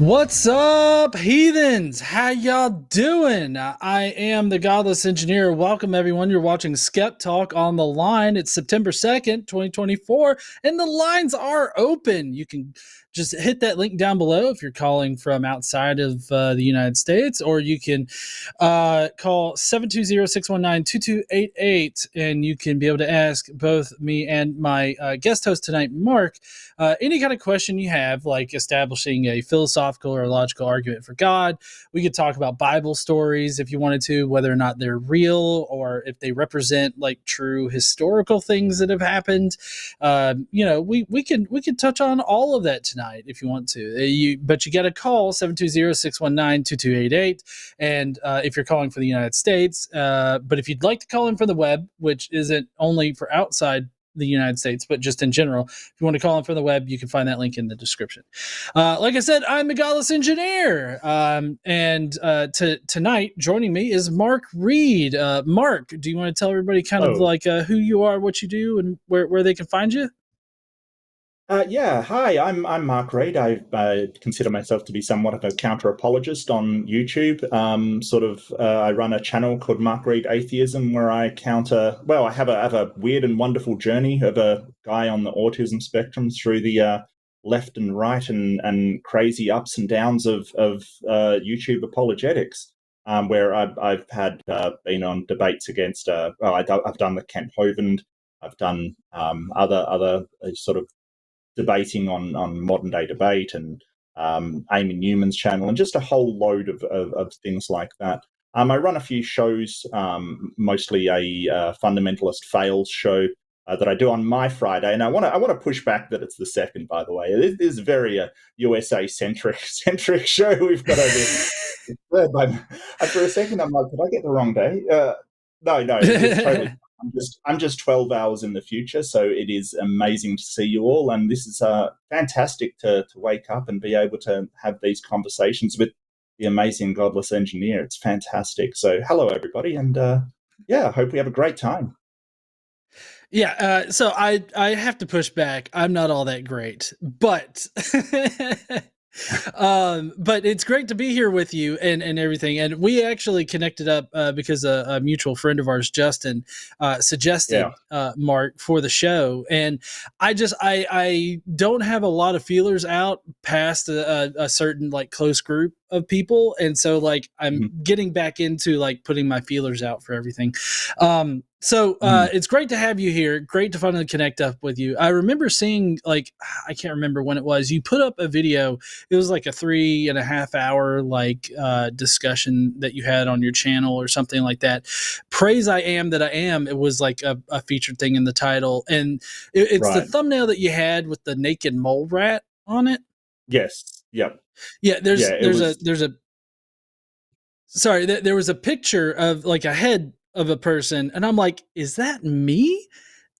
What's up, heathens? How y'all doing? I am the Godless Engineer. Welcome, everyone. You're watching SkepTalk on the line. It's September 2nd, 2024, and the lines are open. You can just hit that link down below if you're calling from outside of the United States, or you can call 720-619-2288, and you can be able to ask both me and my guest host tonight, Mark, any kind of question you have, like establishing a philosophical or logical argument for God. We could talk about Bible stories if you wanted to, whether or not they're real or if they represent like true historical things that have happened. We can touch on all of that tonight if you want to. But you got to call 720-619-2288, and if you're calling for the United States, but if you'd like to call in from the web, which isn't only for outside the United States, but just in general, if you want to call in from the web, you can find that link in the description. Like I said, I'm the Godless Engineer, and tonight joining me is Mark Reid. Mark, do you want to tell everybody kind of like who you are, what you do, and where they can find you? Yeah, hi, I'm Mark Reid. I consider myself to be somewhat of a counter-apologist on YouTube. I run a channel called Mark Reid Atheism, where I counter. Well, I have a weird and wonderful journey of a guy on the autism spectrum through the left and right and crazy ups and downs of YouTube apologetics. Where I've been on debates against. I've done the Kent Hovind. I've done other sort of debating on modern day debate and Amy Newman's channel and just a whole load of things like that. I run a few shows, mostly a fundamentalist fails show that I do on my Friday, and I want to push back that it's the second. By the way, it is very USA centric show we've got over here. For a second, I'm like, did I get the wrong day? No, it's totally. I'm just 12 hours in the future, so it is amazing to see you all, and this is fantastic to wake up and be able to have these conversations with the amazing Godless Engineer. It's fantastic. So hello, everybody, and I hope we have a great time. Yeah, so I have to push back. I'm not all that great, but but it's great to be here with you and everything. And we actually connected up because a mutual friend of ours, Justin, suggested Mark for the show. And I don't have a lot of feelers out past a certain like close group of people, and so like I'm getting back into like putting my feelers out for everything. So it's great to have you here. Great to finally connect up with you. I remember seeing, like, I can't remember when it was, you put up a video. It was like a 3.5 hour like discussion that you had on your channel or something like that. Praise I Am That I Am. It was like a featured thing in the title, and it's the thumbnail that you had with the naked mole rat on it. Yes. Yep. Yeah. There was a picture of like a head of a person, and I'm like, is that me?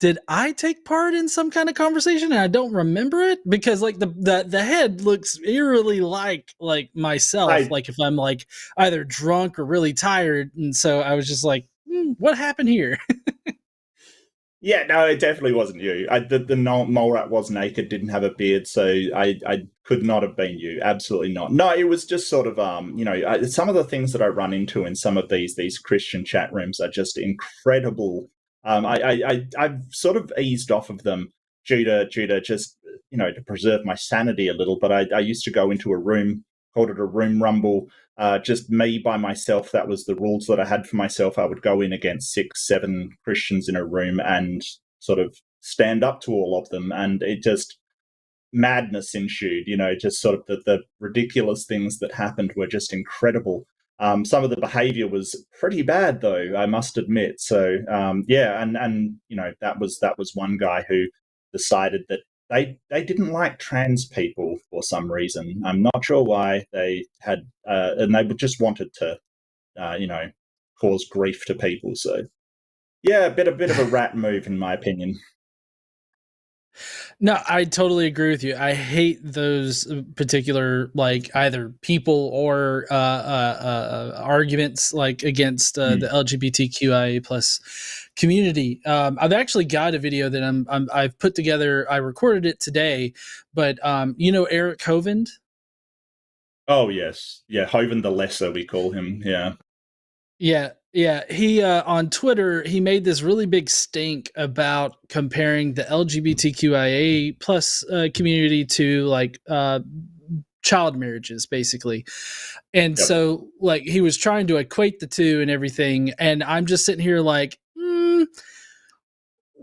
Did I take part in some kind of conversation and I don't remember it? Because like the head looks eerily like myself, like if I'm like either drunk or really tired. And so I was just like, what happened here? Yeah, no, it definitely wasn't you. The mole rat was naked, didn't have a beard, so I could not have been you. Absolutely not. No, it was just sort of some of the things that I run into in some of these Christian chat rooms are just incredible. I've sort of eased off of them due to just to preserve my sanity a little. But I used to go into a room, called it a room rumble. Just me by myself. That was the rules that I had for myself. I would go in against 6-7 Christians in a room and sort of stand up to all of them. And it just madness ensued, just sort of the ridiculous things that happened were just incredible. Some of the behavior was pretty bad, though, I must admit. So, and that was one guy who decided that they didn't like trans people for some reason. I'm not sure why. They had, and they just wanted to, cause grief to people. So, yeah, a bit of a rat move, in my opinion. No, I totally agree with you. I hate those particular like either people or arguments like against the LGBTQIA plus community. I've actually got a video that I've put together. I recorded it today, but Eric Hovind. Oh yes, yeah, Hovind the Lesser, we call him. Yeah. Yeah. He on Twitter he made this really big stink about comparing the LGBTQIA plus community to like child marriages, basically. And Yep. so like he was trying to equate the two and everything, and I'm just sitting here like,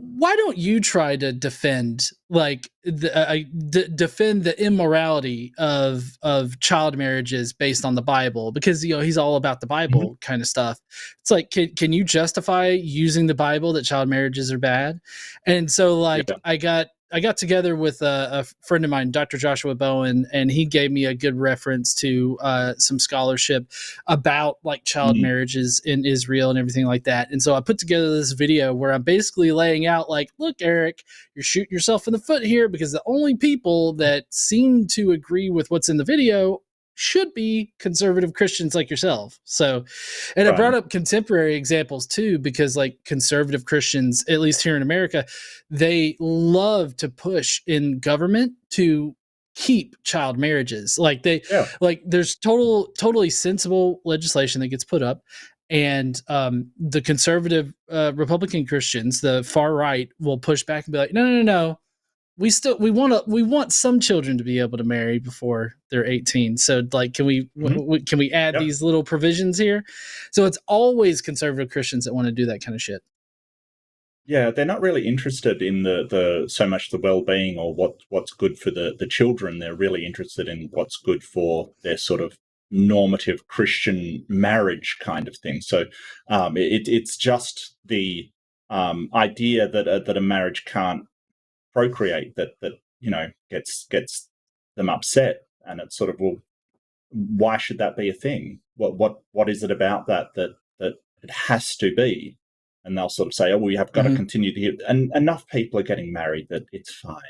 why don't you try to defend like defend the immorality of child marriages based on the Bible, because he's all about the Bible kind of stuff. It's like, can you justify using the Bible that child marriages are bad? And so like Yeah. I got together with a friend of mine, Dr. Joshua Bowen, and he gave me a good reference to some scholarship about like child marriages in Israel and everything like that. And so I put together this video where I'm basically laying out like, look, Eric, you're shooting yourself in the foot here, because the only people that seem to agree with what's in the video should be conservative Christians like yourself. So, and I brought up contemporary examples too, because like conservative Christians, at least here in America, they love to push in government to keep child marriages. Like like there's totally sensible legislation that gets put up, and the conservative Republican Christians, the far right, will push back and be like, no, we want some children to be able to marry before they're 18. So like, can we add these little provisions here? So it's always conservative Christians that want to do that kind of shit. Yeah, they're not really interested in the so much the well-being or what's good for the children. They're really interested in what's good for their sort of normative Christian marriage kind of thing. So it's just the idea that a marriage can't procreate that gets them upset, and it's sort of, well, why should that be a thing? What is it about that it has to be? And they'll sort of say, oh, we have got to continue to get, and enough people are getting married that it's fine.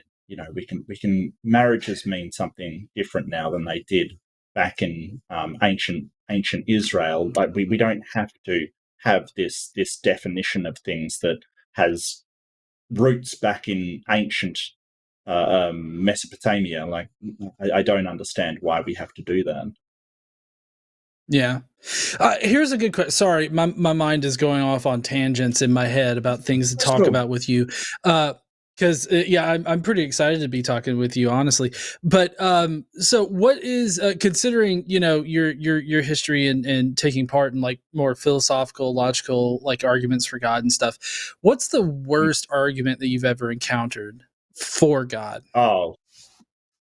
We can marriages mean something different now than they did back in ancient Israel. Like we don't have to have this definition of things that has roots back in ancient Mesopotamia. Like I don't understand why we have to do that. Yeah. Here's a good question. Sorry, my mind is going off on tangents in my head about things to talk about with you. Because I'm pretty excited to be talking with you, honestly. But so what is considering your history and taking part in like more philosophical, logical like arguments for God and stuff? What's the worst argument that you've ever encountered for God? Oh,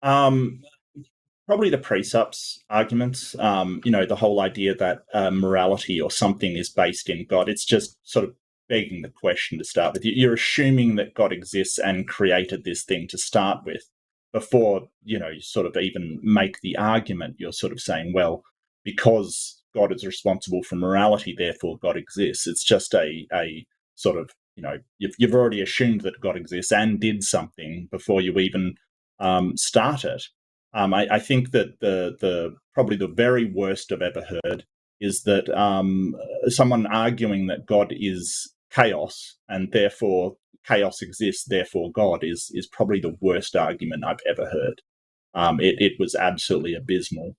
probably the precepts arguments. The whole idea that morality or something is based in God. It's just sort of begging the question to start with. You're assuming that God exists and created this thing to start with before, you sort of even make the argument. You're sort of saying, well, because God is responsible for morality, therefore God exists. It's just a sort of, you've already assumed that God exists and did something before you even start it. I think that the probably the very worst I've ever heard is that someone arguing that God is chaos and therefore chaos exists, therefore God is probably the worst argument I've ever heard. It was absolutely abysmal.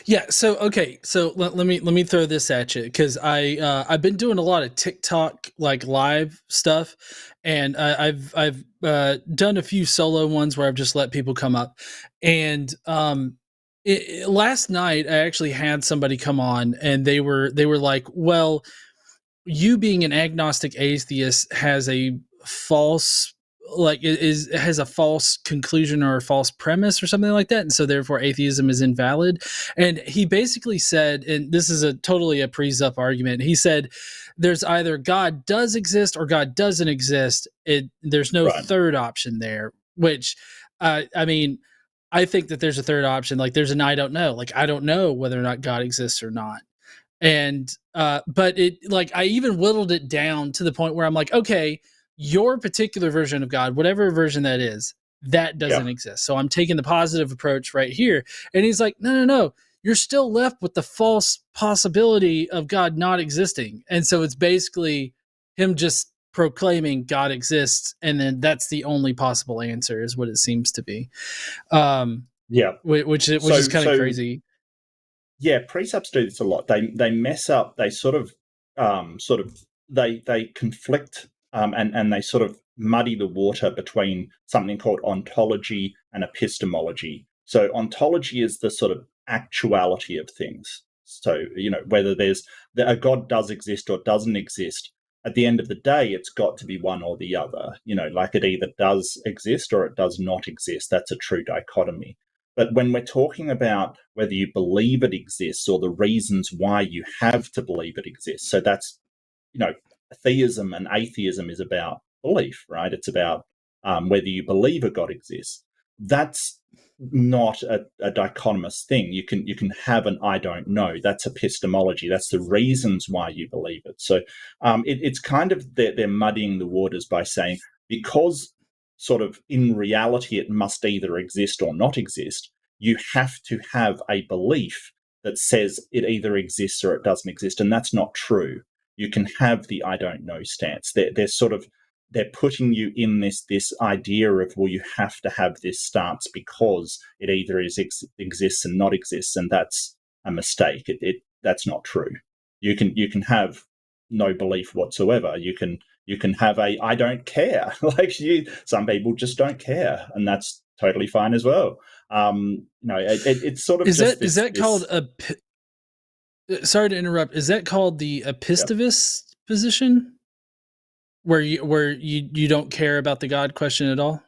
Yeah. So okay. So let me throw this at you, because I've been doing a lot of TikTok like live stuff, and I've done a few solo ones where I've just let people come up, and last night I actually had somebody come on, and they were like, well, you being an agnostic atheist has a false has a false conclusion or a false premise or something like that, and so therefore atheism is invalid. And he basically said, and this is a totally a pre-sup argument, he said there's either God does exist or God doesn't exist. There's no third option there, which I mean, I think that there's a third option. Like there's an I don't know. Like I don't know whether or not God exists or not. And but it, like, I even whittled it down to the point where I'm like, okay, your particular version of God, whatever version that is, that doesn't exist. So I'm taking the positive approach right here. And he's like, no, you're still left with the false possibility of God not existing. And so it's basically him just proclaiming God exists, and then that's the only possible answer, is what it seems to be. Yeah. which is kind of crazy. Yeah, precepts do this a lot. They mess up. They they conflict, and they sort of muddy the water between something called ontology and epistemology. So ontology is the sort of actuality of things. So whether a God does exist or doesn't exist. At the end of the day, it's got to be one or the other. Like it either does exist or it does not exist. That's a true dichotomy. But when we're talking about whether you believe it exists or the reasons why you have to believe it exists, so that's, theism and atheism is about belief, right? It's about whether you believe a God exists. That's not a dichotomous thing. You can have an I don't know. That's epistemology. That's the reasons why you believe it. So it's kind of they're muddying the waters by saying because sort of in reality it must either exist or not exist, you have to have a belief that says it either exists or it doesn't exist, and that's not true. You can have the I don't know stance. They're putting you in this idea of, well, you have to have this stance because it either exists and not exists, and that's a mistake. That's not true. You can have no belief whatsoever. You can have a I don't care. Some people just don't care, and that's totally fine as well. It's sort of is that called a? Sorry to interrupt. Is that called the epistivist position, where you don't care about the God question at all?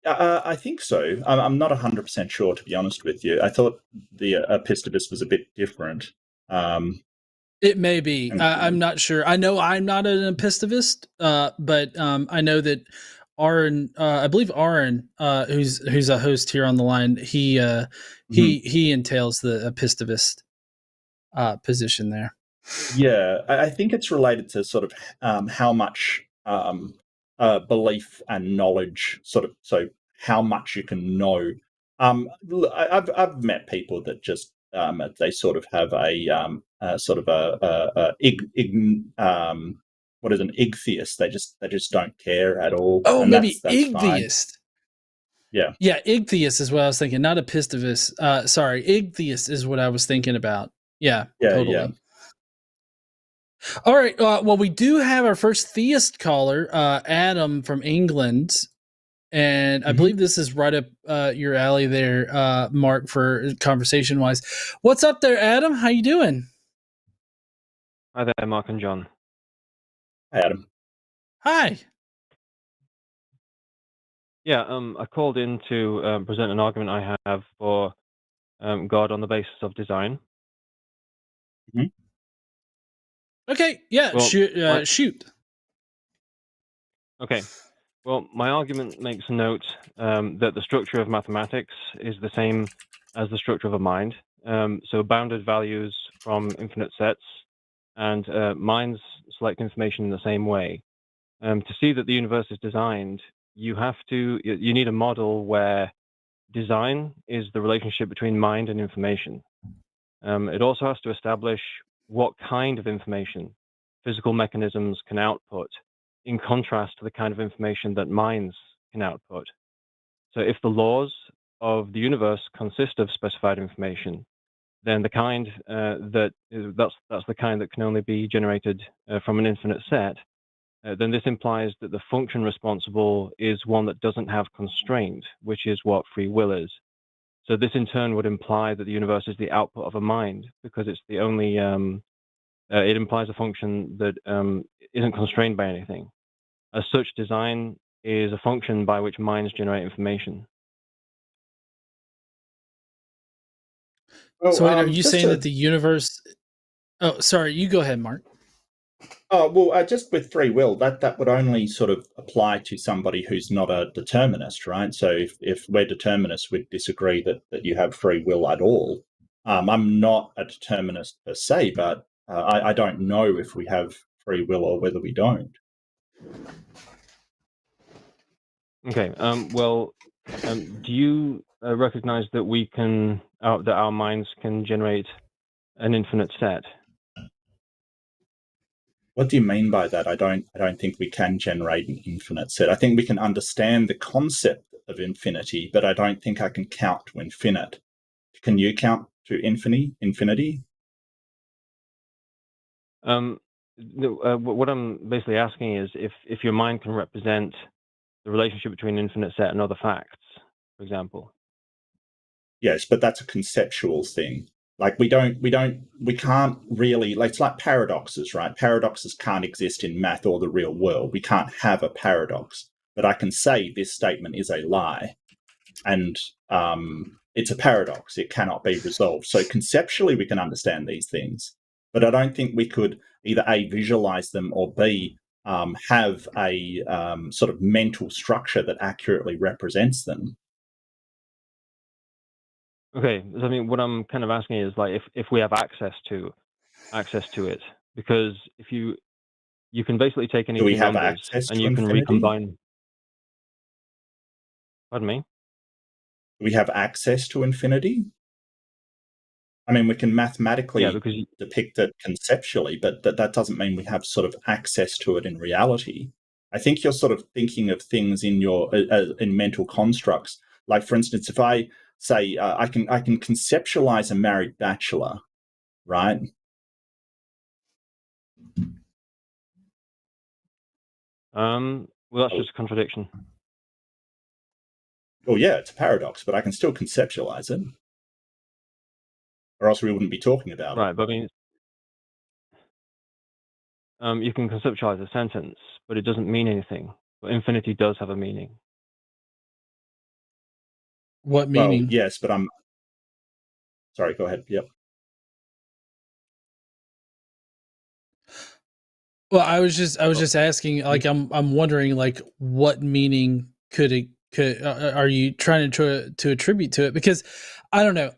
I think so. I'm not 100% sure, to be honest with you. I thought the epistivist was a bit different. It may be. I'm not sure. I know I'm not an epistivist, but I know that Aron, I believe Aron, who's a host here on the line, he entails the epistivist position there. Yeah, I think it's related to sort of how much belief and knowledge, so how much you can know. I've met people that just they sort of have a sort of what is an igtheist? They just don't care at all. Oh, and maybe that's igtheist. Fine. Yeah. Yeah, igtheist is what I was thinking, not epistivist. Sorry, igtheist is what I was thinking about. Yeah, totally. Yeah. All right. Well, we do have our first theist caller, Adam from England. And I believe this is right up your alley there, Mark, for conversation-wise. What's up there, Adam? How you doing? Hi there, Mark and John. Hi, Adam. Hi. Yeah, I called in to present an argument I have for God on the basis of design. Mm-hmm. Okay, yeah, well, shoot. Okay, well, my argument makes a note that the structure of mathematics is the same as the structure of a mind. So bounded values from infinite sets, and minds select information in the same way. To see that the universe is designed, you need a model where design is the relationship between mind and information. It also has to establish what kind of information physical mechanisms can output, in contrast to the kind of information that minds can output. So if the laws of the universe consist of specified information, then the kind that's the kind that can only be generated from an infinite set. Then this implies that the function responsible is one that doesn't have constraint, which is what free will is. So this in turn would imply that the universe is the output of a mind, because it's the only, it implies a function that isn't constrained by anything. As such, design is a function by which minds generate information. Oh, so are you saying that the universe... Oh, sorry, you go ahead, Mark. Oh, well, just with free will, that would only sort of apply to somebody who's not a determinist, right? So if we're determinists, we'd disagree that you have free will at all. I'm not a determinist per se, but I don't know if we have free will or whether we don't. Okay. Well, do you recognize that that our minds can generate an infinite set? What do you mean by that? I don't think we can generate an infinite set. I think we can understand the concept of infinity, but I don't think I can count to infinite. Can you count to infinity? What I'm basically asking is if your mind can represent the relationship between infinite set and other facts, for example. Yes, but that's a conceptual thing. Like we can't really, like, it's like paradoxes, right? Paradoxes can't exist in math or the real world. We can't have a paradox. But I can say this statement is a lie, and it's a paradox. It cannot be resolved. So conceptually, we can understand these things, but I don't think we could either A, visualize them, or B, have a sort of mental structure that accurately represents them. Okay, I mean, what I'm kind of asking is, like, if we have access to it, because if you can basically take any two numbers and you can recombine. Pardon me? Do we have access to infinity? I mean, we can mathematically depict it conceptually, but that doesn't mean we have sort of access to it in reality. I think you're sort of thinking of things in your in mental constructs. Like, for instance, if I say I can conceptualize a married bachelor, right? Well, that's just a contradiction. Oh yeah, it's a paradox, but I can still conceptualize it, or else we wouldn't be talking about it. Right, but I mean, you can conceptualize a sentence, but it doesn't mean anything. But infinity does have a meaning. What meaning? Well, yes, but I'm sorry. Go ahead. Yep. Well, I was just asking, like, I'm wondering, like, what meaning could are you trying to attribute to it? Because I don't know.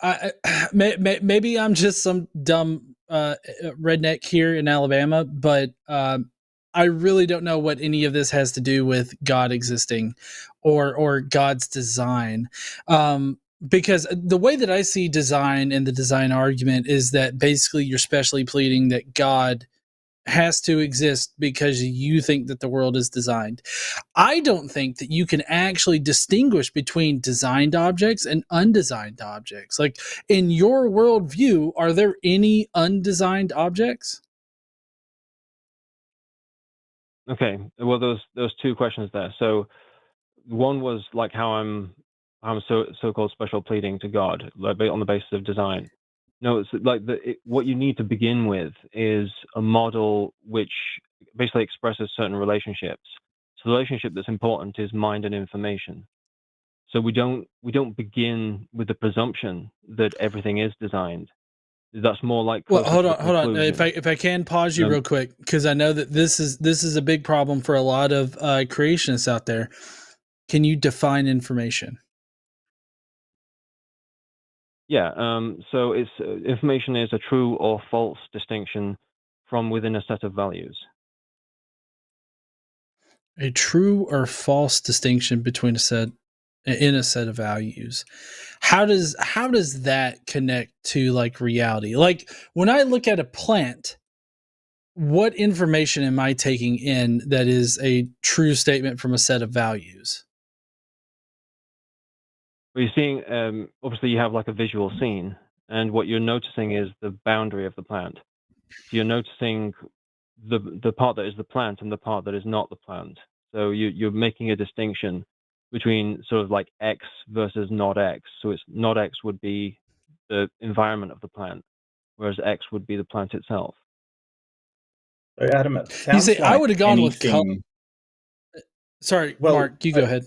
Maybe I'm just some dumb redneck here in Alabama, but I really don't know what any of this has to do with God existing or God's design. Because the way that I see design and the design argument is that basically you're specially pleading that God has to exist because you think that the world is designed. I don't think that you can actually distinguish between designed objects and undesigned objects. Like, in your worldview, are there any undesigned objects? Okay, well, there's two questions there. So one was like how I'm so-called special pleading to God, like, on the basis of design. No, it's like what you need to begin with is a model which basically expresses certain relationships. So the relationship that's important is mind and information. So we don't begin with the presumption that everything is designed. That's more like, well, hold on. If I can pause you real quick, because I know that this is a big problem for a lot of creationists out there. Can you define information? Yeah, so it's information is a true or false distinction from within a set of values. A true or false distinction between a set of values. How does that connect to, like, reality? Like, when I look at a plant, what information am I taking in that is a true statement from a set of values? Well, you're seeing, obviously you have like a visual scene, and what you're noticing is the boundary of the plant. So you're noticing the part that is the plant and the part that is not the plant. So you're making a distinction between sort of like X versus not X. So it's not X would be the environment of the plant, whereas X would be the plant itself. So, Adam, it sounds you see, like I would have gone with color. Sorry, well, Mark, you go ahead.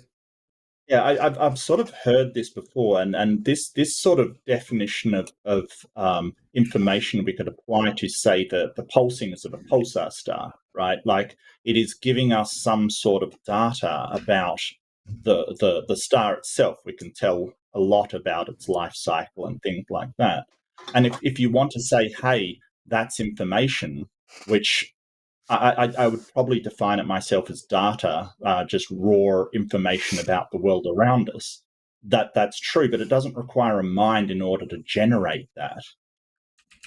Yeah, I've sort of heard this before, and this sort of definition of information we could apply to, say, the pulsings of a pulsar star, right? Like, it is giving us some sort of data about the star itself. We can tell a lot about its life cycle and things like that. And if you want to say, hey, that's information, which I would probably define it myself as data, just raw information about the world around us. That's true, but it doesn't require a mind in order to generate that.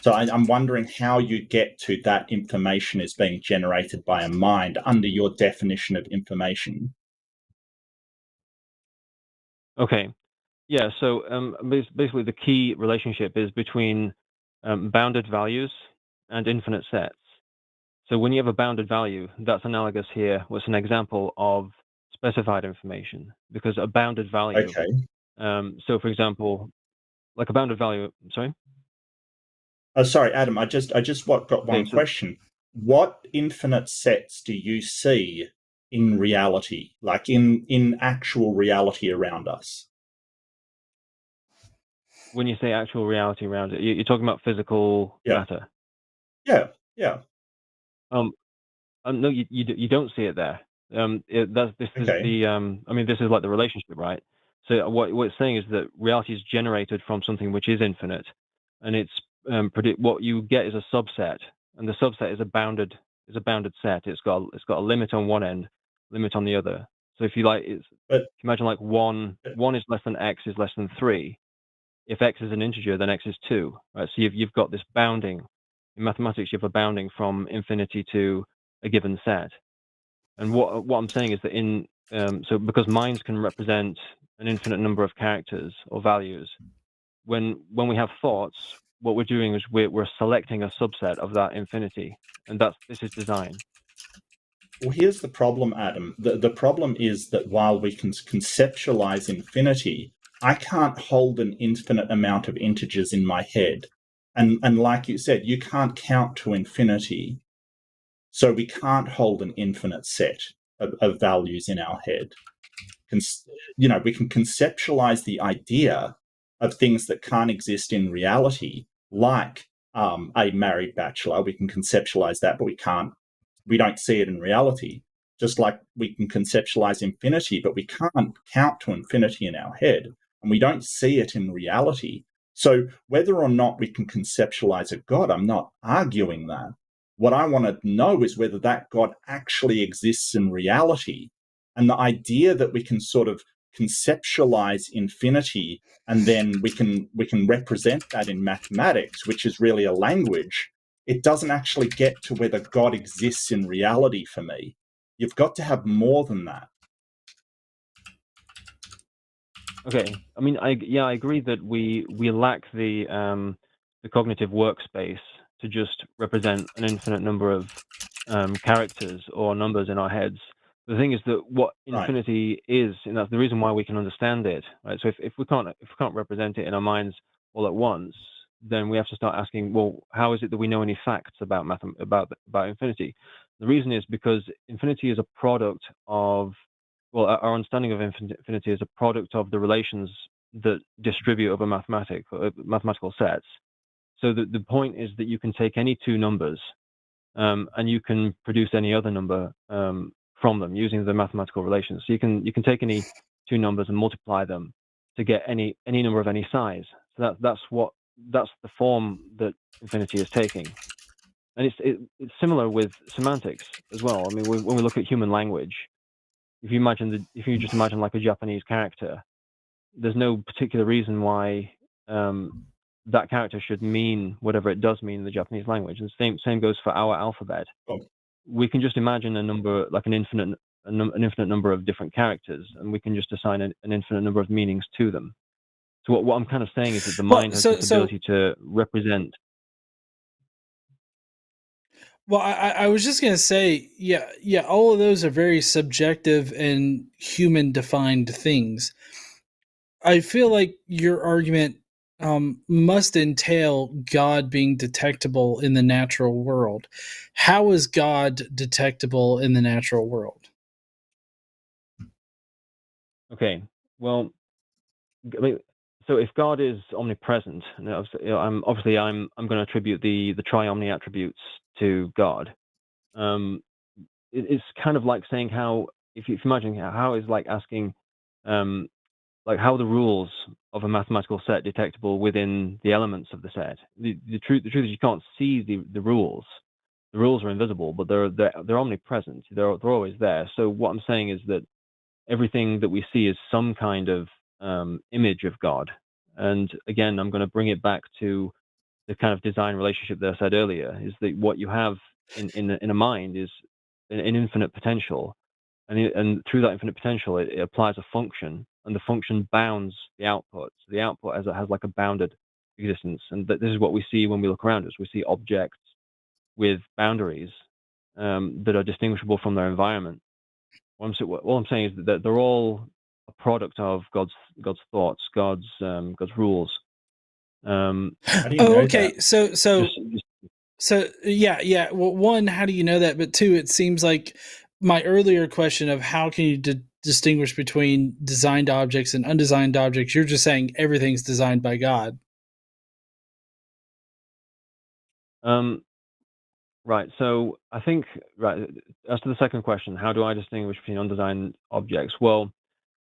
So I'm wondering how you get to that information is being generated by a mind under your definition of information. Okay. Yeah, so basically the key relationship is between bounded values and infinite sets. So when you have a bounded value, that's analogous here. What's an example of specified information? Because a bounded value. Okay. So for example, like a bounded value. Sorry. Oh, sorry, Adam. I just got one question. What infinite sets do you see in reality, like in actual reality around us? When you say actual reality around it, you're talking about physical matter. Yeah. No, you don't see it there. This is the I mean, this is like the relationship, right? So what it's saying is that reality is generated from something which is infinite, and it's what you get is a subset, and the subset is a bounded set. It's got a limit on one end, limit on the other. So if you like, imagine like one is less than x is less than 3. If x is an integer, then x is 2. Right? So you've got this bounding. In mathematics, you have a bounding from infinity to a given set. And what I'm saying is that so because minds can represent an infinite number of characters or values, when we have thoughts, what we're doing is we're selecting a subset of that infinity, and this is design. Well, here's the problem, Adam. The problem is that while we can conceptualize infinity, I can't hold an infinite amount of integers in my head. And like you said, you can't count to infinity. So we can't hold an infinite set of values in our head. We can conceptualize the idea of things that can't exist in reality, like a married bachelor. We can conceptualize that, but we don't see it in reality. Just like we can conceptualize infinity, but we can't count to infinity in our head, and we don't see it in reality. So whether or not we can conceptualize a God, I'm not arguing that. What I want to know is whether that God actually exists in reality. And the idea that we can sort of conceptualize infinity and then we can represent that in mathematics, which is really a language, it doesn't actually get to whether God exists in reality for me. You've got to have more than that. Okay. I mean, I agree that we lack the cognitive workspace to just represent an infinite number of characters or numbers in our heads. The thing is that what infinity is, and that's the reason why we can understand it, right? So if we can't represent it in our minds all at once, then we have to start asking, well, how is it that we know any facts about infinity? The reason is because infinity is a product of, well, our understanding of infinity is a product of the relations that distribute over mathematical sets. So the point is that you can take any two numbers and you can produce any other number from them using the mathematical relations. So you can take any two numbers and multiply them to get any number of any size. So that's the form that infinity is taking. And it's similar with semantics as well. I mean, when we look at human language, if you just imagine like a Japanese character, there's no particular reason why that character should mean whatever it does mean in the Japanese language. And same goes for our alphabet. We can just imagine a number, like an infinite number of different characters, and we can just assign an infinite number of meanings to them. So what I'm kind of saying is that the mind has this ability to represent. Well, I was just going to say, yeah, all of those are very subjective and human-defined things. I feel like your argument must entail God being detectable in the natural world. How is God detectable in the natural world? Okay, well, I mean, so if God is omnipresent, and I'm going to attribute the tri-omni attributes to God. It's kind of like saying how, if you imagine how is like asking, like how the rules of a mathematical set detectable within the elements of the set. The truth is you can't see the rules. The rules are invisible, but they're omnipresent. They're always there. So what I'm saying is that everything that we see is some kind of image of God. And again, I'm going to bring it back to the kind of design relationship that I said earlier, is that what you have in a mind is an infinite potential. And through that infinite potential, it applies a function. and the function bounds the output. So the output has like a bounded existence, and this is what we see when we look around us. We see objects with boundaries that are distinguishable from their environment. What I'm saying is that they're all a product of God's thoughts, God's rules. How do you know okay. that? So yeah. Well, one, how do you know that? But two, it seems like my earlier question of how can you distinguish between designed objects and undesigned objects? You're just saying everything's designed by God. Right. So I think, right, as to the second question, how do I distinguish between undesigned objects? Well,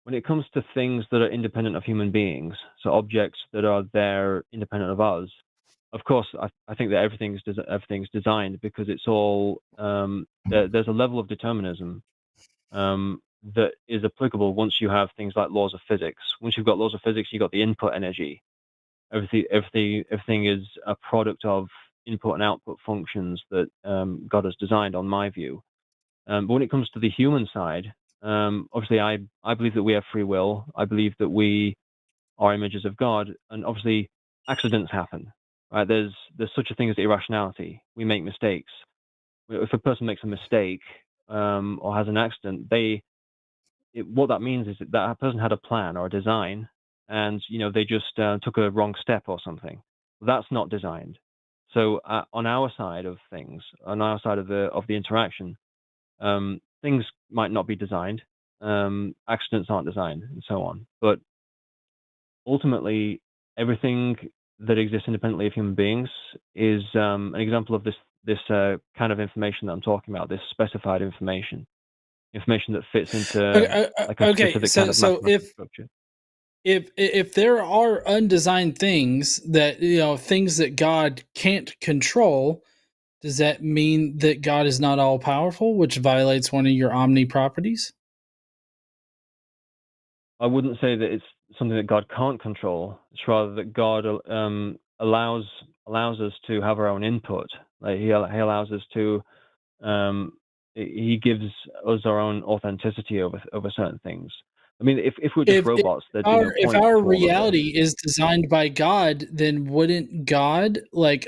when it comes to things that are independent of human beings, so objects that are there independent of us, of course, I think that everything's designed, because it's all there's a level of determinism that is applicable once you have things like laws of physics. Once you've got laws of physics, you've got the input energy. Everything is a product of input and output functions that God has designed, on my view. But when it comes to the human side, obviously I believe that we have free will. I believe that we are images of God, and obviously accidents happen. Right? There's such a thing as irrationality. We make mistakes. If a person makes a mistake or has an accident, what that means is that person had a plan or a design, and they just took a wrong step or something. That's not designed. So on our side of things, on our side of the interaction, things might not be designed. Accidents aren't designed, and so on. But ultimately, everything that exists independently of human beings is an example of this kind of information that I'm talking about. This specified information that fits into like a specific kind of mathematical structure. If there are undesigned things that things that God can't control, does that mean that God is not all powerful, which violates one of your omni properties? I wouldn't say that it's something that God can't control. It's rather that God allows us to have our own input. Like he allows us to he gives us our own authenticity over certain things. I mean, if we're just robots, there'd be no point. If our reality is designed by God, then wouldn't God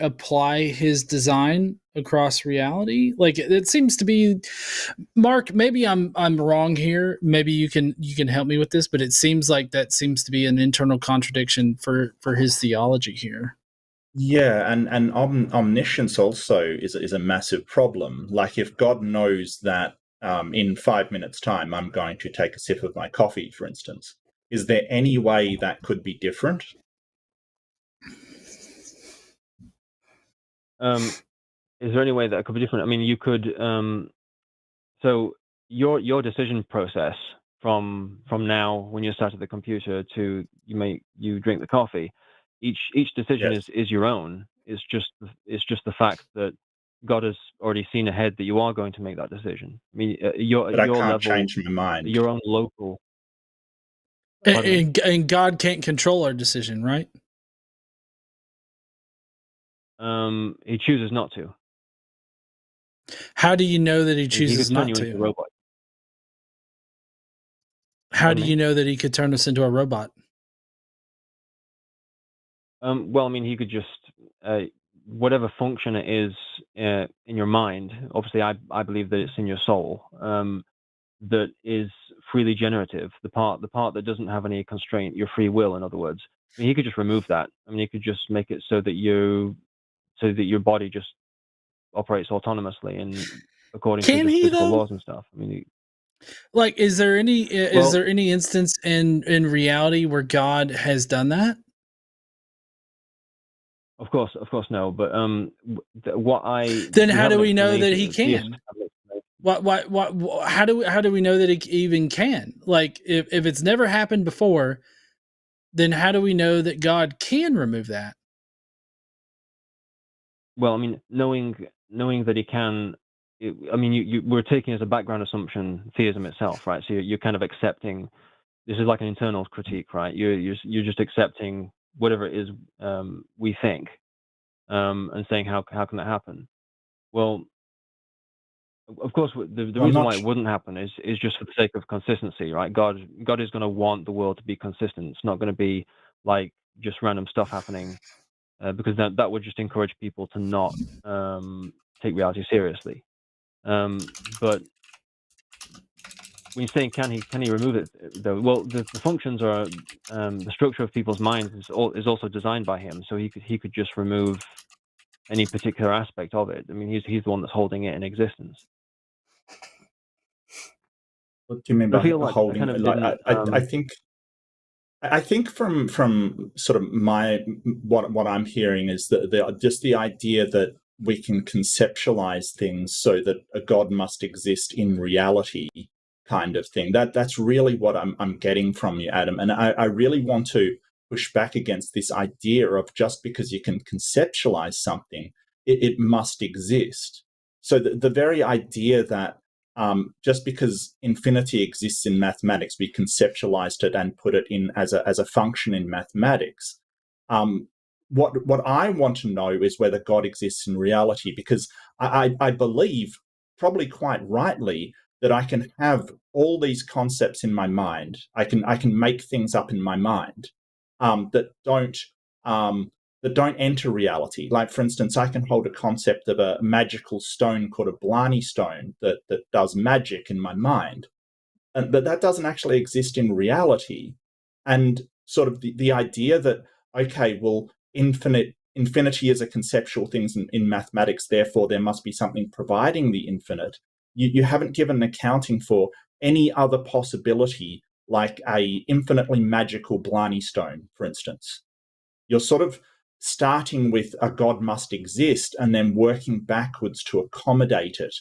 apply his design across reality? Like, it seems to be, Mark, maybe I'm wrong here. Maybe you can help me with this, but it seems like that seems to be an internal contradiction for his theology here. Yeah, and omniscience also is a massive problem. Like, if God knows that in 5 minutes' time I'm going to take a sip of my coffee, for instance, is there any way that could be different? Is there any way that could be different? I mean, you could. So your decision process from now, when you start at the computer, to you drink the coffee, each decision is your own. It's just the fact that God has already seen ahead that you are going to make that decision. I mean, but I can't change my mind. Your own local. And God can't control our decision, right? He chooses not to. How do you know that he chooses not to? Into a robot. How do you know that he could turn us into a robot? Well, I mean, he could just whatever function it is in your mind. Obviously, I believe that it's in your soul. That is freely generative. The part that doesn't have any constraint, your free will, in other words. I mean, he could just remove that. I mean, he could just make it so that your body just operates autonomously and according to just physical laws and stuff. I mean, is there any instance in reality where God has done that? Of course no. But then how do we know that he can? How do we know that he even can? Like, if it's never happened before, then how do we know that God can remove that? Well, I mean, knowing that he can, we're taking as a background assumption theism itself, right? So you're kind of accepting. This is like an internal critique, right? You're just accepting whatever it is we think, and saying how can that happen? Well, of course, the reason why it wouldn't happen is just for the sake of consistency, right? God is going to want the world to be consistent. It's not going to be like just random stuff happening, because that would just encourage people to not take reality seriously. But when you're saying can he remove it, though? Well, the functions are the structure of people's minds is also designed by him, so he could just remove any particular aspect of it. I mean, he's the one that's holding it in existence. What do you mean by holding? I think from sort of what I'm hearing is that just the idea that we can conceptualize things so that a God must exist in reality, kind of thing. That's really what I'm getting from you, Adam. And I really want to push back against this idea of just because you can conceptualize something, it must exist. So the very idea that just because infinity exists in mathematics, we conceptualized it and put it in as a function in mathematics. What I want to know is whether God exists in reality, because I believe, probably quite rightly, that I can have all these concepts in my mind. I can make things up in my mind that don't enter reality. Like, for instance, I can hold a concept of a magical stone called a Blarney stone that does magic in my mind, but that doesn't actually exist in reality. And sort of the idea that, okay, well, infinity is a conceptual thing in mathematics, therefore there must be something providing the infinite. You haven't given an accounting for any other possibility, like a infinitely magical Blarney stone, for instance. You're sort of starting with a God must exist and then working backwards to accommodate it,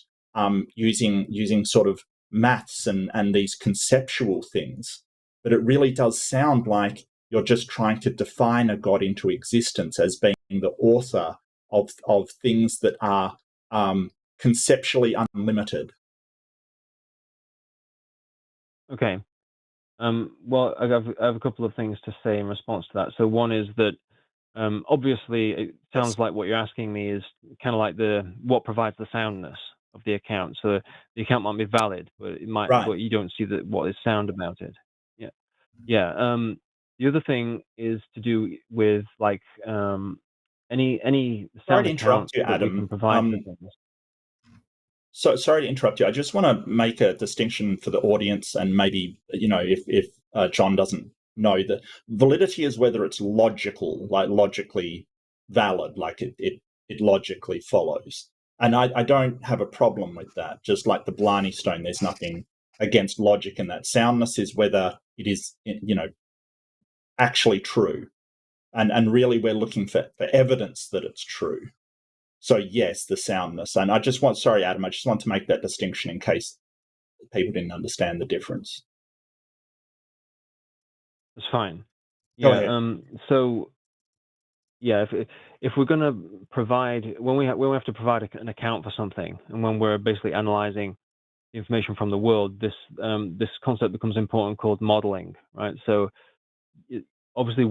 using sort of maths and these conceptual things. But it really does sound like you're just trying to define a God into existence as being the author of things that are conceptually unlimited. Okay. Well, I have a couple of things to say in response to that. So one is that obviously it sounds like what you're asking me is kind of like what provides the soundness of the account. So the account might be valid, but it might, but you don't see what is sound about it. Yeah. The other thing is to do with like any sound account that we can provide for things. So sorry to interrupt you. I just want to make a distinction for the audience, and maybe, if John doesn't know, the validity is whether it's logical, like logically valid, like it logically follows. And I don't have a problem with that. Just like the Blarney stone, there's nothing against logic in that. Soundness is whether it is, actually true. And really we're looking for evidence that it's true. So yes, the soundness. And sorry, Adam, I just want to make that distinction in case people didn't understand the difference. It's fine. Yeah. So yeah, if we're going to provide, when we have to provide an account for something, and when we're basically analyzing information from the world, this concept becomes important, called modeling, right? So obviously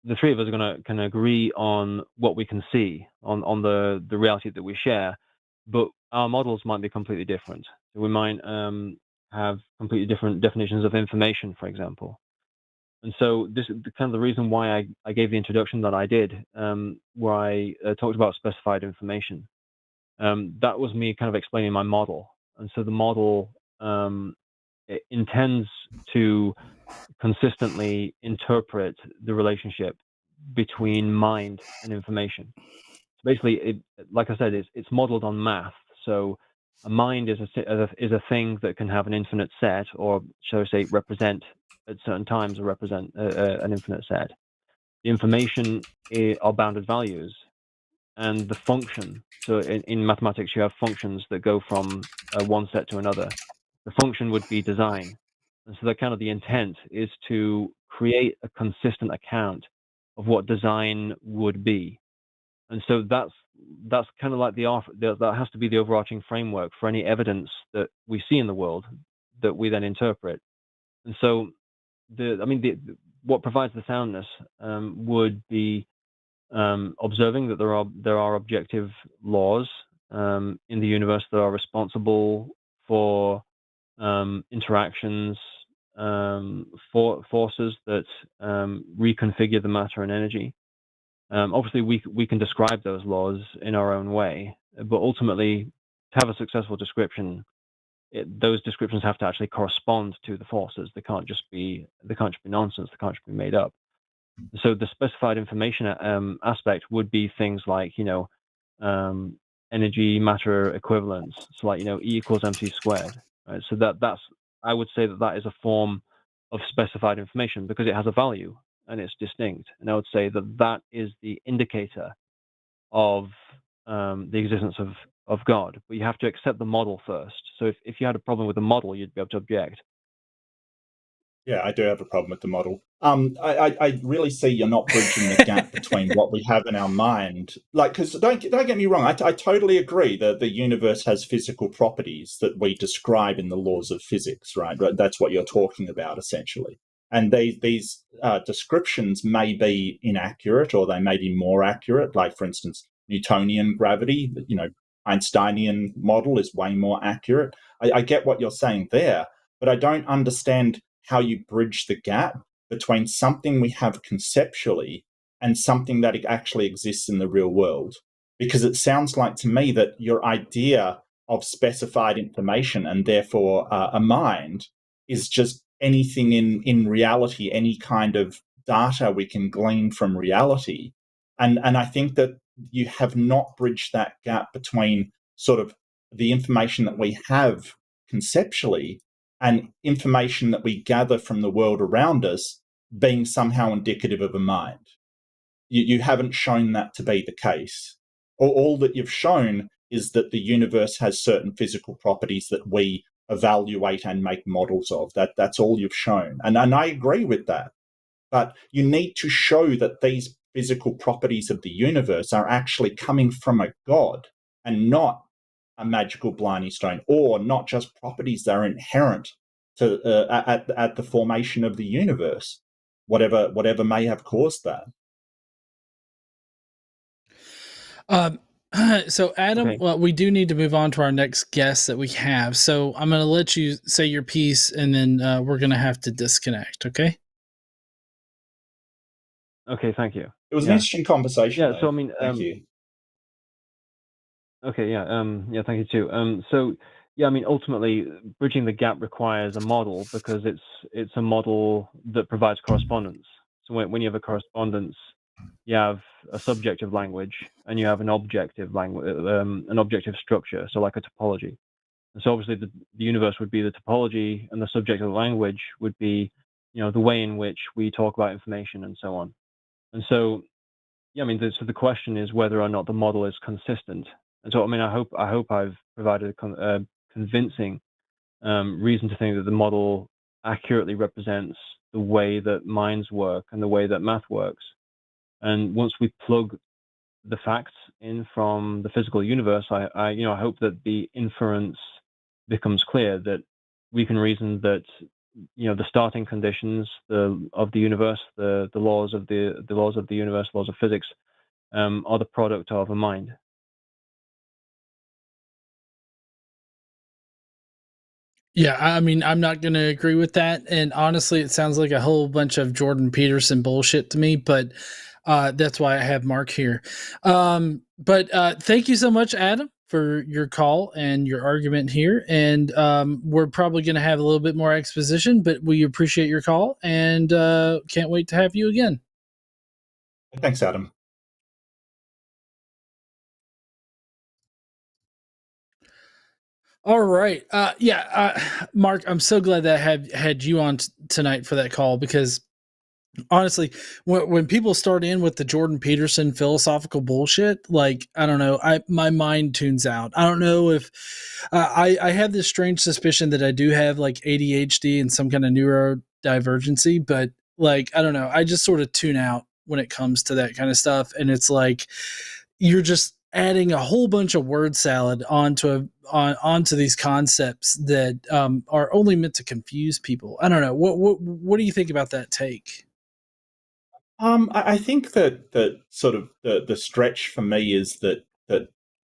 the three of us can agree on what we can see on the reality that we share, but our models might be completely different. So we might have completely different definitions of information, for example. And so this is kind of the reason why I gave the introduction that I did, where I talked about specified information. That was me kind of explaining my model. And so the model it intends to consistently interpret the relationship between mind and information. So basically, like I said, it's modeled on math. So a mind is a thing that can have an infinite set, or shall I say, represent at certain times, or represent an infinite set. The information are bounded values, and the function. So in mathematics, you have functions that go from one set to another. The function would be design. And so that kind of the intent is to create a consistent account of what design would be. And so that's kind of like that has to be the overarching framework for any evidence that we see in the world that we then interpret. And so what provides the soundness would be observing that there are objective laws in the universe that are responsible for interactions, forces that reconfigure the matter and energy. Obviously, we can describe those laws in our own way, but ultimately, to have a successful description, those descriptions have to actually correspond to the forces. They can't just be nonsense. They can't just be made up. So the specified information aspect would be things like, energy matter equivalence. So like, E equals mc squared. Right? So that's I would say that is a form of specified information because it has a value and it's distinct. And I would say that is the indicator of the existence of God. But you have to accept the model first. So if you had a problem with the model, you'd be able to object. Yeah, I do have a problem with the model. I really see you're not bridging the gap between what we have in our mind. Like, because don't get me wrong, I totally agree that the universe has physical properties that we describe in the laws of physics, right? That's what you're talking about, essentially. And these descriptions may be inaccurate, or they may be more accurate. Like, for instance, Newtonian gravity, Einsteinian model is way more accurate. I get what you're saying there, but I don't understand how you bridge the gap between something we have conceptually and something that actually exists in the real world. Because it sounds like to me that your idea of specified information and therefore a mind is just anything in reality, any kind of data we can glean from reality. And I think that you have not bridged that gap between sort of the information that we have conceptually and information that we gather from the world around us being somehow indicative of a mind. You haven't shown that to be the case. All that you've shown is that the universe has certain physical properties that we evaluate and make models of. That's all you've shown. And I agree with that. But you need to show that these physical properties of the universe are actually coming from a God and not a magical blarney stone, or not just properties that are inherent to at the formation of the universe, whatever may have caused that. So Adam, Okay. well, we do need to move on to our next guest that we have. So I'm going to let you say your piece, and then we're going to have to disconnect. Okay. Okay. Thank you. It was an interesting conversation. Yeah. Though. So I mean, thank you. Okay. Yeah. Yeah. Thank you too. So yeah, I mean, ultimately, bridging the gap requires a model because it's a model that provides correspondence. So when you have a correspondence, you have a subjective language and you have an objective language, an objective structure. So like a topology. And so obviously the universe would be the topology, and the subjective language would be, the way in which we talk about information and so on. And so, yeah, I mean, so the question is whether or not the model is consistent. And so, I mean, I hope I've provided a convincing reason to think that the model accurately represents the way that minds work and the way that math works. And once we plug the facts in from the physical universe, I hope that the inference becomes clear, that we can reason that the starting conditions of the universe, the laws of the universe, laws of physics, are the product of a mind. Yeah, I mean, I'm not going to agree with that. And honestly, it sounds like a whole bunch of Jordan Peterson bullshit to me, but that's why I have Mark here. But thank you so much, Adam, for your call and your argument here. And we're probably going to have a little bit more exposition, but we appreciate your call and can't wait to have you again. Thanks, Adam. All right. Mark, I'm so glad that I had you on tonight for that call, because honestly, when people start in with the Jordan Peterson philosophical bullshit, like, I don't know, my mind tunes out. I don't know if I have this strange suspicion that I do have like ADHD and some kind of neurodivergency, but like, I don't know, I just sort of tune out when it comes to that kind of stuff. And it's like, you're just adding a whole bunch of word salad onto these concepts that are only meant to confuse people. I don't know. What do you think about that take? I think that sort of the stretch for me is that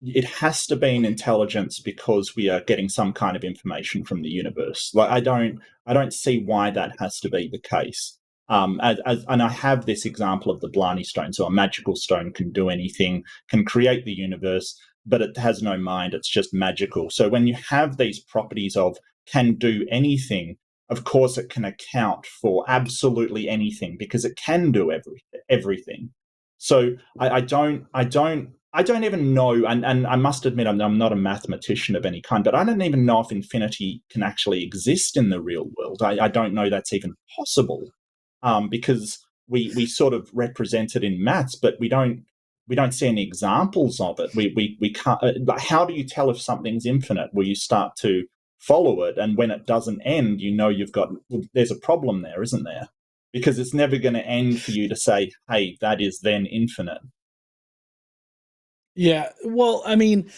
it has to be an intelligence because we are getting some kind of information from the universe. Like I don't see why that has to be the case. And I have this example of the Blarney stone. So a magical stone can do anything, can create the universe, but it has no mind. It's just magical. So when you have these properties of can do anything, of course it can account for absolutely anything because it can do everything. So I don't even know, and I must admit I'm not a mathematician of any kind, but I don't even know if infinity can actually exist in the real world. I don't know that's even possible, because we sort of represent it in maths, but we don't see any examples of it. We can't. How do you tell if something's infinite? Well, you start to follow it, and when it doesn't end, there's a problem there, isn't there? Because it's never going to end for you to say, hey, that is then infinite. Yeah. Well, I mean,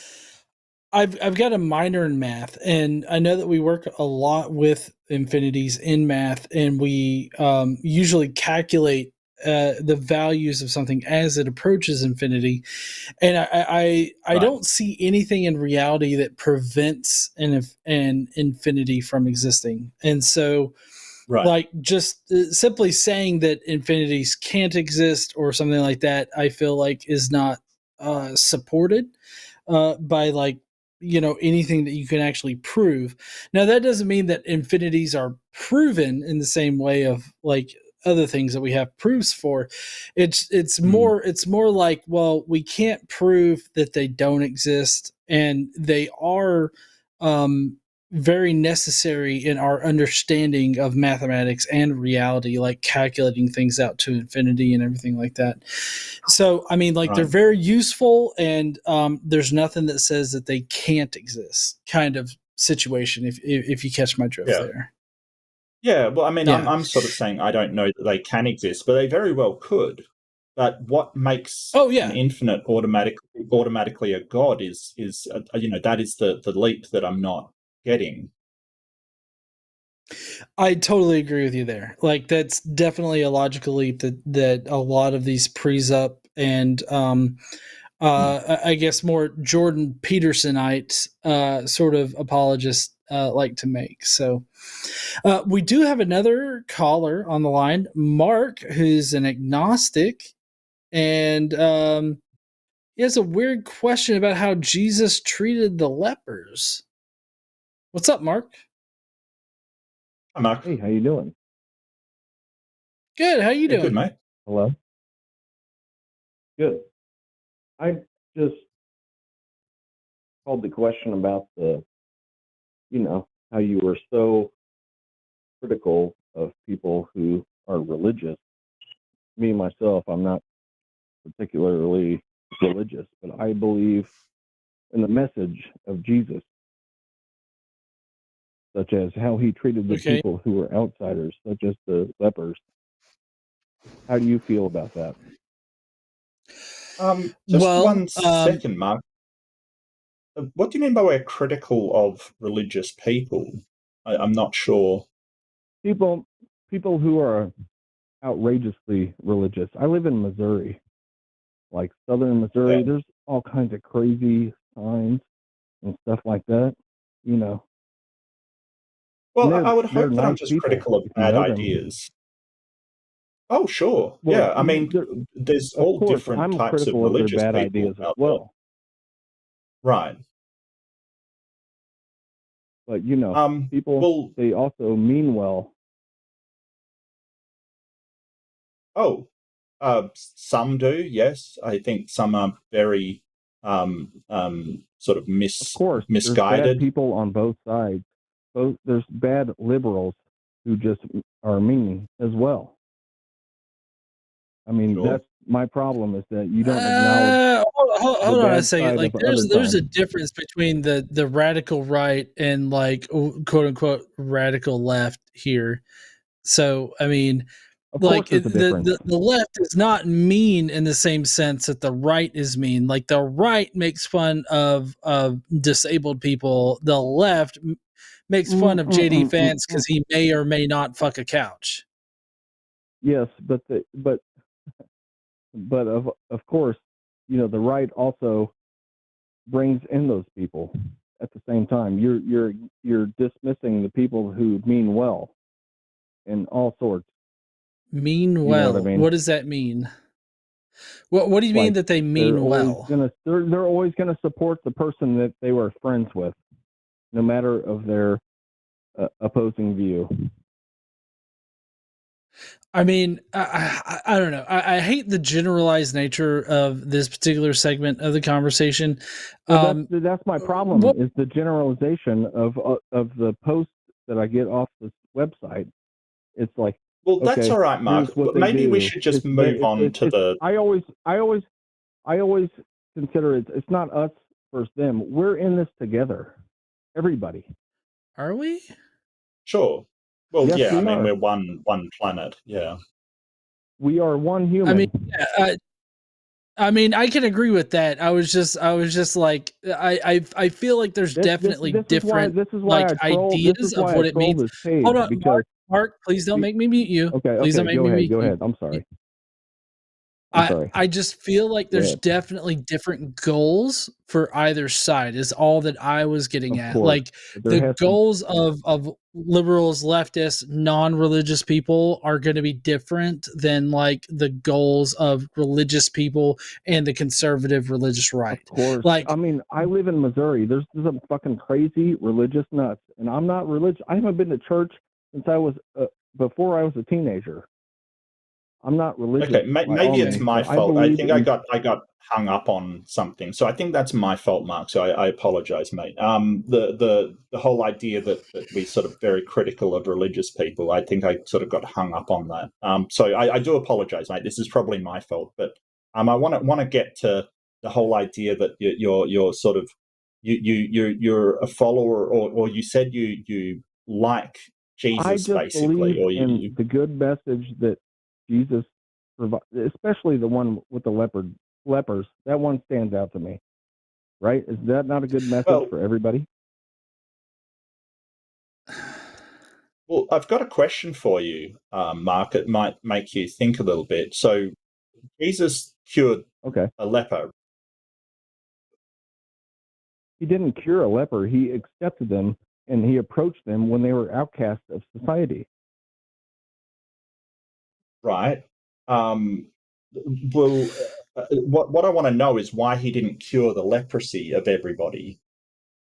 I've got a minor in math, and I know that we work a lot with infinities in math, and we usually calculate the values of something as it approaches infinity. And I Right. don't see anything in reality that prevents an infinity from existing. And so, Right. like, just simply saying that infinities can't exist or something like that, I feel like is not supported by, like, anything that you can actually prove. Now, that doesn't mean that infinities are proven in the same way of, like, other things that we have proofs for. It's more like, well, we can't prove that they don't exist, and they are very necessary in our understanding of mathematics and reality, like calculating things out to infinity and everything like that. So, I mean, like, Right. they're very useful, and there's nothing that says that they can't exist, kind of situation, if you catch my drift there. Yeah, well, I mean, Yeah. I'm sort of saying I don't know that they can exist, but they very well could. But what makes Oh, yeah. an infinite automatically a god is that is the leap that I'm not getting. I totally agree with you there. Like, that's definitely a logical leap that a lot of these presup and I guess more Jordan Petersonite sort of apologists like to make. So we do have another caller on the line, Mark, who's an agnostic, and he has a weird question about how Jesus treated the lepers. What's up, Mark? Hi, Mark. Hey, how you doing? Good. How you doing? Good, mate. Hello? Good. I just called the question about how you were so critical of people who are religious. Me, myself, I'm not particularly religious, but I believe in the message of Jesus, such as how he treated the people who were outsiders, such as the lepers. How do you feel about that? Just 1 second, Mark. What do you mean by we're critical of religious people? I'm not sure. People who are outrageously religious. I live in Missouri, like southern Missouri. Yeah. There's all kinds of crazy signs and stuff like that, Well, I would hope that I'm nice just people, critical of if you bad know them. ideas. Oh, sure. Well, yeah, I mean, there's of all course, different I'm types of critical of their religious bad people ideas as out there. well. Right. But people, they also mean well. Oh, some do. Yes, I think some are very sort of Of course, misguided. there's bad people on both sides. There's bad liberals who just are mean as well. I mean, Sure. that's my problem, is that you don't acknowledge. Hold on a second. Like, there's a difference between the radical right and, like, quote unquote radical left here. So, I mean, of like, course the left is not mean in the same sense that the right is mean. Like, the right makes fun of disabled people. The left makes fun of JD Vance because he may or may not fuck a couch. Yes, but of course, the right also brings in those people at the same time. You're dismissing the people who mean well in all sorts. Mean well. You know what I mean? What does that mean? What do you mean that they mean well? They're always gonna support the person that they were friends with, no matter of their opposing view. I mean, I don't know. I hate the generalized nature of this particular segment of the conversation. Well, that's my problem. Is the generalization of the posts that I get off this website. It's like, well, that's all right, Mark. But maybe we should just move on to the. I always consider it's not us versus them. We're in this together, everybody. Are we? Sure. Well, yes, yeah. I mean, we're one planet. Yeah. We are one human. I mean, I can agree with that. I was just like, I feel like there's definitely different ideas of what it means. Hold on, Mark, please don't make me mute you. Okay, please don't make me mute you. Go ahead. I'm sorry. I just feel like there's definitely different goals for either side is all that I was getting at. Like the goals of liberals, leftists, non-religious people are going to be different than like the goals of religious people and the conservative religious right. Of course. Like, I mean, I live in Missouri. There's some fucking crazy religious nuts, and I'm not religious. I haven't been to church since I was before I was a teenager. I'm not religious. Okay, maybe it's my fault. I think I got hung up on something. So I think that's my fault, Mark. So I apologize, mate. The whole idea that we sort of very critical of religious people, I think I sort of got hung up on that. So I do apologize, mate. This is probably my fault. But I want to get to the whole idea that you're sort of you're a follower, or you said you like Jesus, I just basically, believe in the good message that Jesus provides, especially the one with the lepers. That one stands out to me. Right? Is that not a good message for everybody? Well, I've got a question for you, Mark. It might make you think a little bit. So, Jesus cured a leper. He didn't cure a leper. He accepted them and he approached them when they were outcasts of society. Right. Well, what I want to know is why he didn't cure the leprosy of everybody,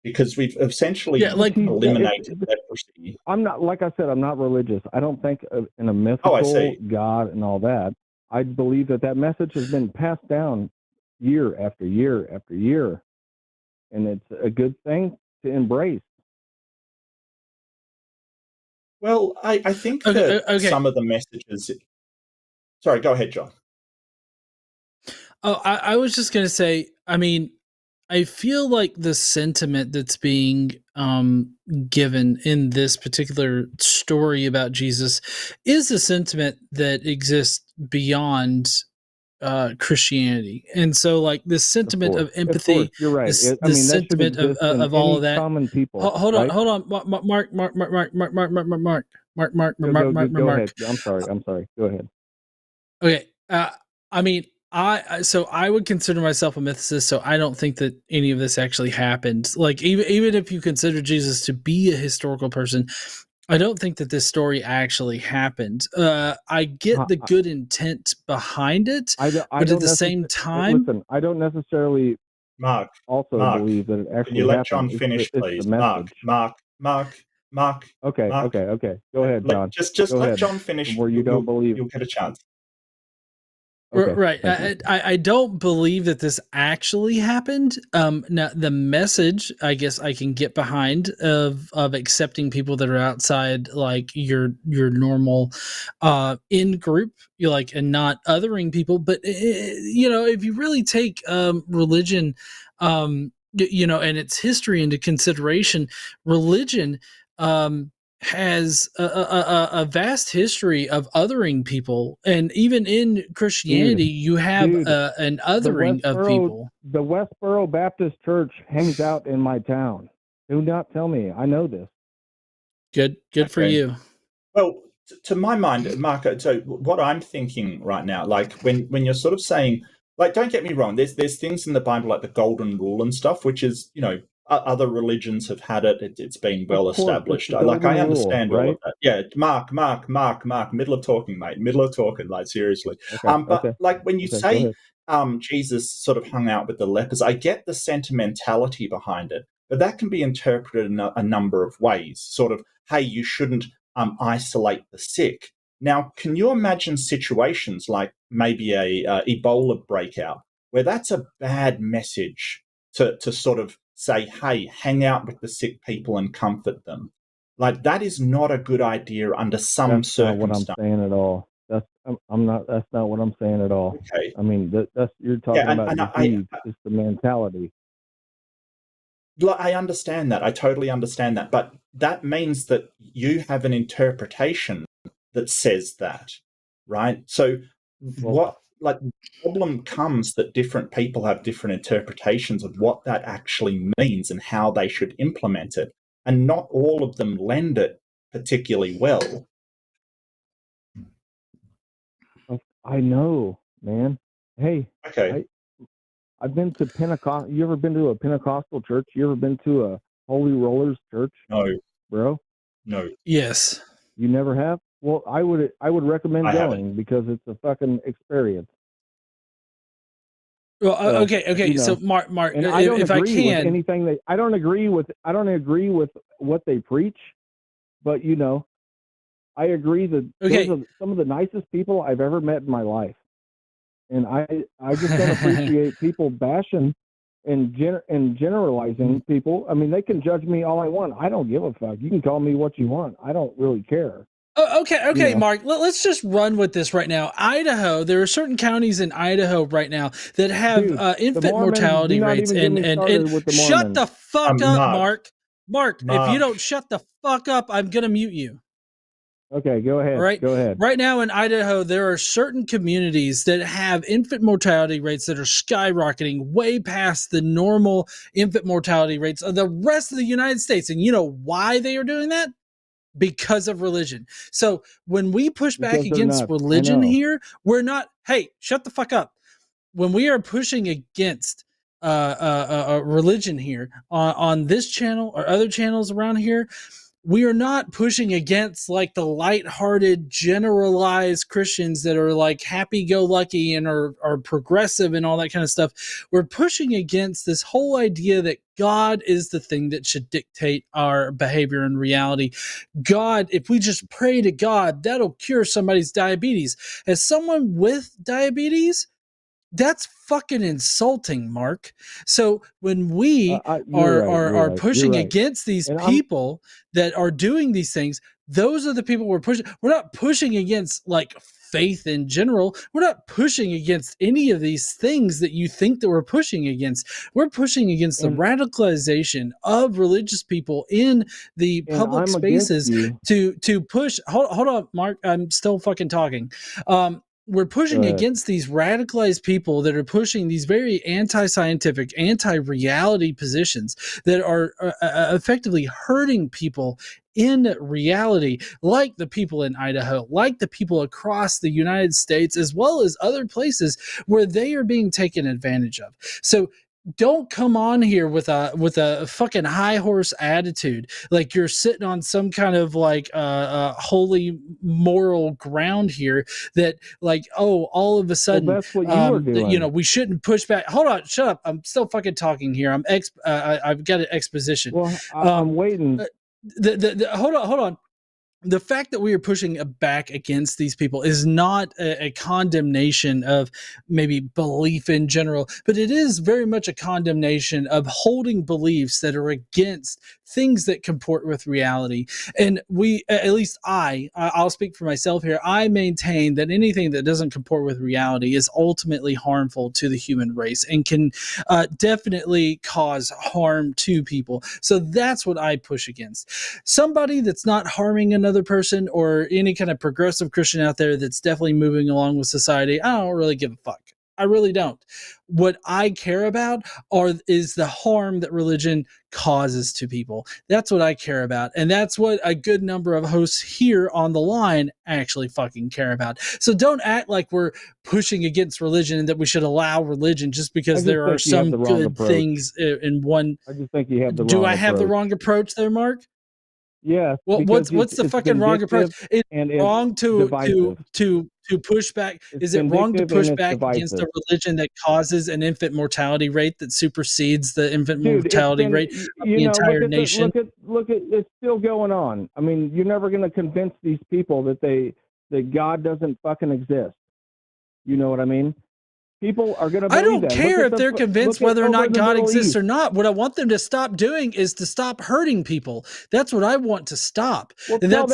because we've essentially eliminated leprosy. I'm not, like I said, I'm not religious. I don't think in a mythical God and all that. I believe that message has been passed down year after year after year, and it's a good thing to embrace. Well, I think that some of the messages. Sorry, go ahead, John. Oh, I was just going to say, I mean, I feel like the sentiment that's being given in this particular story about Jesus is a sentiment that exists beyond Christianity. And so like this sentiment of empathy, you're right. The sentiment of all of that. Common people. Hold on. Mark. Go ahead. I'm sorry. Go ahead. Okay. I mean, I would consider myself a mythicist, so I don't think that any of this actually happened. Like even if you consider Jesus to be a historical person, I don't think that this story actually happened. I get the good intent behind it, but at the same time, listen, I don't necessarily Mark believe that it actually happened. Can you let John finish, please? Mark. Okay. Go ahead, John. Just let John finish. Where you don't believe, you'll get a chance. Okay, right. I don't believe that this actually happened. Now the message, I guess I can get behind of accepting people that are outside like your normal in group, and not othering people. But if you really take religion, and its history into consideration, religion has a vast history of othering people, and even in Christianity, you have an othering of people. The Westboro Baptist Church hangs out in my town. Do not tell me. I know this. Good for you. Well, to my mind, Mark, so what I'm thinking right now, like when you're sort of saying, like, don't get me wrong. There's things in the Bible like the Golden Rule and stuff, which is, you know, other religions have had it. It's been well established. I understand all of that. Yeah, Mark, middle of talking, mate. Middle of talking, like, seriously. But like when you say Jesus sort of hung out with the lepers, I get the sentimentality behind it, but that can be interpreted in a number of ways. Sort of, hey, you shouldn't isolate the sick. Now, can you imagine situations like maybe a Ebola breakout where that's a bad message to sort of say, hey, hang out with the sick people and comfort them? Like, that is not a good idea under some circumstances. That's not what I'm saying at all. That's not what I'm saying at all. Okay. I mean, that's you're talking about disease. It's the mentality. I understand that. I totally understand that. But that means that you have an interpretation that says that, right? So the problem comes that different people have different interpretations of what that actually means and how they should implement it. And not all of them lend it particularly well. I know, man. Hey, okay. I've been to Pentecost. You ever been to a Pentecostal church? You ever been to a Holy Rollers church? No, bro. No. Yes. You never have? Well, I would recommend going because it's a fucking experience. Well, okay. You know, so Mark, and I don't agree with anything I don't agree with what they preach, but you know, I agree that those are some of the nicest people I've ever met in my life. And I just don't appreciate people bashing and generalizing people. I mean, they can judge me all I want. I don't give a fuck. You can call me what you want. I don't really care. Okay, you know? Mark, let's just run with this right now. Idaho, there are certain counties in Idaho right now that have infant mortality rates. And shut the fuck up, Mark. Mark, if you don't shut the fuck up, I'm going to mute you. Okay, go ahead. Right. Go ahead. Right now in Idaho, there are certain communities that have infant mortality rates that are skyrocketing way past the normal infant mortality rates of the rest of the United States. And you know why they are doing that? Because of religion. So when we push back against religion here, we're not, hey, shut the fuck up. When we are pushing against religion here on this channel or other channels around here, we are not pushing against like the lighthearted, generalized Christians that are like happy-go-lucky and are progressive and all that kind of stuff. We're pushing against this whole idea that God is the thing that should dictate our behavior and reality. God, if we just pray to God, that'll cure somebody's diabetes. As someone with diabetes, that's fucking insulting, Mark. So when we are pushing against these people that are doing these things, those are the people we're pushing. We're not pushing against like faith in general. We're not pushing against any of these things that you think that we're pushing against. We're pushing against the radicalization of religious people in the public spaces to push. Hold on, Mark. I'm still fucking talking. We're pushing against these radicalized people that are pushing these very anti-scientific, anti-reality positions that are effectively hurting people in reality, like the people in Idaho, like the people across the United States, as well as other places where they are being taken advantage of. So don't come on here with a fucking high horse attitude like you're sitting on some kind of like holy moral ground here that like, oh, all of a sudden that's what you were doing. You know, we shouldn't push back. Hold on, shut up. I'm still fucking talking here. I've got an exposition. Well, I'm waiting. Hold on. The fact that we are pushing back against these people is not a condemnation of maybe belief in general, but it is very much a condemnation of holding beliefs that are against things that comport with reality. And we, at least I'll speak for myself here, I maintain that anything that doesn't comport with reality is ultimately harmful to the human race and can definitely cause harm to people. So that's what I push against. Somebody that's not harming another person or any kind of progressive Christian out there that's definitely moving along with society, I don't really give a fuck. I really don't. What I care about is the harm that religion causes to people. That's what I care about. And that's what a good number of hosts here on the line actually fucking care about. So don't act like we're pushing against religion and that we should allow religion just because there are some good things in one. I just think you have the wrong approach. Do I have the wrong approach there, Mark? Yeah. Well, what's the fucking wrong approach? It's wrong to push back. Is it wrong to push back against a religion that causes an infant mortality rate that supersedes the infant mortality rate of the entire nation? Look at it's still going on. I mean, you're never going to convince these people that God doesn't fucking exist. You know what I mean? People are going to believe I don't care if they're convinced whether or not God exists or not. What I want them to stop doing is to stop hurting people. That's what I want to stop. Well, and that's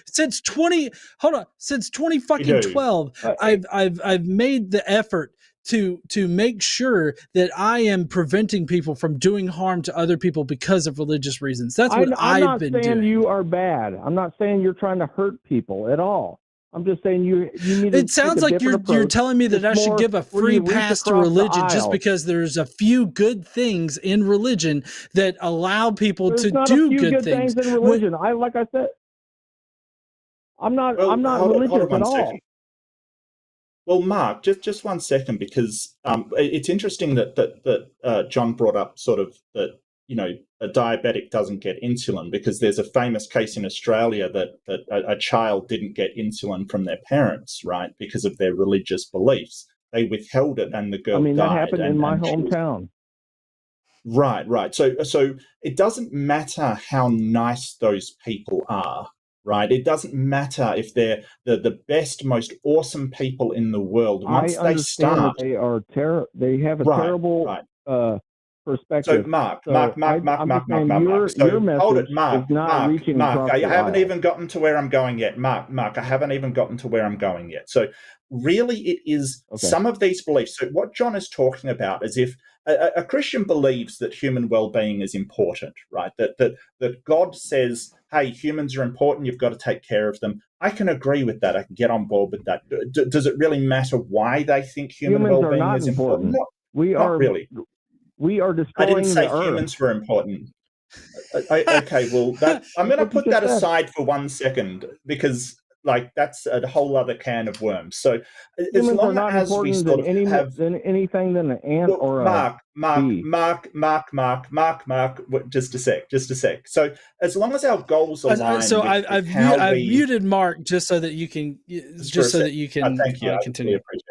since 2012, I've made the effort to make sure that I am preventing people from doing harm to other people because of religious reasons. That's what I've been doing. I'm not saying you are bad. I'm not saying you're trying to hurt people at all. I'm just saying you need to. It sounds like you're telling me that I should give a free pass to religion just because there's a few good things in religion that allow people to do good things. There's not a few good things in religion. Like I said, I'm not religious at all. Well, Mark, just 1 second, because it's interesting that John brought up sort of that, a diabetic doesn't get insulin, because there's a famous case in Australia that a child didn't get insulin from their parents, right, because of their religious beliefs. They withheld it, and the girl died. That happened in my hometown. Right. So it doesn't matter how nice those people are, right? It doesn't matter if they're the best, most awesome people in the world. Once they start, they are they have a terrible perspective. So Mark. So your message is not reaching across the aisle. I haven't even gotten to where I'm going yet. Mark, I haven't even gotten to where I'm going yet. So really it is some of these beliefs. So what John is talking about is if a Christian believes that human well-being is important, right? That God says, hey, humans are important, you've got to take care of them. I can agree with that. I can get on board with that. Does it really matter why they think human well-being is important? Not really. We are destroying the earth. I didn't say humans were important. Okay, well, I'm going to put that aside for 1 second, because that's a whole other can of worms. So as long as we sort of have anything than an ant or a Mark, just a sec. So as long as our goals align, I've muted Mark just so that you can thank you. Continue. I appreciate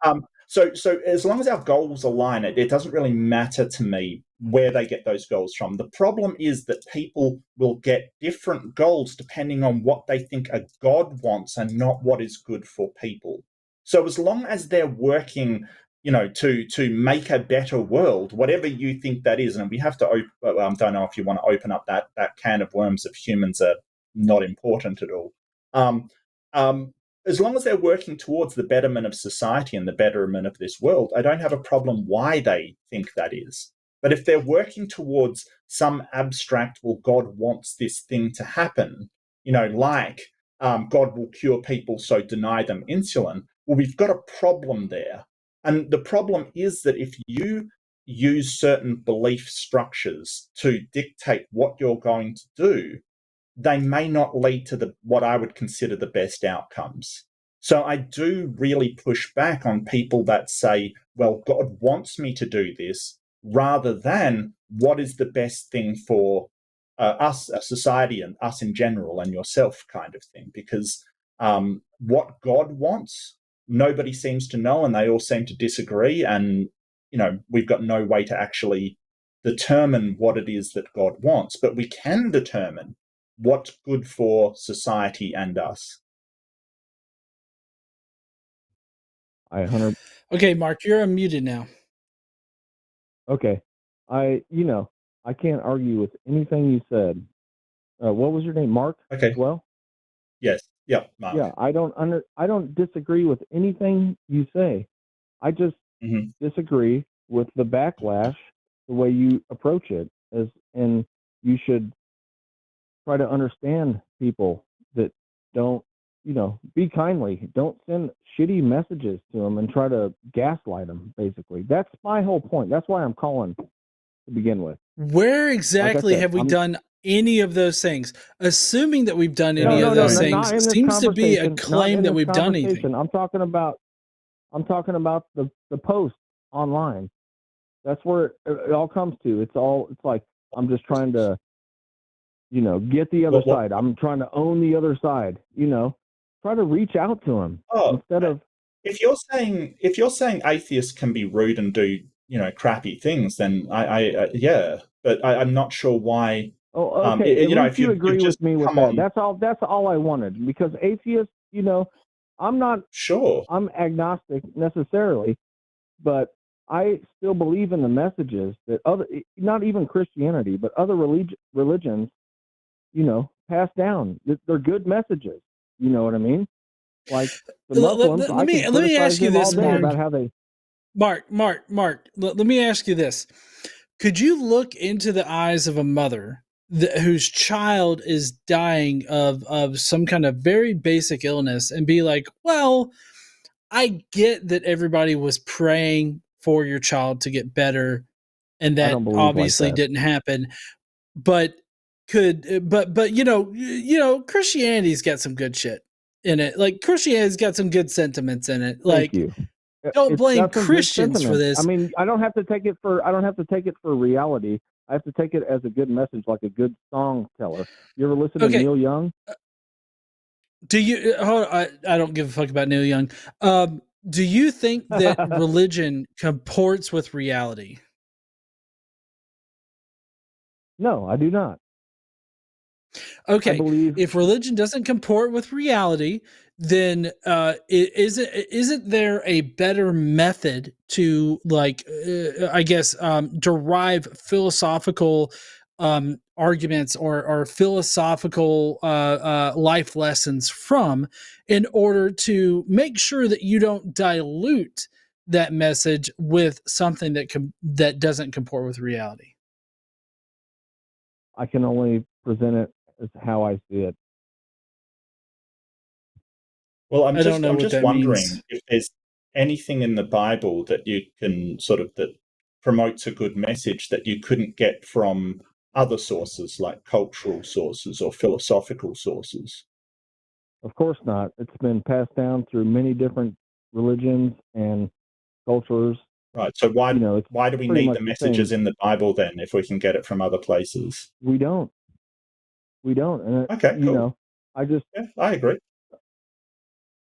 it. So as long as our goals align, it doesn't really matter to me where they get those goals from. The problem is that people will get different goals depending on what they think a God wants and not what is good for people. So as long as they're working, to make a better world, whatever you think that is, and we have to don't know if you want to open up that can of worms if humans are not important at all. As long as they're working towards the betterment of society and the betterment of this world, I don't have a problem why they think that is. But if they're working towards some abstract, well, God wants this thing to happen, like God will cure people, so deny them insulin, well, we've got a problem there. And the problem is that if you use certain belief structures to dictate what you're going to do, they may not lead to what I would consider the best outcomes. So I do really push back on people that say, well, God wants me to do this, rather than what is the best thing for us, society, and us in general, and yourself, kind of thing. Because what God wants, nobody seems to know, and they all seem to disagree. And, we've got no way to actually determine what it is that God wants, but we can determine what's good for society and us. Okay, Mark, you're unmuted now. Okay. I can't argue with anything you said. What was your name, Mark? Okay. Well? Yes. Yeah, Mark. Yeah, I don't disagree with anything you say. I just disagree with the backlash, the way you approach it, and you should try to understand people that don't be kindly. Don't send shitty messages to them and try to gaslight them, basically. That's my whole point. That's why I'm calling to begin with. Where exactly have we done any of those things? Assuming that we've done any of those things seems to be a claim that we've done anything. I'm talking about the post online. That's where it all comes to. It's like I'm just trying to, get the other side. I'm trying to own the other side. Try to reach out to them instead of. If you're saying atheists can be rude and do crappy things, then but I'm not sure why. Oh, okay. If you agree with me with that, that's all I wanted, because atheists, I'm not sure. I'm agnostic necessarily, but I still believe in the messages that not even Christianity, but other religions, pass down. They're good messages. You know what I mean? Like the Muslims. Let me ask you this, Mark. About how they. Mark. Let me ask you this: could you look into the eyes of a mother whose child is dying of some kind of very basic illness and be like, "Well, I get that everybody was praying for your child to get better, and that obviously didn't happen, but Christianity's got some good shit in it. Like Christianity's got some good sentiments in it. Like, don't blame Christians for this. I mean, I don't have to take it for reality. I have to take it as a good message, like a good song teller. You ever listen to Neil Young? Do you? I don't give a fuck about Neil Young. Do you think that religion comports with reality? No, I do not. Okay, if religion doesn't comport with reality, then isn't there a better method to derive philosophical arguments or philosophical life lessons from, in order to make sure that you don't dilute that message with something that doesn't comport with reality? I can only present it as how I see it. Well, I'm just wondering if there's anything in the Bible that you can that promotes a good message that you couldn't get from other sources, like cultural sources or philosophical sources. Of course not. It's been passed down through many different religions and cultures. Right. So why do we need the messages in the Bible then, if we can get it from other places? We don't. And okay, cool. I agree.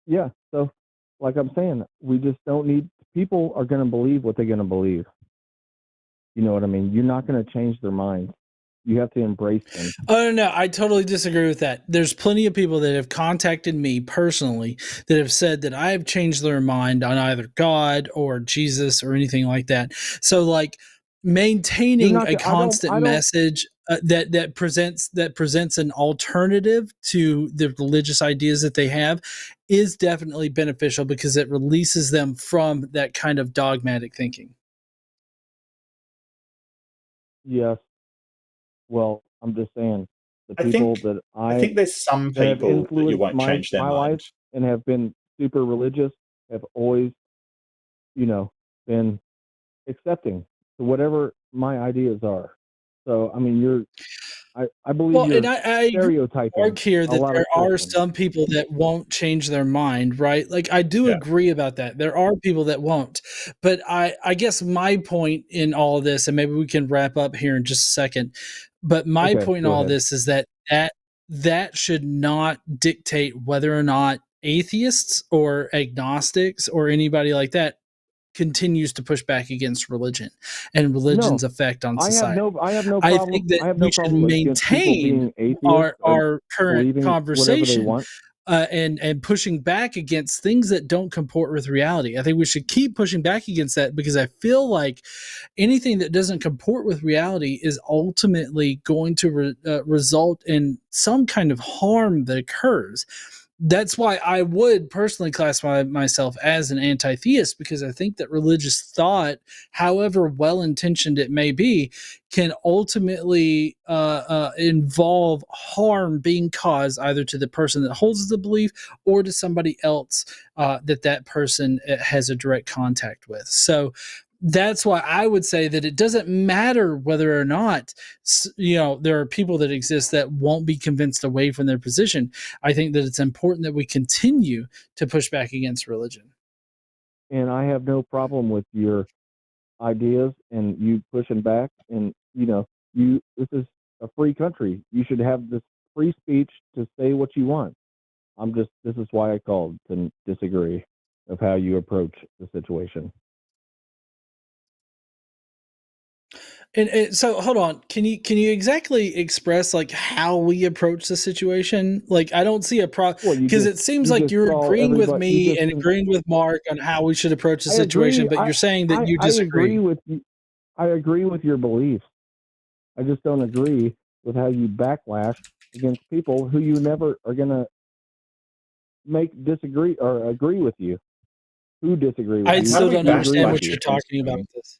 Yeah. So, like I'm saying, we just don't need. People are going to believe what they're going to believe. You know what I mean? You're not going to change their minds. You have to embrace them. Oh, no, I totally disagree with that. There's plenty of people that have contacted me personally that have said that I have changed their mind on either God or Jesus or anything like that. So, like, maintaining a constant message that presents an alternative to the religious ideas that they have is definitely beneficial, because it releases them from that kind of dogmatic thinking. Yes. Well, I'm just saying, I think there's some people that you won't change their mind. Life and have been super religious have always, been accepting to whatever my ideas are. So, I mean, I believe you're stereotyping. Mark here that there are some people that won't change their mind, right? Like, I do agree about that. There are people that won't. But I guess my point in all of this, and maybe we can wrap up here in just a second, but my point in all this is that should not dictate whether or not atheists or agnostics or anybody like that continues to push back against religion and religion's effect on society. I have no problem. I think that we should maintain our current conversation and pushing back against things that don't comport with reality. I think we should keep pushing back against that, because I feel like anything that doesn't comport with reality is ultimately going to result in some kind of harm that occurs. that's why I would personally classify myself as an anti-theist, because I think that religious thought, however well-intentioned it may be, can ultimately involve harm being caused either to the person that holds the belief or to somebody else that person has a direct contact with. So that's why I would say that it doesn't matter whether or not, there are people that exist that won't be convinced away from their position. I think that it's important that we continue to push back against religion. And I have no problem with your ideas and you pushing back. And this is a free country. You should have this free speech to say what you want. This is why I called, to disagree of how you approach the situation. And so hold on, can you exactly express like how we approach the situation? Like, I don't see a problem, because it seems like you're agreeing with me and agreeing with Mark on how we should approach the situation, but you're saying that you disagree. I agree with your beliefs. I just don't agree with how you backlash against people who you never are going to disagree or agree with you. Who disagree with you? I still don't understand what you're talking about with this.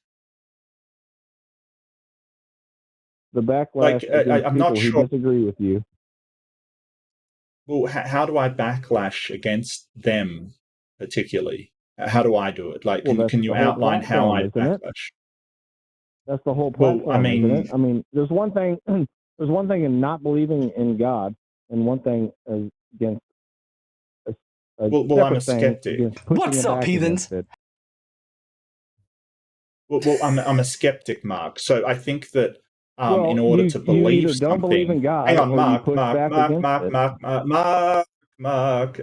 The backlash against I'm people who disagree with you. Well, how do I backlash against them particularly? How do I do it? Like, can you outline how I backlash? That's the whole platform, isn't it? I mean, there's one thing in not believing in God, and one thing against. I'm a skeptic. What's up, heathens? Well, I'm a skeptic, Mark. So I think that in order to believe something, don't believe in God, hang on, Mark.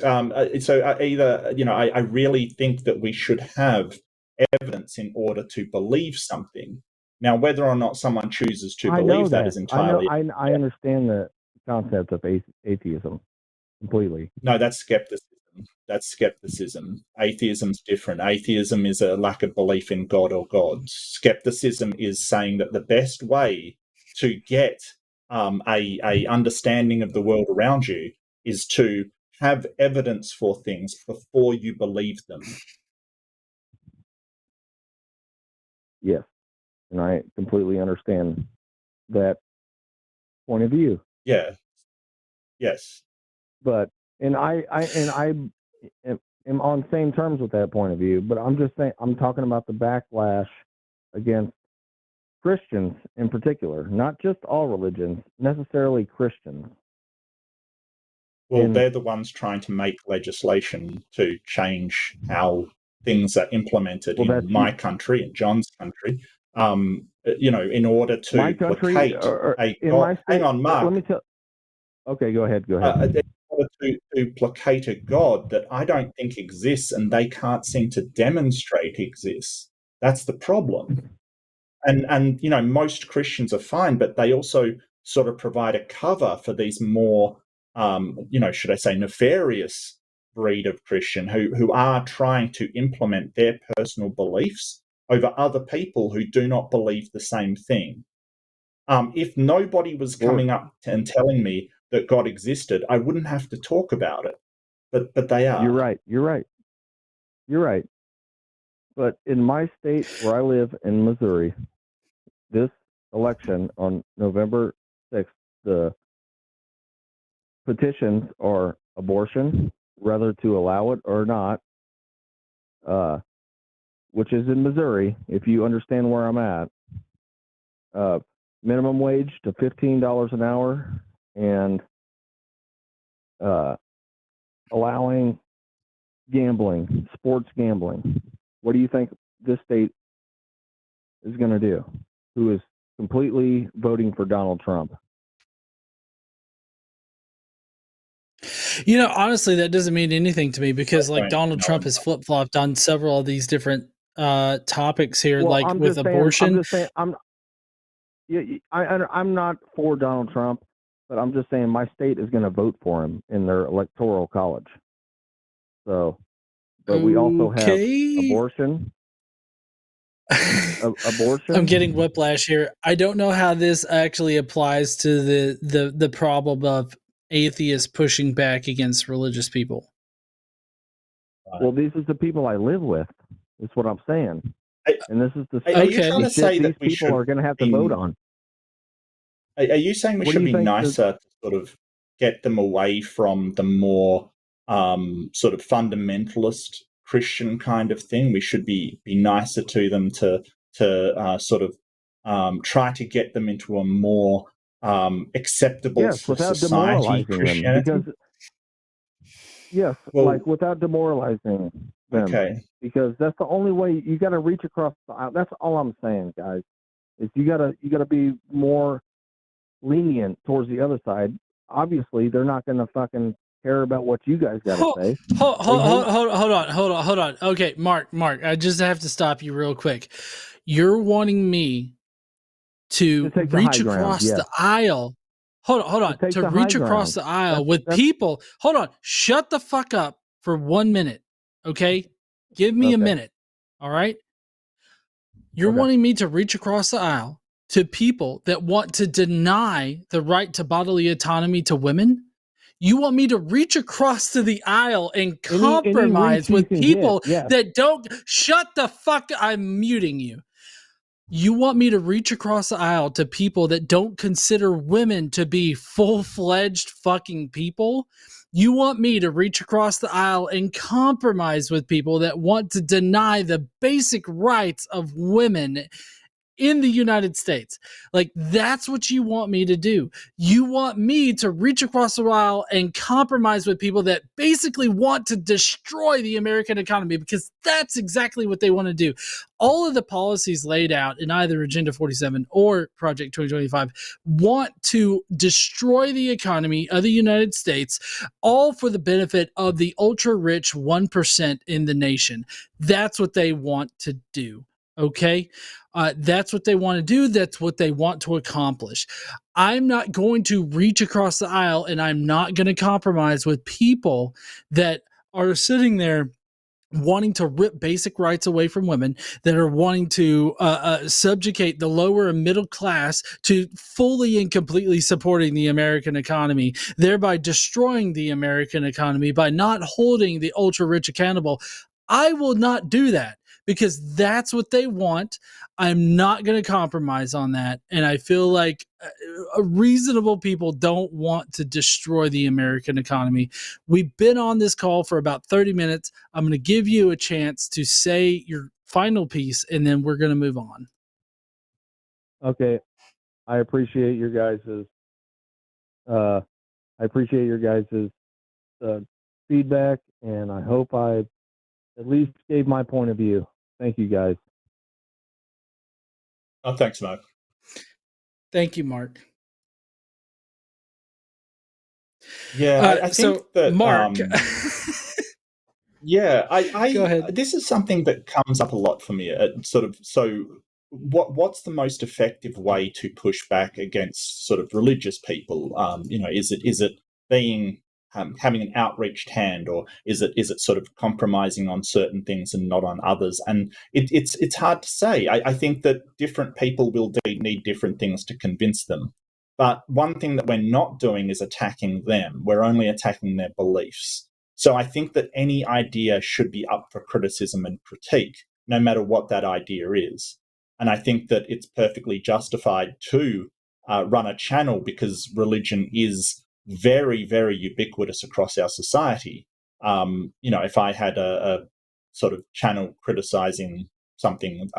So either I really think that we should have evidence in order to believe something. Now, whether or not someone chooses to believe that is entirely. I understand the concept of atheism completely. No, that's skepticism. Atheism's different. Atheism is a lack of belief in God or gods. Skepticism is saying that the best way to get a understanding of the world around you is to have evidence for things before you believe them. Yes, and I completely understand that point of view. Yeah. Yes. But I am on same terms with that point of view, but I'm just saying, I'm talking about the backlash against Christians in particular, not just all religions, necessarily Christians. Well, they're the ones trying to make legislation to change how things are implemented in my country, in John's country, in order to placate a God. Hang on, Mark. Let me tell. Okay, go ahead. To placate a God that I don't think exists and they can't seem to demonstrate exists. That's the problem. And most Christians are fine, but they also sort of provide a cover for these more, should I say, nefarious breed of Christian who are trying to implement their personal beliefs over other people who do not believe the same thing. If nobody was coming up and telling me that God existed, I wouldn't have to talk about it. But they are. You're right. But in my state where I live in Missouri, this election on November 6th, the petitions are abortion, whether to allow it or not, which is in Missouri, if you understand where I'm at. Minimum wage to $15 an hour, and allowing gambling, sports gambling. What do you think this state is going to do? Who is completely voting for Donald Trump? Honestly, that doesn't mean anything to me, because Donald Trump has flip-flopped on several of these different topics here, with abortion. I'm not for Donald Trump, but I'm just saying my state is going to vote for him in their electoral college. So, but we also have abortion. Abortion. I'm getting whiplash here. I don't know how this actually applies to the problem of atheists pushing back against religious people? Well, these are the people I live with. That's what I'm saying. And this is the Are you trying to say these that we people are going to have to vote on? Are you saying we should be nicer to sort of get them away from the more sort of fundamentalist Christian kind of thing? We should be nicer to them to sort of try to get them into a more acceptable without society Christianity? Them, like without demoralizing them. Okay. Because that's the only way. You got to reach across the aisle. That's all I'm saying, guys. Is you gotta be more lenient towards the other side. Obviously, they're not going to fucking care about what you guys got to say. Hold on. Okay, Mark, I just have to stop you real quick. You're wanting me to reach across the aisle. Hold on. To reach across the aisle with people. Hold on. Shut the fuck up for 1 minute. Okay? Give me a minute. All right? You're wanting me to reach across the aisle to people that want to deny the right to bodily autonomy to women? You want me to reach across to the aisle and compromise with people that don't... Shut the fuck... I'm muting you. You want me to reach across the aisle to people that don't consider women to be full-fledged fucking people? You want me to reach across the aisle and compromise with people that want to deny the basic rights of women in the United States? Like, that's what you want me to do. You want me to reach across the aisle and compromise with people that basically want to destroy the American economy, because that's exactly what they want to do. All of the policies laid out in either Agenda 47 or Project 2025 want to destroy the economy of the United States, all for the benefit of the ultra-rich 1% in the nation. That's what they want to do. Okay? That's what they want to do. That's what they want to accomplish. I'm not going to reach across the aisle, and I'm not going to compromise with people that are sitting there wanting to rip basic rights away from women, that are wanting to subjugate the lower and middle class to fully and completely supporting the American economy, thereby destroying the American economy by not holding the ultra rich accountable. I will not do that, because that's what they want. I'm not going to compromise on that. And I feel like reasonable people don't want to destroy the American economy. We've been on this call for about 30 minutes. I'm going to give you a chance to say your final piece, and then we're going to move on. Okay. I appreciate your guys' feedback, and I hope I at least gave my point of view. Thank you, guys. Oh, thanks, Mark. Thank you, Mark. Yeah, I think that Mark. Yeah, Go ahead. This is something that comes up a lot for me. What's the most effective way to push back against sort of religious people? Is it being having an outreached hand, or is it sort of compromising on certain things and not on others? And it's hard to say. I think that different people will need different things to convince them. But one thing that we're not doing is attacking them. We're only attacking their beliefs. So I think that any idea should be up for criticism and critique, no matter what that idea is. And I think that it's perfectly justified to run a channel, because religion is very, very ubiquitous across our society. If I had a sort of channel criticizing something,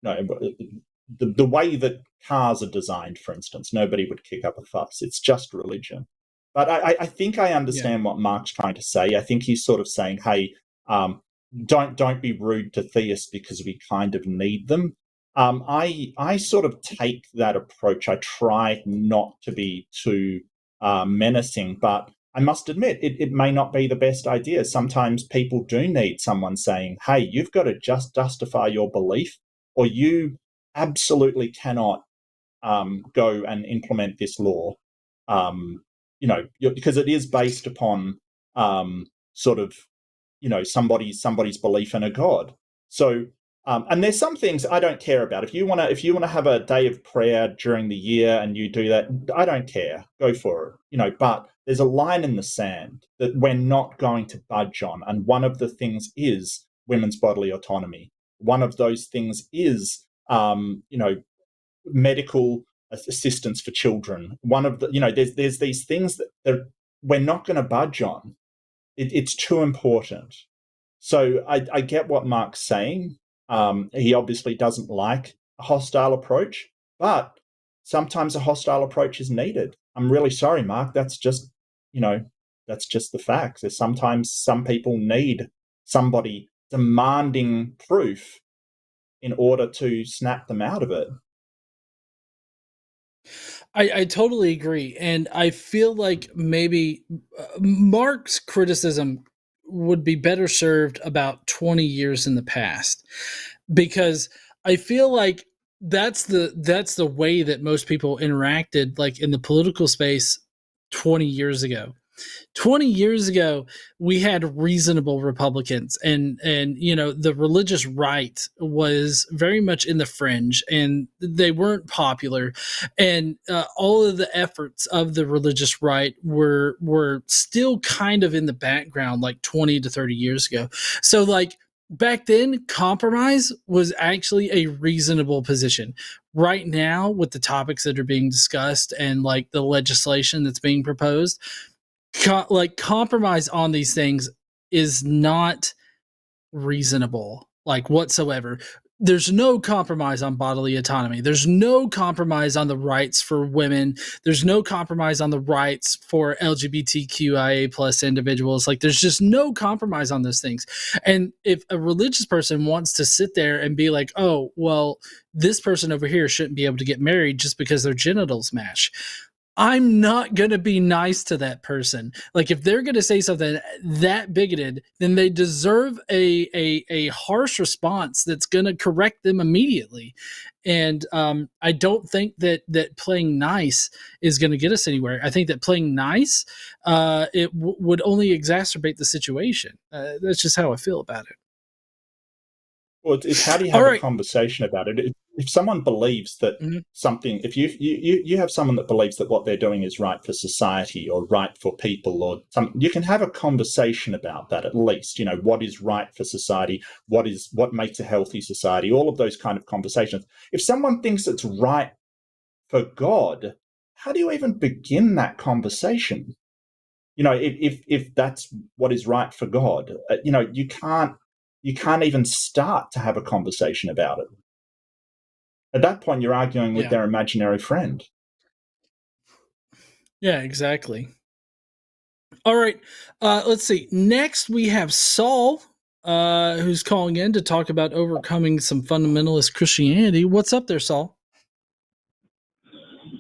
the way that cars are designed, for instance, nobody would kick up a fuss. It's just religion. But I think I understand what Mark's trying to say. I think he's sort of saying, hey, don't be rude to theists because we kind of need them. I sort of take that approach. I try not to be too menacing, but I must admit it may not be the best idea. Sometimes people do need someone saying, hey, you've got to just justify your belief, or you absolutely cannot go and implement this law, because it is based upon somebody's belief in a God. So And there's some things I don't care about. If you want to have a day of prayer during the year and you do that, I don't care. Go for it. But there's a line in the sand that we're not going to budge on. And one of the things is women's bodily autonomy. One of those things is, medical assistance for children. One of the, there's these things that we're not going to budge on. It's too important. So I get what Mark's saying. He obviously doesn't like a hostile approach, but sometimes a hostile approach is needed. I'm really sorry, Mark. That's just the facts. There's sometimes some people need somebody demanding proof in order to snap them out of it. I totally agree. And I feel like maybe Mark's criticism would be better served about 20 years in the past, because I feel like that's the way that most people interacted, like in the political space 20 years ago. 20 years ago, we had reasonable Republicans, and the religious right was very much in the fringe, and they weren't popular, and all of the efforts of the religious right were still kind of in the background, like 20 to 30 years ago. So like back then, compromise was actually a reasonable position. Right now, with the topics that are being discussed and like the legislation that's being proposed, compromise on these things is not reasonable, like whatsoever. There's no compromise on bodily autonomy. There's no compromise on the rights for women. There's no compromise on the rights for LGBTQIA plus individuals. Like there's just no compromise on those things. And if a religious person wants to sit there and be like, oh, well, this person over here shouldn't be able to get married just because their genitals match, I'm not going to be nice to that person. Like if they're going to say something that bigoted, then they deserve a harsh response that's going to correct them immediately. And I don't think that playing nice is going to get us anywhere. I think that playing nice, would only exacerbate the situation. That's just how I feel about it. Well, it's how do you have a conversation about it? If someone believes that something, if you have someone that believes that what they're doing is right for society or right for people or something, you can have a conversation about that at least. What is right for society? What makes a healthy society? All of those kind of conversations. If someone thinks it's right for God, how do you even begin that conversation? If that's what is right for God, you can't even start to have a conversation about it. At that point, you're arguing with their imaginary friend. Yeah, exactly. All right. Let's see. Next, we have Saul, who's calling in to talk about overcoming some fundamentalist Christianity. What's up there, Saul?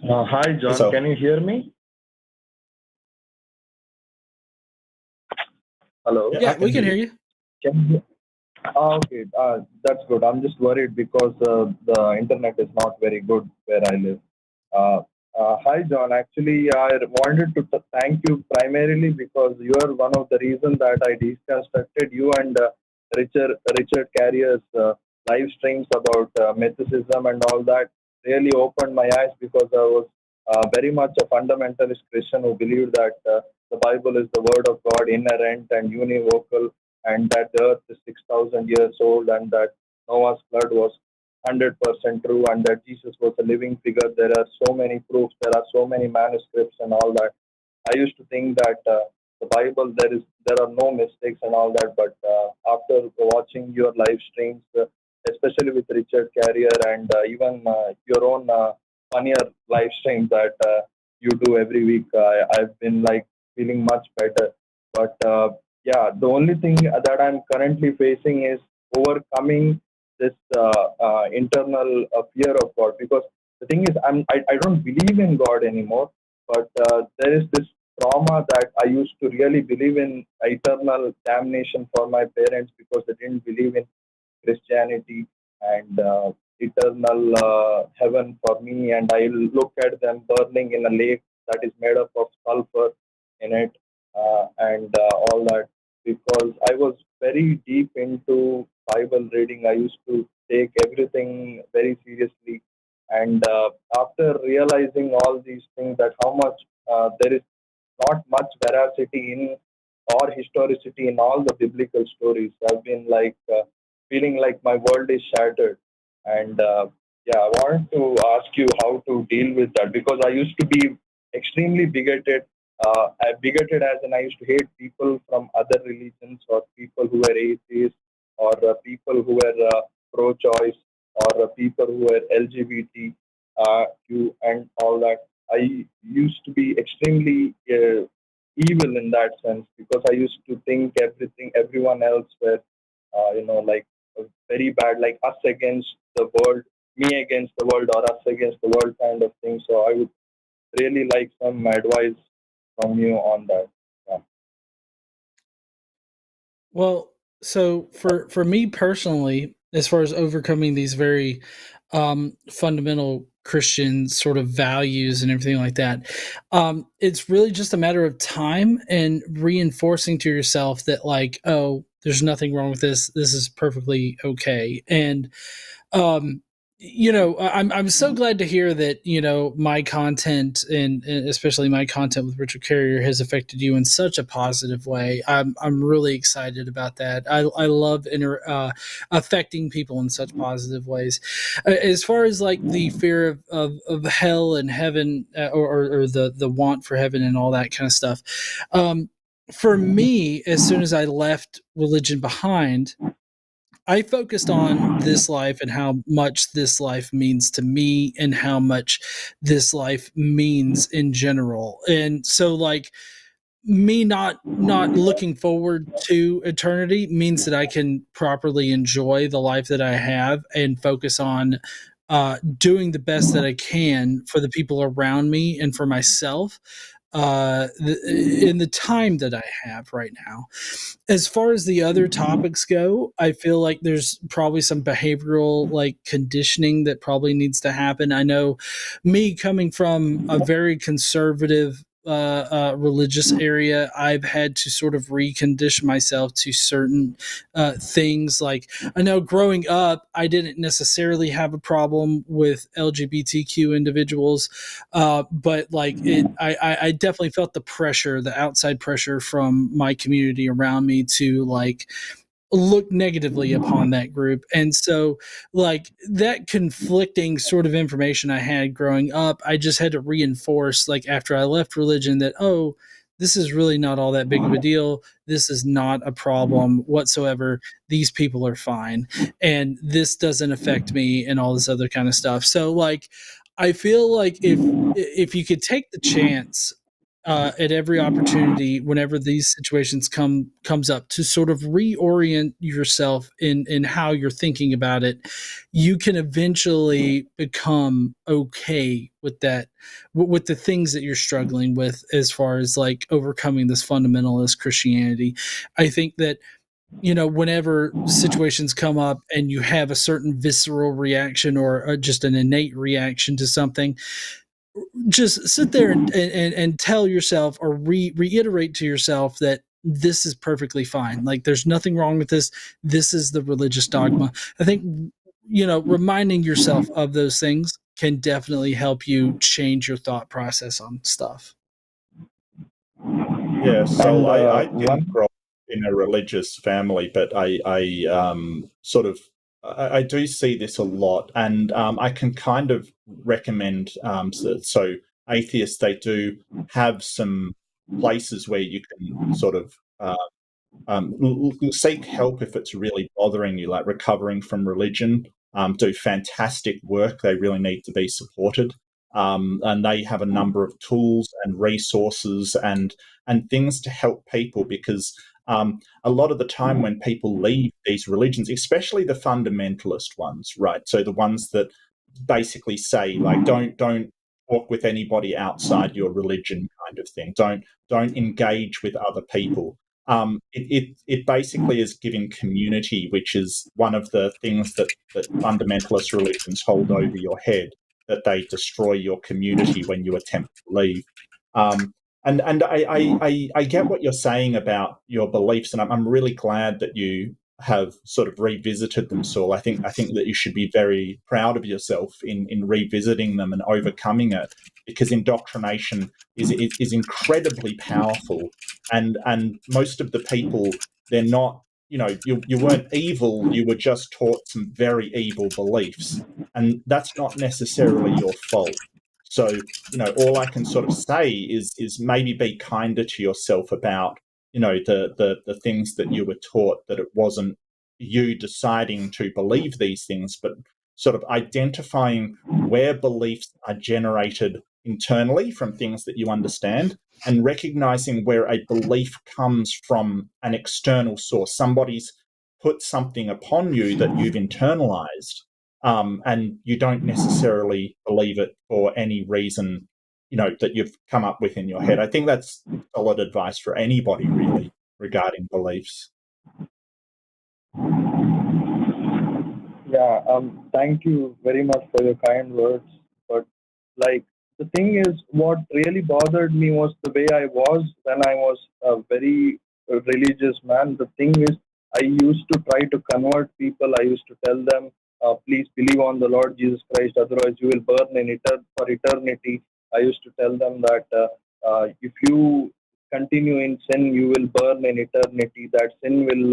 Hi, John. Can you hear me? Hello? Yeah, we can hear you. Can you? Okay, that's good. I'm just worried because the internet is not very good where I live. Hi, John. Actually, I wanted to thank you primarily because you are one of the reasons that I deconstructed you and Richard Carrier's live streams about mythicism and all that. Really opened my eyes because I was very much a fundamentalist Christian who believed that the Bible is the word of God, inerrant and univocal, and that the earth is 6,000 years old, and that Noah's flood was 100% true, and that Jesus was a living figure. There are so many proofs, there are so many manuscripts and all that. I used to think that the Bible, there are no mistakes and all that, but after watching your live streams, especially with Richard Carrier and even your own funnier live streams that you do every week, I've been feeling much better. But yeah, the only thing that I'm currently facing is overcoming this internal fear of God, because the thing is, I don't believe in God anymore, but there is this trauma that I used to really believe in eternal damnation for my parents because they didn't believe in Christianity, and eternal heaven for me, and I look at them burning in a lake that is made up of sulfur in it, and all that, because I was very deep into Bible reading. I used to take everything very seriously, and after realizing all these things, that how much there is not much veracity in or historicity in all the biblical stories, I've been like feeling like my world is shattered. And yeah, I wanted to ask you how to deal with that, because I used to be extremely bigoted. I bigoted as in I used to hate people from other religions, or people who were atheists, or people who were pro-choice, or people who were LGBT, Q, and all that. I used to be extremely evil in that sense, because I used to think everyone else were, like very bad, like us against the world, me against the world, or us against the world kind of thing. So I would really like some advice from you on that. Yeah. Well, so for me personally, as far as overcoming these very fundamental Christian sort of values and everything like that, it's really just a matter of time and reinforcing to yourself that, like, oh, there's nothing wrong with this. This is perfectly okay. And I'm so glad to hear that, my content and especially my content with Richard Carrier has affected you in such a positive way. I'm really excited about that. I love affecting people in such positive ways. As far as like the fear of hell and heaven, or the want for heaven and all that kind of stuff. For me, as soon as I left religion behind, I focused on this life and how much this life means to me and how much this life means in general. And so, like, me not looking forward to eternity means that I can properly enjoy the life that I have and focus on doing the best that I can for the people around me and for myself in the time that I have right now. As far as the other topics go, I feel like there's probably some behavioral like conditioning that probably needs to happen. I know, me coming from a very conservative religious area, I've had to sort of recondition myself to certain things. Like, I know growing up, I didn't necessarily have a problem with LGBTQ individuals, but like I definitely felt the outside pressure from my community around me to like look negatively upon that group. And so, like, that conflicting sort of information I had growing up, I just had to reinforce, like, after I left religion, that, oh, this is really not all that big of a deal. This is not a problem whatsoever. These people are fine. And this doesn't affect me and all this other kind of stuff. So, like, I feel like if you could take the chance at every opportunity, whenever these situations comes up, to sort of reorient yourself in how you're thinking about it, you can eventually become okay with that, with the things that you're struggling with, as far as like overcoming this fundamentalist Christianity. I think that, whenever situations come up and you have a certain visceral reaction or just an innate reaction to something, just sit there and tell yourself, or reiterate to yourself, that this is perfectly fine. Like, there's nothing wrong with this. This is the religious dogma. I think, reminding yourself of those things can definitely help you change your thought process on stuff. Yeah, so I didn't grow up in a religious family, but I sort of I do see this a lot, and I can kind of recommend. So atheists, they do have some places where you can sort of seek help if it's really bothering you, like recovering from religion. Do fantastic work. They really need to be supported. And they have a number of tools and resources and things to help people, because a lot of the time when people leave these religions, especially the fundamentalist ones, right? So the ones that basically say, like, don't talk with anybody outside your religion, kind of thing. Don't engage with other people. It basically is giving community, which is one of the things that fundamentalist religions hold over your head, that they destroy your community when you attempt to leave. And I get what you're saying about your beliefs, and I'm really glad that you have sort of revisited them, Saul. I think that you should be very proud of yourself in revisiting them and overcoming it, because indoctrination is incredibly powerful, and most of the people, they're not, you weren't evil, you were just taught some very evil beliefs, and that's not necessarily your fault. So, all I can sort of say is maybe be kinder to yourself about, the things that you were taught, that it wasn't you deciding to believe these things, but sort of identifying where beliefs are generated internally from things that you understand, and recognizing where a belief comes from an external source. Somebody's put something upon you that you've internalized, and you don't necessarily believe it for any reason, that you've come up with in your head. I think that's solid advice for anybody, really, regarding beliefs. Yeah, thank you very much for your kind words. But the thing is, what really bothered me was the way I was when I was a very religious man. The thing is, I used to try to convert people. I used to tell them, please believe on the Lord Jesus Christ, otherwise you will burn for eternity. I used to tell them that if you continue in sin, you will burn in eternity, that sin will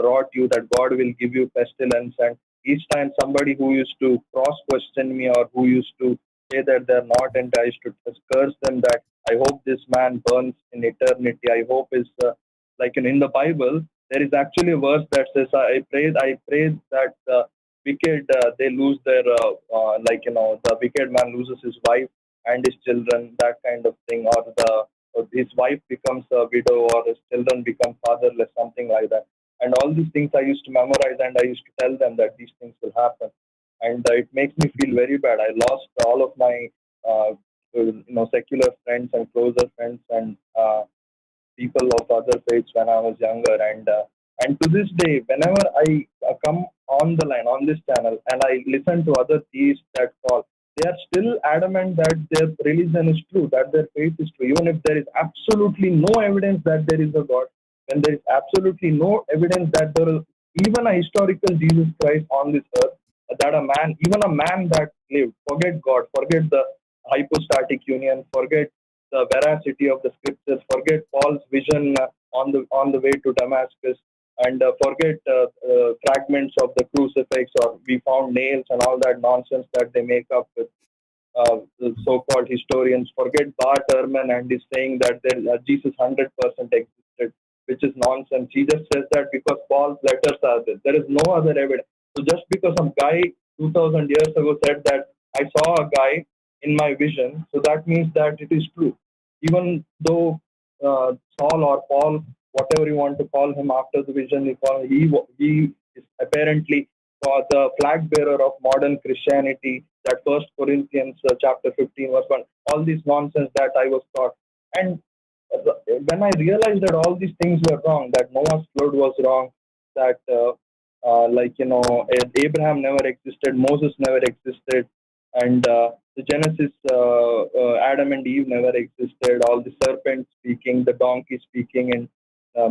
rot you, that God will give you pestilence. And each time somebody who used to cross-question me, or who used to say that they're not, and I used to curse them that I hope this man burns in eternity. I hope is in the Bible, there is actually a verse that says, I pray that the wicked, they lose their, the wicked man loses his wife and his children, that kind of thing, or his wife becomes a widow, or his children become fatherless, something like that. And all these things I used to memorize, and I used to tell them that these things will happen. And it makes me feel very bad. I lost all of my, secular friends and closer friends, and people of other faiths when I was younger. And to this day, whenever I come on the line on this channel and I listen to other theists that call, they are still adamant that their religion is true, that their faith is true, even if there is absolutely no evidence that there is a God, when there is absolutely no evidence that there is even a historical Jesus Christ on this earth, that even a man that lived, forget God, forget the hypostatic union, forget the veracity of the scriptures, forget Paul's vision on the way to Damascus, and forget fragments of the crucifix, or we found nails and all that nonsense that they make up with the so-called historians. Forget Bart Ehrman and is saying that Jesus 100% existed, which is nonsense. He just says that because Paul's letters are there. There is no other evidence. So just because some guy 2000 years ago said that I saw a guy in my vision, so that means that it is true. Even though Saul or Paul, whatever you want to call him after the vision, he is apparently the flag bearer of modern Christianity, that First Corinthians chapter 15 verse 1, all this nonsense that I was taught. And when I realized that all these things were wrong, that Noah's flood was wrong, that Abraham never existed, Moses never existed, and the Genesis, Adam and Eve never existed, all the serpent speaking, the donkey speaking in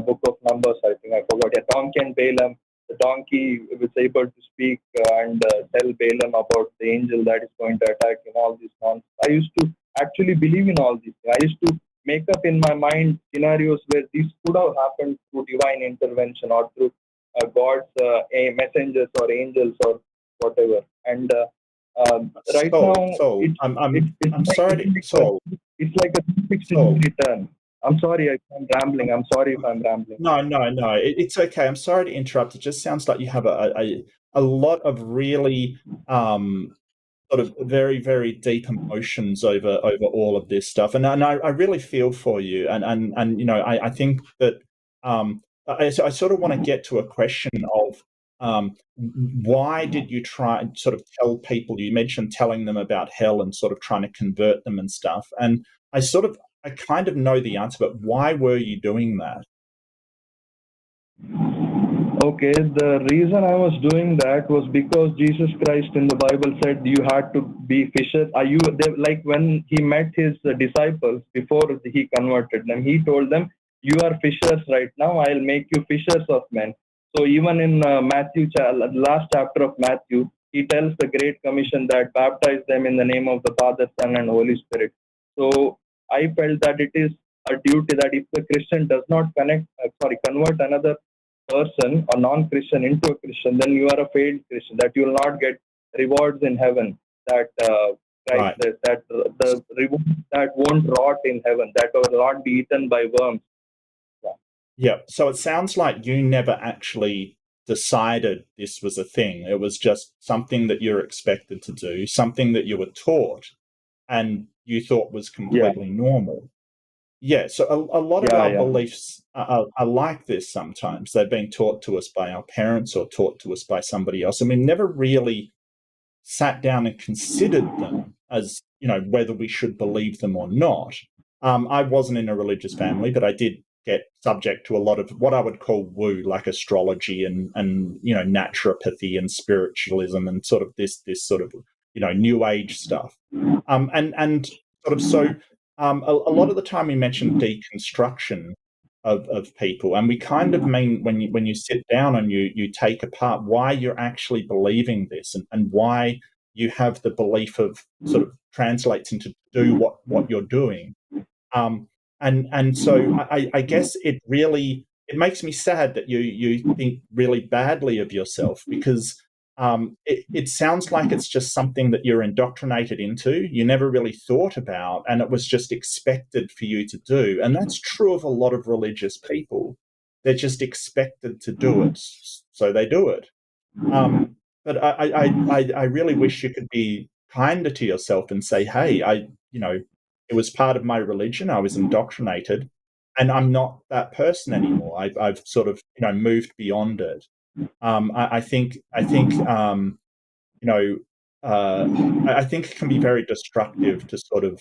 book of Numbers, I think, I forgot, donkey and Balaam, the donkey was able to speak and tell Balaam about the angel that is going to attack him, all these nonsense. I used to actually believe in all these things. I used to make up in my mind scenarios where this could have happened through divine intervention, or through God's messengers or angels or whatever. And right now, I'm sorry, Saul. It's like a 360 turn. I'm sorry if I'm rambling. I'm sorry if I'm rambling. No. It's okay. I'm sorry to interrupt. It just sounds like you have a lot of really sort of very, very deep emotions over all of this stuff, and I really feel for you. And I think that I sort of want to get to a question of why did you try and sort of tell people? You mentioned telling them about hell and sort of trying to convert them and stuff, and I kind of know the answer, but why were you doing that? Okay, the reason I was doing that was because Jesus Christ in the Bible said you had to be fishers. Are you like when he met his disciples before he converted them? He told them, "You are fishers right now. I'll make you fishers of men." So even in Matthew, last chapter of Matthew, he tells the Great Commission that baptize them in the name of the Father, Son, and Holy Spirit. So I felt that it is a duty that if the Christian does not convert another person or non-Christian into a Christian, then you are a failed Christian, that you will not get rewards in heaven, that Christ says, that the reward that won't rot in heaven, that will not be eaten by worms. Yeah, so it sounds like you never actually decided this was a thing. It was just something that you're expected to do, something that you were taught and you thought was completely normal. Yeah, so a lot of our beliefs are like this sometimes. They've been taught to us by our parents or taught to us by somebody else, and we never really sat down and considered them as, whether we should believe them or not. I wasn't in a religious family, but I did get subject to a lot of what I would call woo, like astrology and naturopathy and spiritualism and sort of this sort of, new age stuff. And sort of so... a lot of the time we mention deconstruction of people, and we kind of mean when you sit down and you take apart why you're actually believing this and why you have the belief of sort of translates into do what you're doing. And so I guess it makes me sad that you think really badly of yourself, because it sounds like it's just something that you're indoctrinated into, you never really thought about, and it was just expected for you to do. And that's true of a lot of religious people. They're just expected to do it, so they do it. But I really wish you could be kinder to yourself and say, hey, it was part of my religion, I was indoctrinated, and I'm not that person anymore. I've sort of, moved beyond it. I think it can be very destructive to sort of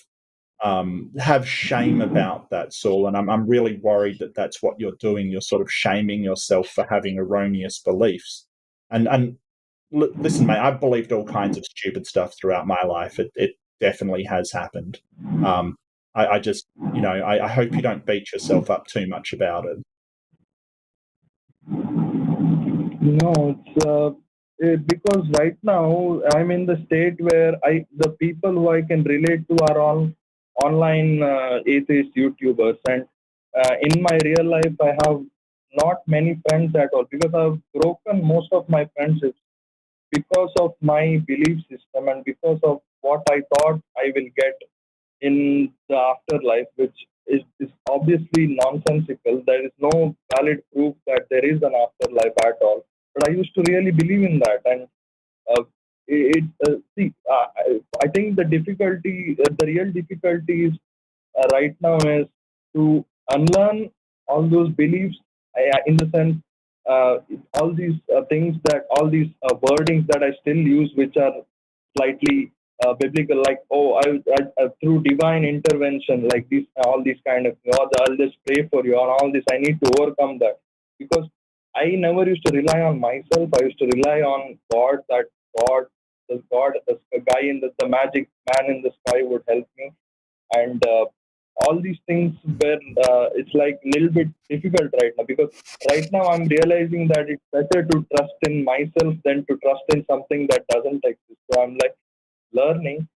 have shame about that, Saul. And I'm really worried that that's what you're doing. You're sort of shaming yourself for having erroneous beliefs. And listen, mate, I've believed all kinds of stupid stuff throughout my life. It definitely has happened. I just, I hope you don't beat yourself up too much about it. No, it's because right now I'm in the state where the people who I can relate to are all online atheist YouTubers, and in my real life I have not many friends at all, because I've broken most of my friendships because of my belief system and because of what I thought I will get in the afterlife, which is obviously nonsensical. There is no valid proof that there is an afterlife at all. But I used to really believe in that, and I think the real difficulty is right now is to unlearn all those beliefs. In the sense, all these things all these wordings that I still use, which are slightly biblical, like through divine intervention, like this, all these kind of, I'll just pray for you, and all this. I need to overcome that, because I never used to rely on myself. I used to rely on God. That the guy in the magic man in the sky would help me, and all these things were it's like a little bit difficult right now, because right now I'm realizing that it's better to trust in myself than to trust in something that doesn't exist. So I'm like learning,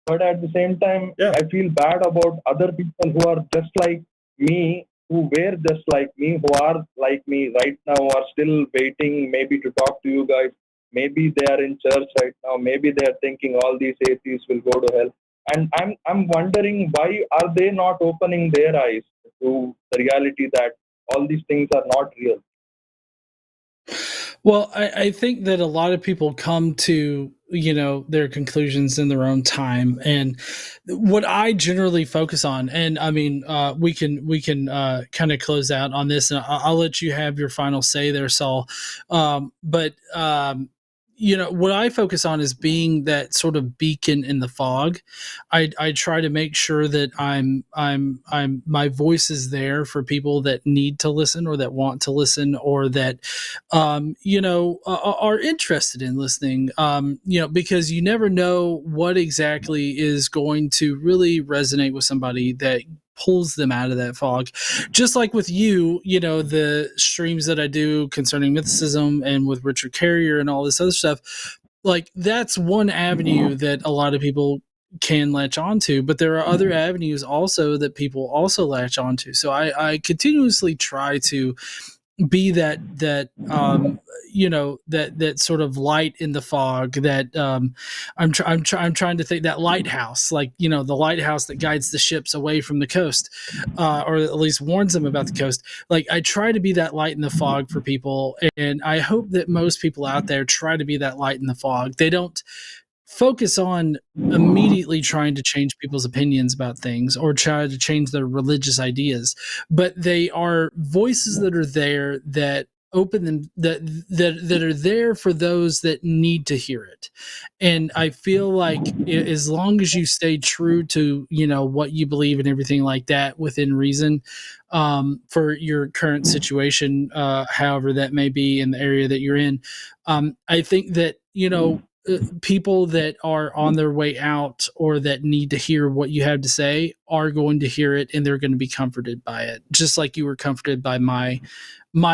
but at the same time, I feel bad about other people who are just like me, who were just like me, who are like me right now, are still waiting maybe to talk to you guys. Maybe they are in church right now. Maybe they are thinking all these atheists will go to hell. And I'm wondering, why are they not opening their eyes to the reality that all these things are not real? Well, I think that a lot of people come to, their conclusions in their own time. And what I generally focus on, and I mean, we can kind of close out on this, and I'll let you have your final say there, Saul. But what I focus on is being that sort of beacon in the fog. I try to make sure that my voice is there for people that need to listen or that want to listen or that, are interested in listening, because you never know what exactly is going to really resonate with somebody that pulls them out of that fog. Just like with you, the streams that I do concerning mythicism and with Richard Carrier and all this other stuff, like that's one avenue that a lot of people can latch onto, but there are other avenues also that people also latch onto. So I continuously try to be that sort of light in the fog that I'm trying to think, that lighthouse, like the lighthouse that guides the ships away from the coast, or at least warns them about the coast. Like I try to be that light in the fog for people, and I hope that most people out there try to be that light in the fog. They don't focus on immediately trying to change people's opinions about things or try to change their religious ideas, but they are voices that are there that open them, that are there for those that need to hear it. And I feel like as long as you stay true to what you believe and everything like that within reason, for your current situation, however that may be in the area that you're in, I think that people that are on their way out or that need to hear what you have to say are going to hear it, and they're going to be comforted by it, just like you were comforted by my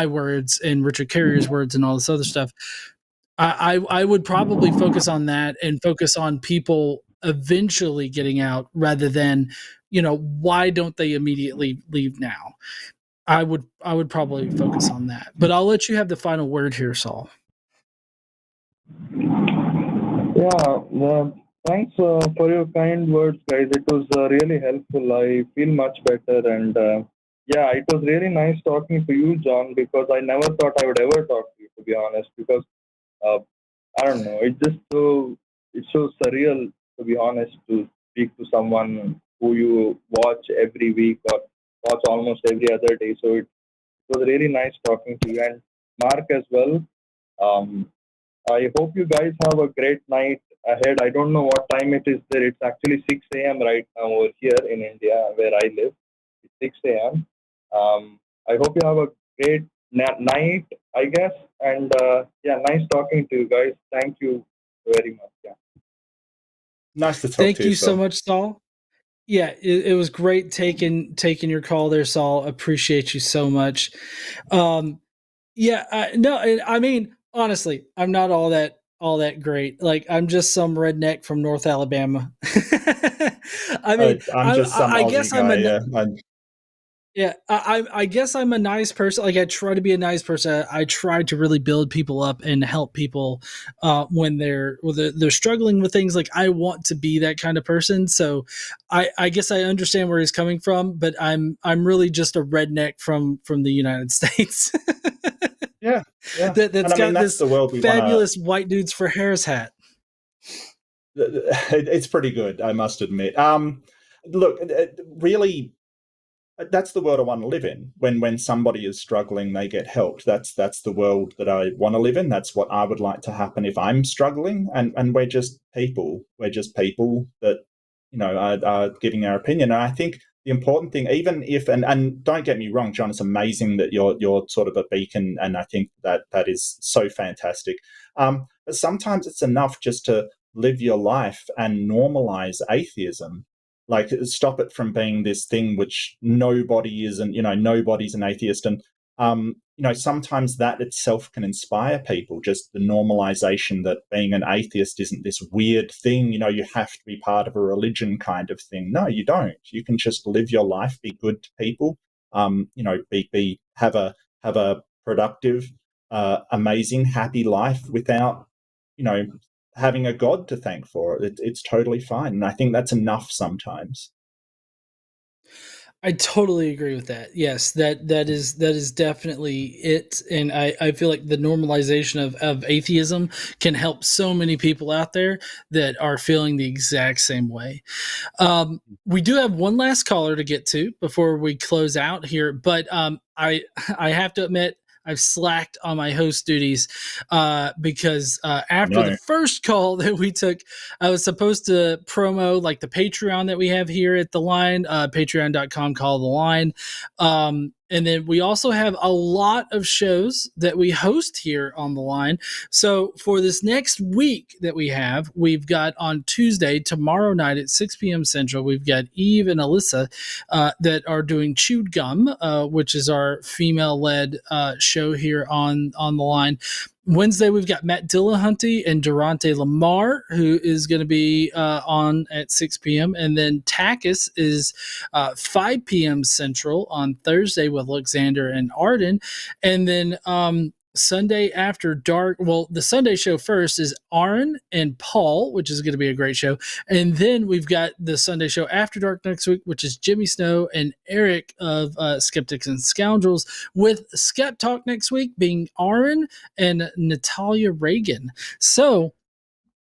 words and Richard Carrier's words and all this other stuff. I would probably focus on that and focus on people eventually getting out rather than, why don't they immediately leave now? I would probably focus on that, but I'll let you have the final word here, Saul. Yeah, thanks for your kind words, guys. It was really helpful. I feel much better, and it was really nice talking to you, John, because I never thought I would ever talk to you, to be honest, because I don't know, it's so surreal, to be honest, to speak to someone who you watch every week or watch almost every other day. So it was really nice talking to you, and Mark as well. I hope you guys have a great night ahead. I don't know what time it is there. It's actually 6 a.m. right now over here in India, where I live. It's 6 a.m. I hope you have a great night, I guess. And nice talking to you guys. Thank you very much. Yeah. Nice to talk Thank to you. Thank you so much, Saul. Yeah, it was great taking your call there, Saul. Appreciate you so much. No, I mean, honestly, I'm not all that great. Like, I'm just some redneck from North Alabama. I mean, I'm just some I Aussie guess I guess I'm a nice person. Like, I try to be a nice person. I try to really build people up and help people when they're struggling with things. Like, I want to be that kind of person. So I guess I understand where he's coming from, but I'm really just a redneck from the United States. Yeah. That's got this the world fabulous white dudes for Harris hat. It's pretty good, I must admit. Look, really, that's the world I want to live in. When somebody is struggling, they get helped. That's the world that I want to live in. That's what I would like to happen if I'm struggling. And we're just people. We're just people that are giving our opinion. And I think the important thing, even if and don't get me wrong, John, it's amazing that you're sort of a beacon, and I think that is so fantastic. But sometimes it's enough just to live your life and normalize atheism. Like, stop it from being this thing which nobody is, and nobody's an atheist. And sometimes that itself can inspire people. Just the normalization that being an atheist isn't this weird thing. You have to be part of a religion kind of thing. No, you don't. You can just live your life, be good to people. Have a productive, amazing, happy life without having a God to thank for it. It's totally fine. And I think that's enough sometimes. I totally agree with that. Yes, that is definitely it. And I feel like the normalization of atheism can help so many people out there that are feeling the exact same way. We do have one last caller to get to before we close out here, but I have to admit, I've slacked on my host duties because after the first call that we took, I was supposed to promo like the Patreon that we have here at the line, patreon.com, call the line. And then we also have a lot of shows that we host here on the line. So for this next week that we've got on Tuesday, tomorrow night at 6 p.m. Central, we've got Eve and Alyssa that are doing Chewed Gum, which is our female-led show here on the line. Wednesday, we've got Matt Dillahunty and Durante Lamar, who is going to be on at 6 p.m. And then Takis is 5 p.m. Central on Thursday with Alexander and Arden. And then Sunday after dark, well, the Sunday show first is Aron and Paul, which is going to be a great show. And then we've got the Sunday show after dark next week, which is Jimmy Snow and Eric of Skeptics and Scoundrels, with SkepTalk next week being Aron and Natalia Reagan. So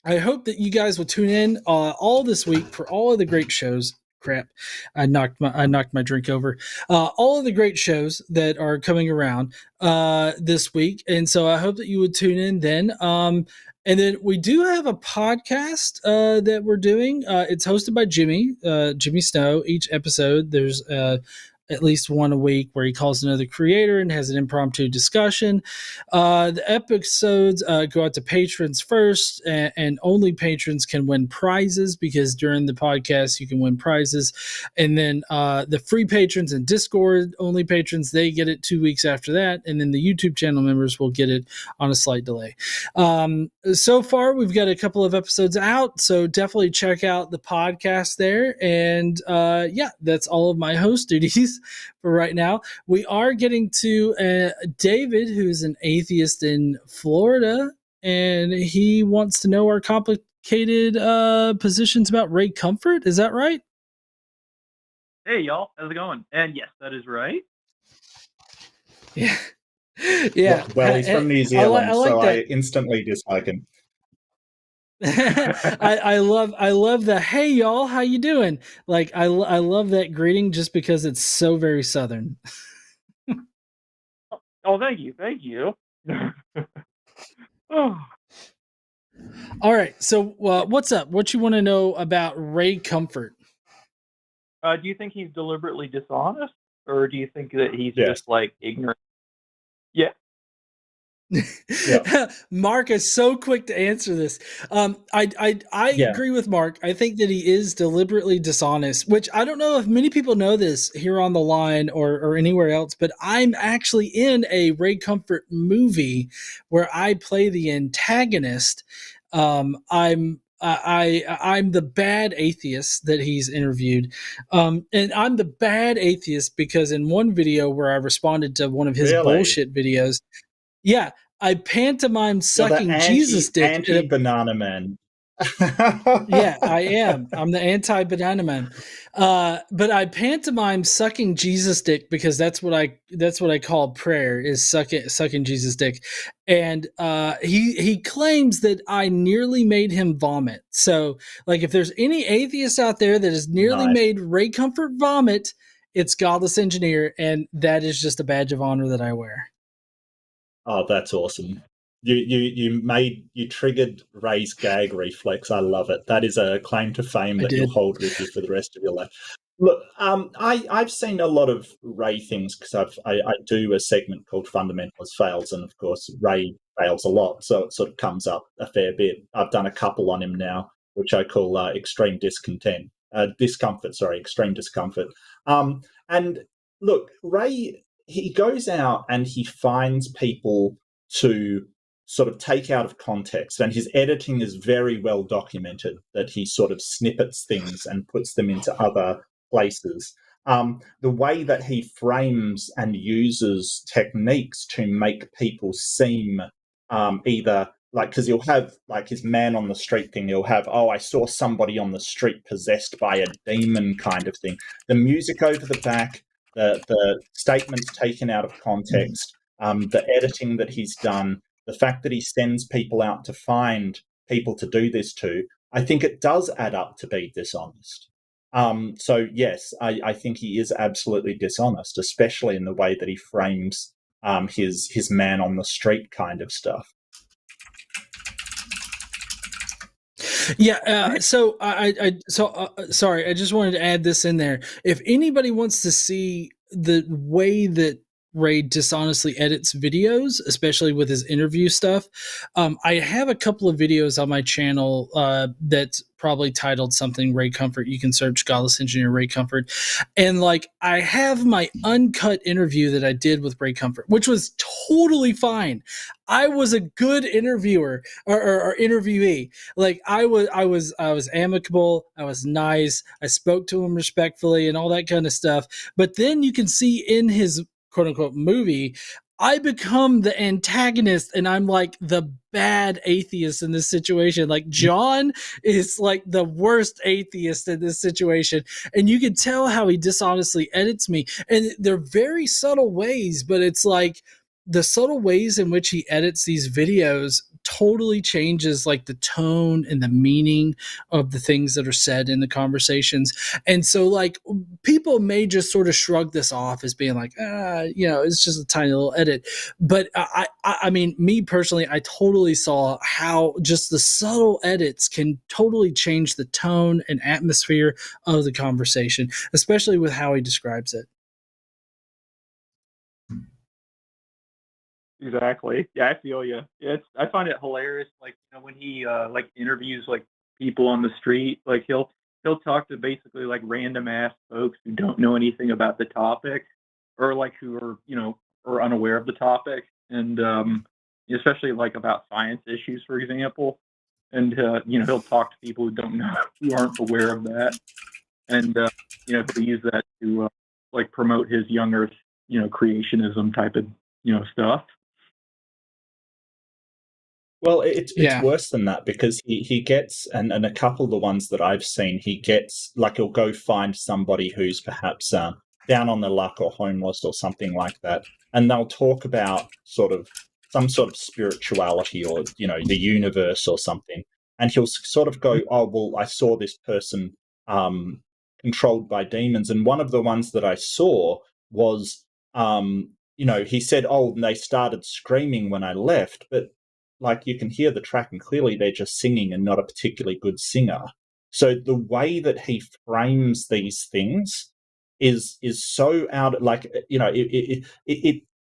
I hope that you guys will tune in all this week for all of the great shows. Crap, I knocked my drink over. All of the great shows that are coming around this week, and so I hope that you would tune in then. And then we do have a podcast that we're doing. It's hosted by Jimmy Snow. Each episode, there's at least one a week where he calls another creator and has an impromptu discussion. The episodes go out to patrons first, and only patrons can win prizes, because during the podcast you can win prizes. And then the free patrons and Discord only patrons, they get it 2 weeks after that. And then the YouTube channel members will get it on a slight delay. So far, we've got a couple of episodes out, so definitely check out the podcast there. And yeah, that's all of my host duties for right now. We are getting to David, who's an atheist in Florida, and he wants to know our complicated positions about Ray Comfort. Is that right? Hey, y'all. How's it going? And yes, that is right. Yeah. Yeah. Well, he's from New Zealand, so that. I instantly dislike him. I love the "Hey y'all, how you doing?" Like I love that greeting just because it's so very Southern. Oh, thank you. Oh. All right, so what's up? What you want to know about Ray Comfort? Do you think he's deliberately dishonest, or do you think that he's just like ignorant? Yeah. Yeah. Mark is so quick to answer this. I agree with Mark. I think that he is deliberately dishonest, which I don't know if many people know this here on the line or anywhere else, but I'm actually in a Ray Comfort movie where I play the antagonist. I'm the bad atheist that he's interviewed. And I'm the bad atheist because in one video where I responded to one of his bullshit videos, yeah, I pantomime sucking Jesus dick. Anti-banana man. Yeah, I am. I'm the anti-banana man. But I pantomime sucking Jesus dick because that's what I call prayer, is sucking Jesus dick. And he claims that I nearly made him vomit. So like if there's any atheist out there that has nearly made Ray Comfort vomit, it's Godless Engineer, and that is just a badge of honor that I wear. Oh, that's awesome. You triggered Ray's gag reflex. I love it. That is a claim to fame that you'll hold with you for the rest of your life. Look, I've seen a lot of Ray things because I do a segment called Fundamentalist Fails, and of course Ray fails a lot, so it sort of comes up a fair bit. I've done a couple on him now, which I call extreme discomfort. And look, Ray, he goes out and he finds people to sort of take out of context, and his editing is very well documented, that he sort of snippets things and puts them into other places. The way that he frames and uses techniques to make people seem either like, because he'll have like his man on the street thing, he'll have, I saw somebody on the street possessed by a demon kind of thing. The music over the back, the statements taken out of context, the editing that he's done, the fact that he sends people out to find people to do this to, I think it does add up to be dishonest. So yes, I think he is absolutely dishonest, especially in the way that he frames his man on the street kind of stuff. Yeah. So sorry. I just wanted to add this in there. If anybody wants to see the way that Reid dishonestly edits videos, especially with his interview stuff, I have a couple of videos on my channel that's probably titled something Reid Comfort. You can search Godless Engineer Reid Comfort, and like I have my uncut interview that I did with Reid Comfort, which was totally fine. I was a good interviewer or interviewee. Like I was amicable. I was nice. I spoke to him respectfully and all that kind of stuff. But then you can see in his quote unquote movie, I become the antagonist and I'm like the bad atheist in this situation. Like John is like the worst atheist in this situation. And you can tell how he dishonestly edits me. And they're very subtle ways, but it's like the subtle ways in which he edits these videos totally changes like the tone and the meaning of the things that are said in the conversations. And so like people may just sort of shrug this off as being like, it's just a tiny little edit. But I mean, me personally, I totally saw how just the subtle edits can totally change the tone and atmosphere of the conversation, especially with how he describes it. Exactly. Yeah, I feel you. I find it hilarious. Like when he like interviews like people on the street, like he'll talk to basically like random ass folks who don't know anything about the topic, or like who are are unaware of the topic, and especially like about science issues, for example. And he'll talk to people who don't know, who aren't aware of that, and he'll use that to like promote his young Earth creationism type of stuff. Well, it's worse than that, because he gets, and a couple of the ones that I've seen, he gets, like, he'll go find somebody who's perhaps down on the luck or homeless or something like that, and they'll talk about some sort of spirituality or, the universe or something, and he'll sort of go, oh, well, I saw this person controlled by demons, and one of the ones that I saw was, he said, oh, and they started screaming when I left, but like you can hear the track and clearly they're just singing and not a particularly good singer. So the way that he frames these things is so out, like,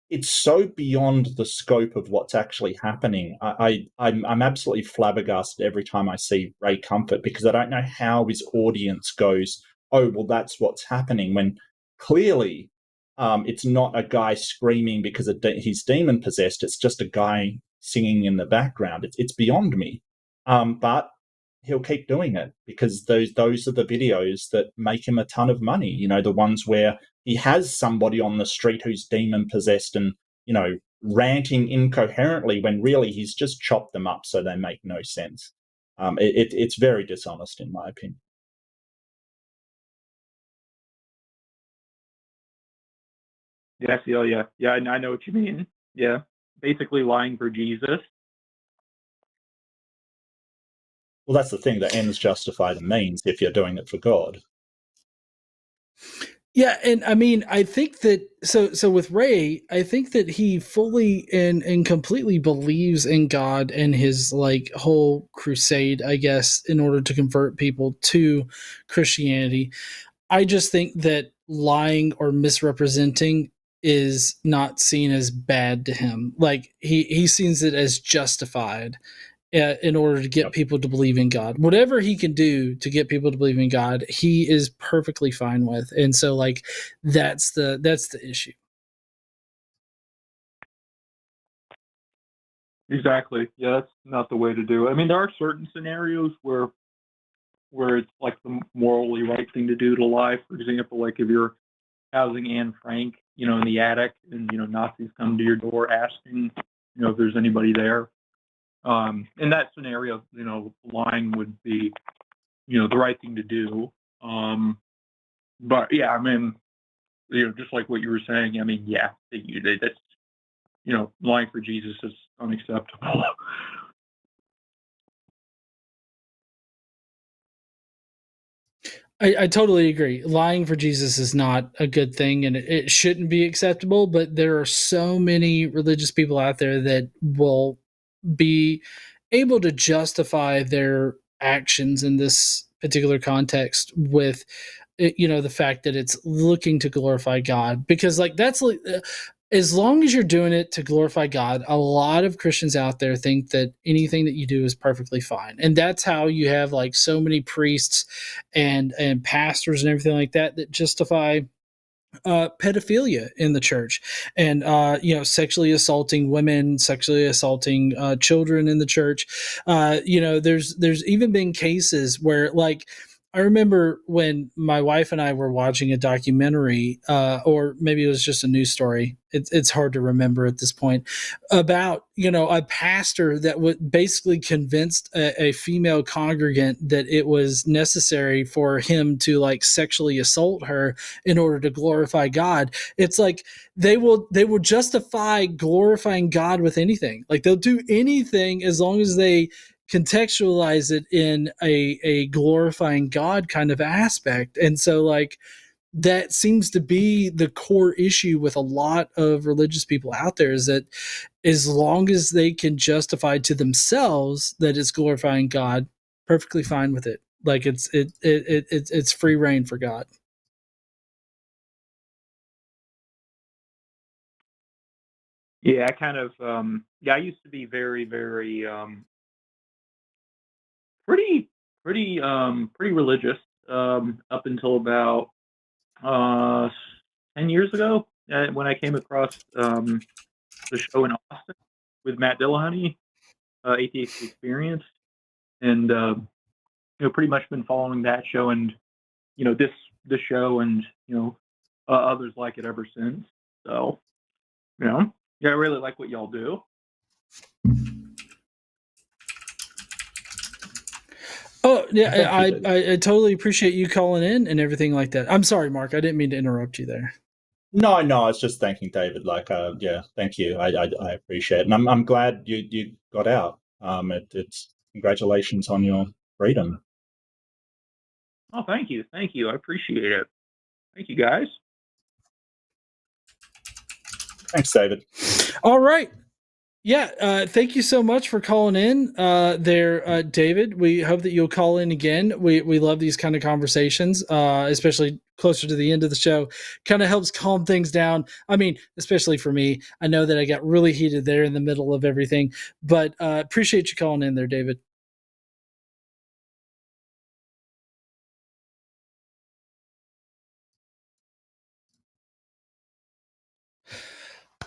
it's so beyond the scope of what's actually happening. I'm absolutely flabbergasted every time I see Reid Comfort, because I don't know how his audience goes, oh, well, that's what's happening, when clearly it's not a guy screaming because he's demon possessed. It's just a guy singing in the background. It's beyond me. But he'll keep doing it because those are the videos that make him a ton of money. The ones where he has somebody on the street who's demon possessed and, ranting incoherently when really he's just chopped them up so they make no sense. It's very dishonest in my opinion. Yeah, I feel you. Yeah, I know what you mean. Yeah, basically lying for Jesus. Well, that's the thing. The ends justify the means if you're doing it for God. Yeah, and I mean, I think that so with Ray, I think that he fully and completely believes in God and his like whole crusade, I guess, in order to convert people to Christianity. I just think that lying or misrepresenting is not seen as bad to him. Like he sees it as justified in order to get people to believe in God. Whatever he can do to get people to believe in God, he is perfectly fine with. And so like that's the issue. Exactly. Yeah, that's not the way to do it. I mean, there are certain scenarios where it's like the morally right thing to do to lie. For example, like if you're housing Anne Frank, in the attic, and Nazis come to your door asking, if there's anybody there. In that scenario, lying would be, the right thing to do. But yeah, I mean, just like what you were saying, I mean, yeah, that's, lying for Jesus is unacceptable. I totally agree. Lying for Jesus is not a good thing, and it shouldn't be acceptable. But there are so many religious people out there that will be able to justify their actions in this particular context with, the fact that it's looking to glorify God, because like that's as long as you're doing it to glorify God. A lot of Christians out there think that anything that you do is perfectly fine, and that's how you have like so many priests and pastors and everything like that that justify pedophilia in the church, and sexually assaulting women, sexually assaulting children in the church. There's even been cases where, like, I remember when my wife and I were watching a documentary, or maybe it was just a news story. It's hard to remember at this point, about a pastor that would basically convinced a female congregant that it was necessary for him to like sexually assault her in order to glorify God. It's like they will justify glorifying God with anything. Like they'll do anything as long as they contextualize it in a glorifying God kind of aspect. And so like that seems to be the core issue with a lot of religious people out there, is that as long as they can justify to themselves that it's glorifying God, perfectly fine with it. Like it's free reign for God. Yeah, I kind of I used to be very, very pretty religious up until about 10 years ago, when I came across the show in Austin with Matt Dillahunty, Atheist Experience, and pretty much been following that show and this show and others like it ever since. So I really like what y'all do. Oh yeah, I totally appreciate you calling in and everything like that. I'm sorry, Mark, I didn't mean to interrupt you there. No, I was just thanking David. Like, thank you. I appreciate it, and I'm glad you got out. It's congratulations on your freedom. Oh, thank you. I appreciate it. Thank you, guys. Thanks, David. All right. Yeah, thank you so much for calling in there, David. We hope that you'll call in again. We love these kind of conversations, especially closer to the end of the show. Kind of helps calm things down. I mean, especially for me. I know that I got really heated there in the middle of everything, but appreciate you calling in there, David.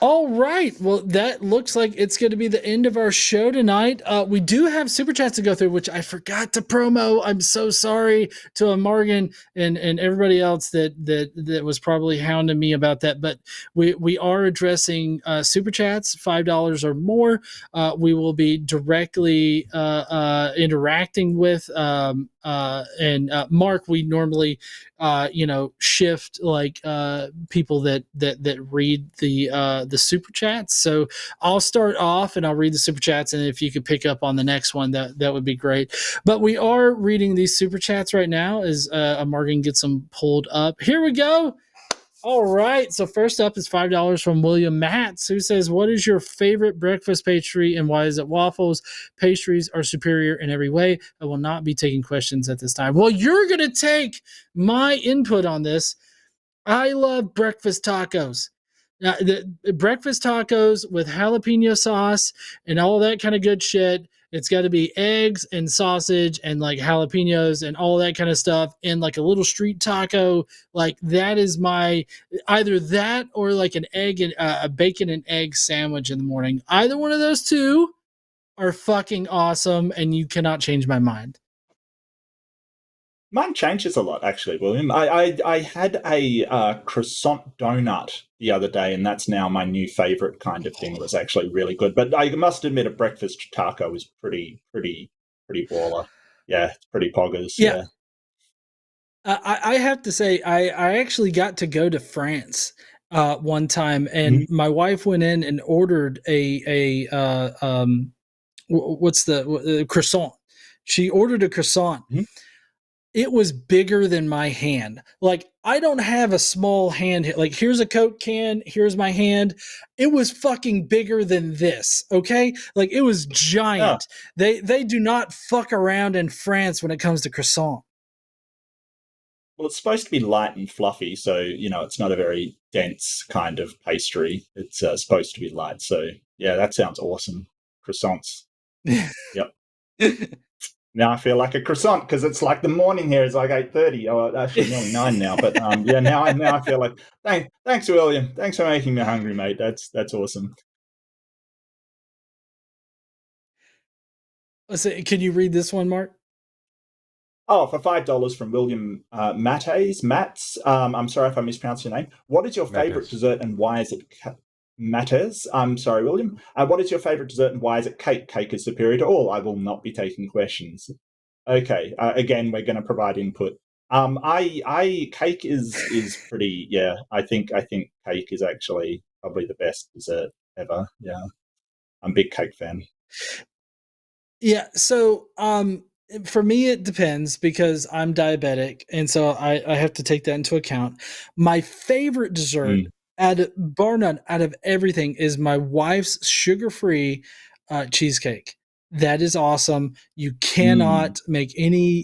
All right. Well, that looks like it's going to be the end of our show tonight. We do have super chats to go through, which I forgot to promo. I'm so sorry to Morgan and everybody else that was probably hounding me about that. But we are addressing super chats, $5 or more. We will be directly interacting with and Mark. We normally shift like people that read the super chats. So I'll start off and I'll read the super chats, and if you could pick up on the next one, that would be great. But we are reading these super chats right now as Morgan gets them pulled up. Here we go. All right. So first up is $5 from William Matz, who says, "What is your favorite breakfast pastry and why is it waffles? Pastries are superior in every way." I will not be taking questions at this time. Well, you're going to take my input on this. I love breakfast tacos. Now, the breakfast tacos with jalapeno sauce and all that kind of good shit. It's got to be eggs and sausage and like jalapenos and all that kind of stuff, and like a little street taco. Like that is my either that or like an egg and a bacon and egg sandwich in the morning. Either one of those two are fucking awesome, and you cannot change my mind. Mine changes a lot, actually, William. I had a croissant donut the other day, and that's now my new favorite kind of thing. It was actually really good. But I must admit, a breakfast taco is pretty baller. Yeah, it's pretty poggers. Yeah. I have to say, I actually got to go to France one time, and my wife went in and ordered a croissant. She ordered a croissant. it was bigger than my hand. Like, I don't have a small hand. Like, here's a Coke can, here's my hand. It was fucking bigger than this, okay? Like, it was giant. They do not fuck around in France when it comes to croissant. Well, it's supposed to be light and fluffy, so, it's not a very dense kind of pastry. It's supposed to be light. So, yeah, that sounds awesome. Croissants. Yep. Now I feel like a croissant because it's like the morning here is like 8:30. Oh, actually nearly 9 now. But now I feel like thanks, William. Thanks for making me hungry, mate. That's awesome. Let's see, can you read this one, Mark? Oh, for $5 from William Mats. I'm sorry if I mispronounced your name. What is your favorite dessert and why is it Matters? I'm sorry, William. What is your favorite dessert and why is it cake? Cake is superior to all. I will not be taking questions. Okay. Again, we're going to provide input. Cake is pretty. Yeah, I think cake is actually probably the best dessert ever. Yeah, I'm a big cake fan. Yeah. So, for me, it depends because I'm diabetic, and so I have to take that into account. My favorite dessert, bar none, out of everything, is my wife's sugar-free cheesecake. That is awesome. You cannot make any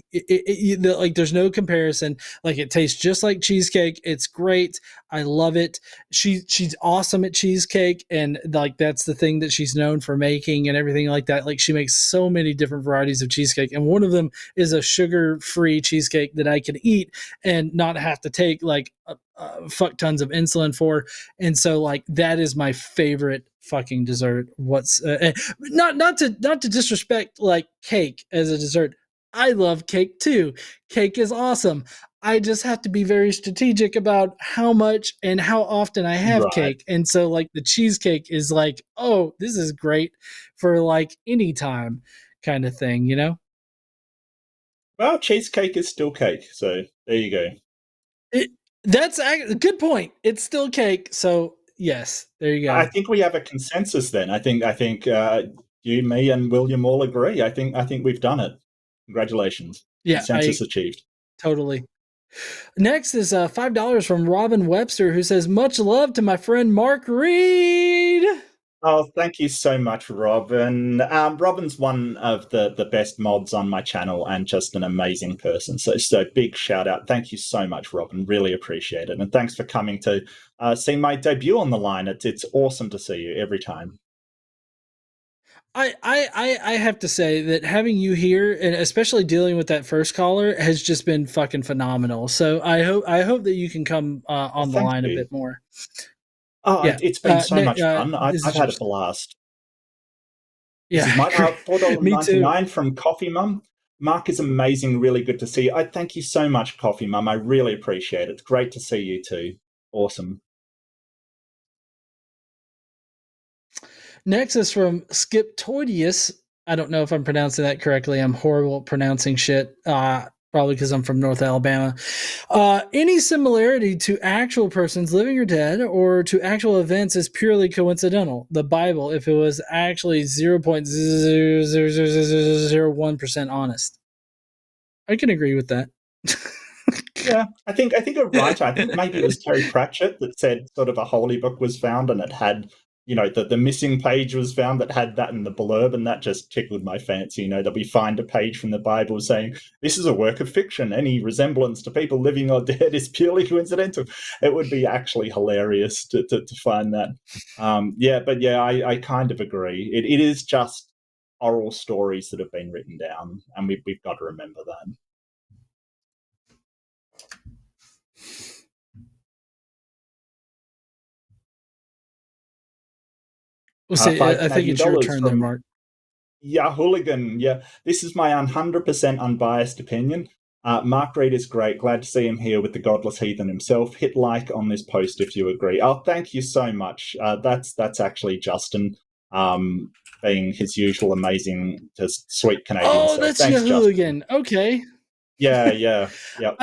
like. There's no comparison. Like, it tastes just like cheesecake. It's great. I love it. She's awesome at cheesecake, and like that's the thing that she's known for making and everything like that. Like, she makes so many different varieties of cheesecake, and one of them is a sugar-free cheesecake that I can eat and not have to take like fuck tons of insulin for. And so, like, that is my favorite fucking dessert. What's not to disrespect like cake as a dessert. I love cake too. Cake is awesome. I just have to be very strategic about how much and how often I have cake. And so, like, the cheesecake is like, oh, this is great for like any time kind of thing, you know? Well, cheesecake is still cake. So there you go. That's a good point. It's still cake. So yes, there you go. I think we have a consensus then. I think you, me, and William all agree. I think we've done it. Congratulations. Yeah, consensus achieved. Totally. Next is $5 from Robin Webster, who says, "Much love to my friend Mark Reid." Oh, thank you so much, Robin. Robin's one of the best mods on my channel and just an amazing person. So big shout out. Thank you so much, Robin. Really appreciate it. And thanks for coming to see my debut on the line. It's awesome to see you every time. I have to say that having you here, and especially dealing with that first caller, has just been fucking phenomenal. So I hope that you can come on the line a bit more. Oh, yeah. It's been so much fun. I've had a blast. Yeah, this is my $4.99 from Coffee Mum. Mark is amazing. Really good to see you. I thank you so much, Coffee Mum. I really appreciate it. It's great to see you too. Awesome. Next is from SkepTalk. I don't know if I'm pronouncing that correctly. I'm horrible at pronouncing shit. Probably because I'm from North Alabama. Any similarity to actual persons, living or dead, or to actual events is purely coincidental. The Bible, if it was actually 0.00001% honest. I can agree with that. Yeah, I think a writer, I think maybe it was Terry Pratchett that said sort of a holy book was found and it had, the missing page was found that had that in the blurb, and that just tickled my fancy, that we find a page from the Bible saying, this is a work of fiction. Any resemblance to people living or dead is purely coincidental. It would be actually hilarious to find that. I kind of agree. It is just oral stories that have been written down, and we've got to remember that. We'll see. I think it's your turn there, Mark. Yeah, Hooligan. Yeah, this is my 100% unbiased opinion. Mark Reid is great. Glad to see him here with the godless heathen himself. Hit like on this post if you agree. Oh, thank you so much. That's actually Justin, being his usual amazing, just sweet Canadian self. Oh, that's your Hooligan. Okay. Yeah. Yep.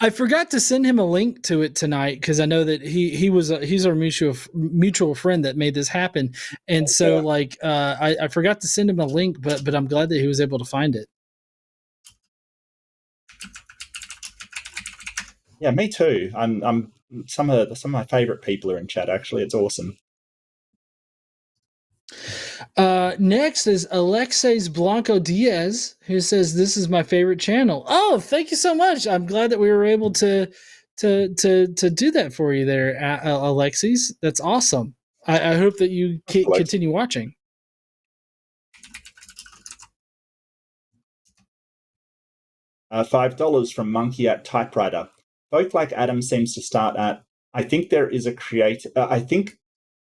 I forgot to send him a link to it tonight because I know that he's our mutual friend that made this happen, and I forgot to send him a link, but I'm glad that he was able to find it. Yeah, me too. I'm some of my favorite people are in chat. Actually, it's awesome. Next is Alexis Blanco Diaz, who says, "This is my favorite channel." Oh, thank you so much. I'm glad that we were able to do that for you there, Alexis. That's awesome. I hope that you continue watching. $5 from Monkey at Typewriter. Folk like Adam seems to start at, I think there is a creator. I think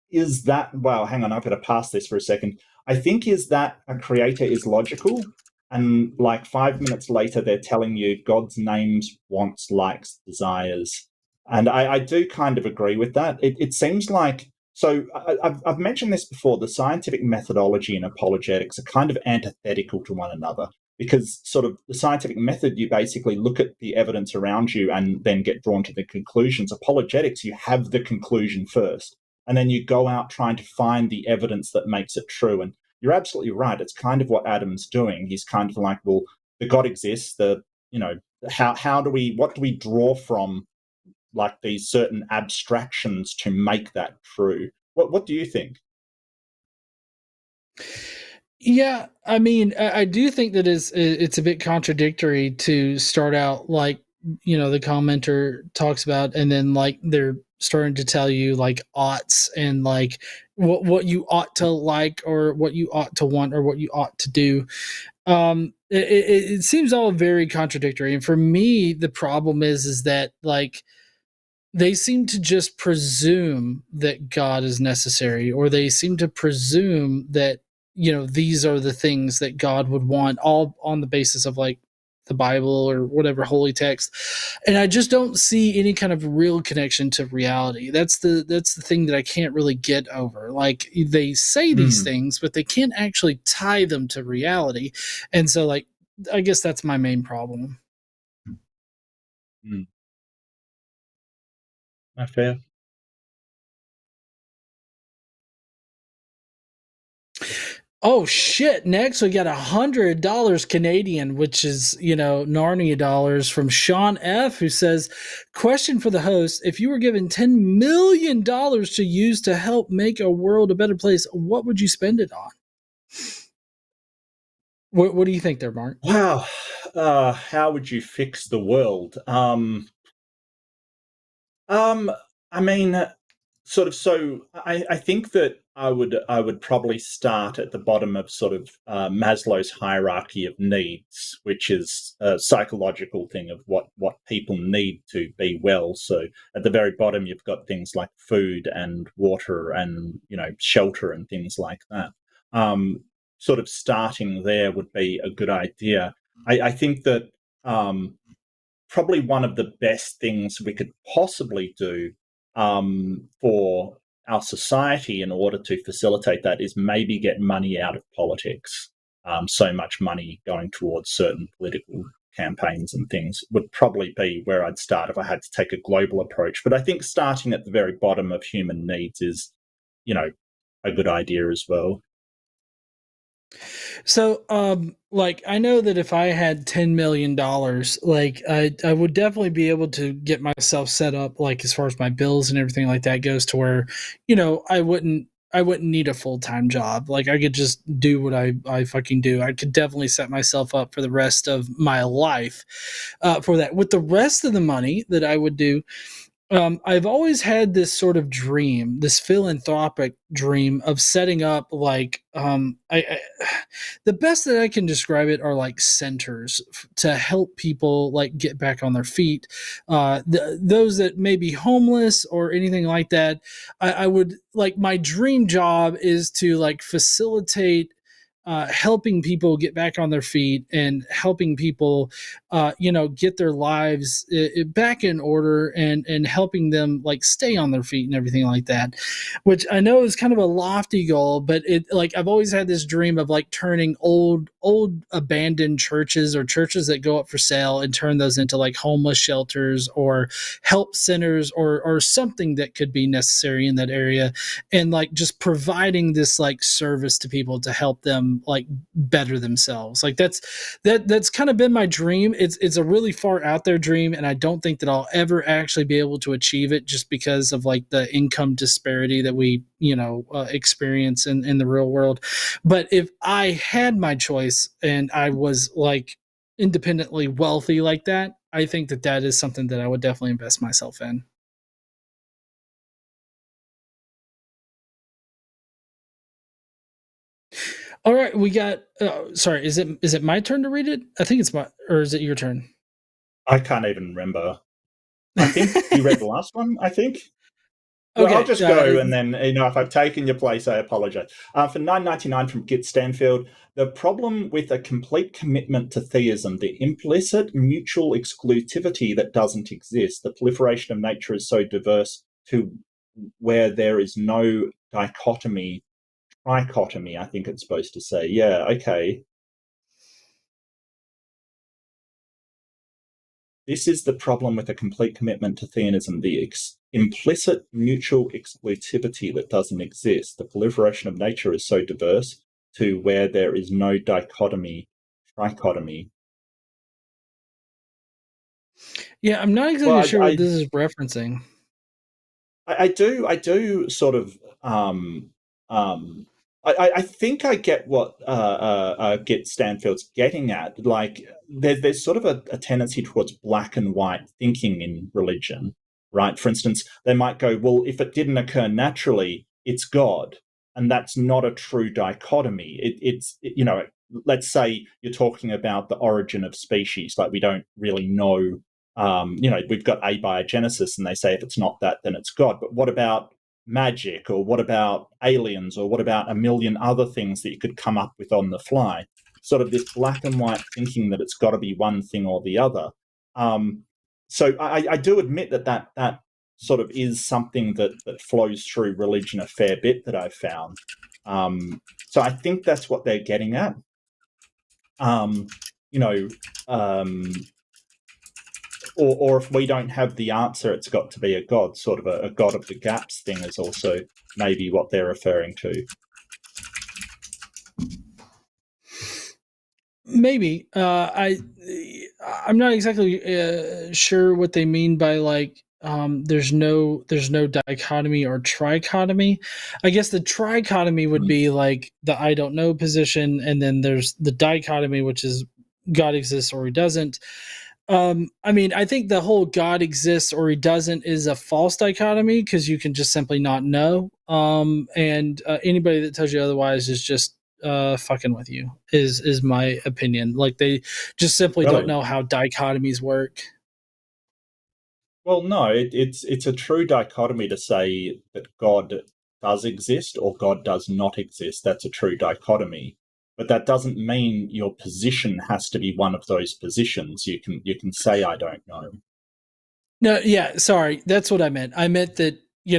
is that, wow, hang on, I've got to pass this for a second. I think is that a creator is logical, and like 5 minutes later, they're telling you God's names, wants, likes, desires. And I do kind of agree with that. It seems like, so I've mentioned this before, the scientific methodology and apologetics are kind of antithetical to one another. Because sort of the scientific method, you basically look at the evidence around you and then get drawn to the conclusions. Apologetics, you have the conclusion first, and then you go out trying to find the evidence that makes it true. And you're absolutely right. It's kind of what Adam's doing. He's kind of like, well, the God exists. What do we draw from, like, these certain abstractions to make that true? What do you think? Yeah, I mean, I do think that it's a bit contradictory to start out like, the commenter talks about, and then like they're starting to tell you like oughts and like what you ought to like or what you ought to want or what you ought to do. It seems all very contradictory, and for me, the problem is that like they seem to just presume that God is necessary, or they seem to presume that these are the things that God would want, all on the basis of like the Bible or whatever holy text. And I just don't see any kind of real connection to reality. That's the thing that I can't really get over. Like, they say these things, but they can't actually tie them to reality. And so, like, I guess that's my main problem. Not fair. Oh shit! Next, we got $100 Canadian, which is Narnia dollars, from Sean F, who says, "Question for the host: if you were given $10 million to use to help make a world a better place, what would you spend it on?" What do you think there, Mark? Wow, how would you fix the world? I mean, sort of. So I think that I would probably start at the bottom of sort of Maslow's hierarchy of needs, which is a psychological thing of what people need to be well. So at the very bottom, you've got things like food and water and shelter and things like that. Sort of starting there would be a good idea. I think that probably one of the best things we could possibly do for our society in order to facilitate that is maybe get money out of politics. So much money going towards certain political campaigns and things would probably be where I'd start if I had to take a global approach. But I think starting at the very bottom of human needs is, a good idea as well. So, like, I know that if I had $10 million, like, I would definitely be able to get myself set up, like, as far as my bills and everything like that goes, to where, I wouldn't need a full-time job. Like, I could just do what I fucking do. I could definitely set myself up for the rest of my life, for that. With the rest of the money that I would do, I've always had this sort of dream, this philanthropic dream of setting up like the best that I can describe it are like centers to help people like get back on their feet. Those that may be homeless or anything like that. I would like, my dream job is to like facilitate helping people get back on their feet and helping people, get their lives back in order, and helping them like stay on their feet and everything like that, which I know is kind of a lofty goal, but it, like, I've always had this dream of like turning old old abandoned churches or churches that go up for sale and turn those into like homeless shelters or help centers or something that could be necessary in that area, and like just providing this like service to people to help them like better themselves. Like that's kind of been my dream. It's a really far out there dream, and I don't think that I'll ever actually be able to achieve it just because of like the income disparity that we experience in the real world. But if I had my choice and I was like independently wealthy like that, I think that is something that I would definitely invest myself in. All right, we got. Sorry, is it my turn to read it? I think it's or is it your turn? I can't even remember. I think you read the last one. I think. Well, Okay, I'll just go, and then if I've taken your place, I apologize. For $9.99 from Git Stanfield, the problem with a complete commitment to theism, the implicit mutual exclusivity that doesn't exist, the proliferation of nature is so diverse to where there is no trichotomy, I think it's supposed to say. Yeah, okay. This is the problem with a complete commitment to theism, the implicit mutual exclusivity that doesn't exist. The proliferation of nature is so diverse to where there is no trichotomy. Yeah, I'm not exactly sure what this is referencing. I do sort of I think I get what Git Stanfield's getting at. Like, there's sort of a tendency towards black and white thinking in religion, right? For instance, they might go, well, if it didn't occur naturally, it's God, and that's not a true dichotomy. Let's say you're talking about the origin of species, like we don't really know. We've got abiogenesis, and they say if it's not that, then it's God. But what about magic, or what about aliens, or what about a million other things that you could come up with on the fly? Sort of this black and white thinking that it's got to be one thing or the other. So I do admit that sort of is something that flows through religion a fair bit that I've found. So I think that's what they're getting at. Or if we don't have the answer, it's got to be a god. Sort of a god of the gaps thing is also maybe what they're referring to. Maybe. I'm not exactly sure what they mean by like there's no dichotomy or trichotomy. I guess the trichotomy would be like the I don't know position, and then there's the dichotomy, which is God exists or he doesn't. I mean, I think the whole God exists or he doesn't is a false dichotomy, because you can just simply not know. And anybody that tells you otherwise is just fucking with you, is my opinion. Like, they just simply don't know how dichotomies work. Well, no, it's a true dichotomy to say that God does exist or God does not exist. That's a true dichotomy. But that doesn't mean your position has to be one of those positions. You can say, I don't know. No, yeah, sorry. That's what I meant. I meant that, you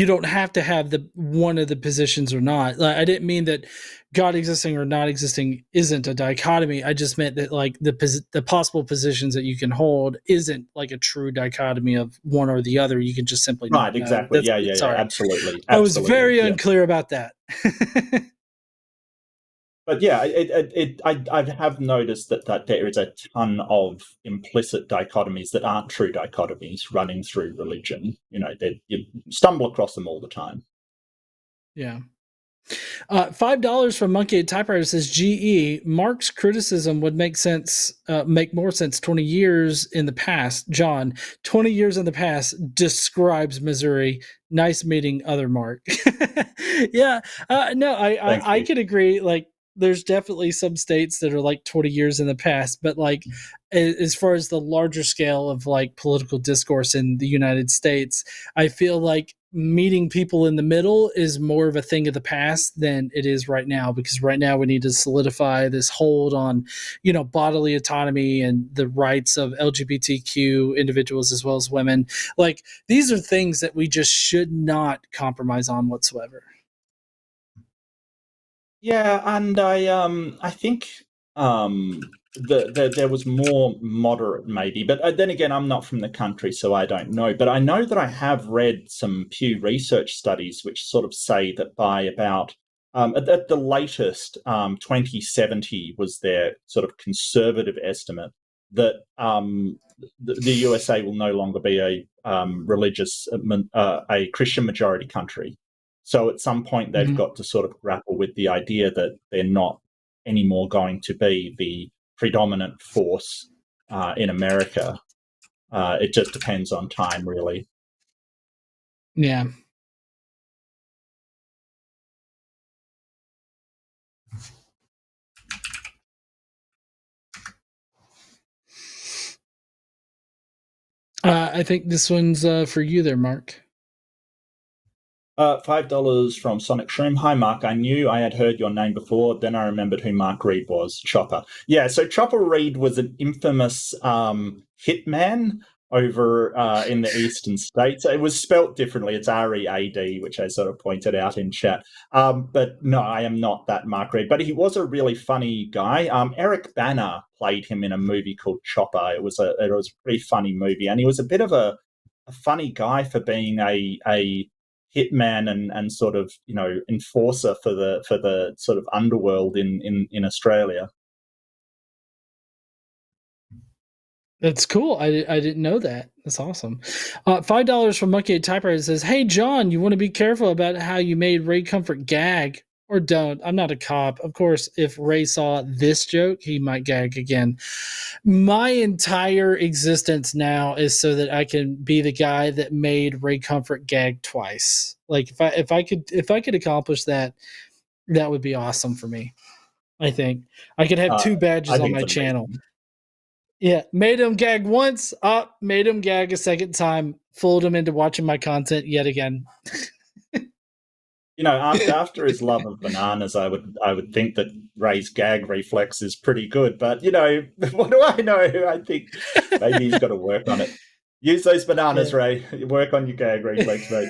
don't have to have the one of the positions or not. Like, I didn't mean that God existing or not existing isn't a dichotomy. I just meant that like the possible positions that you can hold isn't like a true dichotomy of one or the other. You can just simply right, exactly. Yeah, absolutely. I was very unclear about that. But yeah, I have noticed that there is a ton of implicit dichotomies that aren't true dichotomies running through religion. You stumble across them all the time. Yeah. $5 from Monkey Typewriter says, GE, Mark's criticism would make more sense 20 years in the past. John, 20 years in the past describes Missouri. Nice meeting, other Mark. Yeah. No, I could agree. Like, there's definitely some states that are like 20 years in the past, but like as far as the larger scale of like political discourse in the United States, I feel like meeting people in the middle is more of a thing of the past than it is right now, because right now we need to solidify this hold on, bodily autonomy and the rights of LGBTQ individuals as well as women. Like, these are things that we just should not compromise on whatsoever. Yeah, and I think there was more moderate, maybe, but then again, I'm not from the country, so I don't know. But I know that I have read some Pew Research studies which sort of say that by about at the latest 2070 was their sort of conservative estimate that the USA will no longer be a a Christian majority country. So at some point, they've got to sort of grapple with the idea that they're not anymore going to be the predominant force in America. It just depends on time, really. Yeah. I think this one's for you there, Mark. $5 from Sonic Shroom. Hi, Mark. I knew I had heard your name before. Then I remembered who Mark Reid was. Chopper. Yeah, so Chopper Reid was an infamous hitman over in the eastern states. It was spelt differently. It's R-E-A-D, which I sort of pointed out in chat. But no, I am not that Mark Reid. But he was a really funny guy. Eric Bana played him in a movie called Chopper. It was a pretty funny movie. And he was a bit of a funny guy for being a hitman and sort of, you know, enforcer for the sort of underworld in Australia. That's cool. I didn't know that. That's awesome. $5 from Monkey Typewriter says, "Hey John, you want to be careful about how you made Ray Comfort gag, or don't. I'm not a cop. Of course, if Ray saw this joke, he might gag again. My entire existence now is so that I can be the guy that made Ray Comfort gag twice. Like if I could accomplish that, that would be awesome for me. I think I could have 2 badges on my channel. Yeah, made him gag once, made him gag a second time, fooled him into watching my content yet again." You know, after his love of bananas, I would think that Ray's gag reflex is pretty good. But, you know, what do I know? I think maybe he's got to work on it. Use those bananas, Ray. Work on your gag reflex, mate.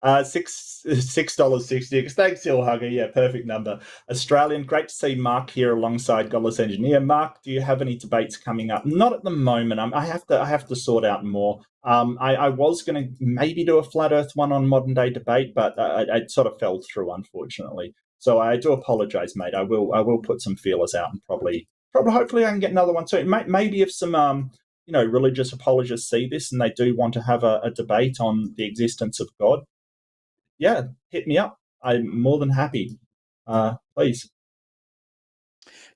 $6.60. Thanks, Hill Hugger. Yeah, perfect number. Australian, great to see Mark here alongside Godless Engineer. Mark, do you have any debates coming up? Not at the moment. I have to sort out more. I was going to maybe do a flat Earth one on modern day debate, but I sort of fell through, unfortunately. So I do apologize, mate. I will put some feelers out and probably hopefully I can get another one too. Maybe if some you know, religious apologists see this and they do want to have a debate on the existence of God, yeah, hit me up. I'm more than happy. Please.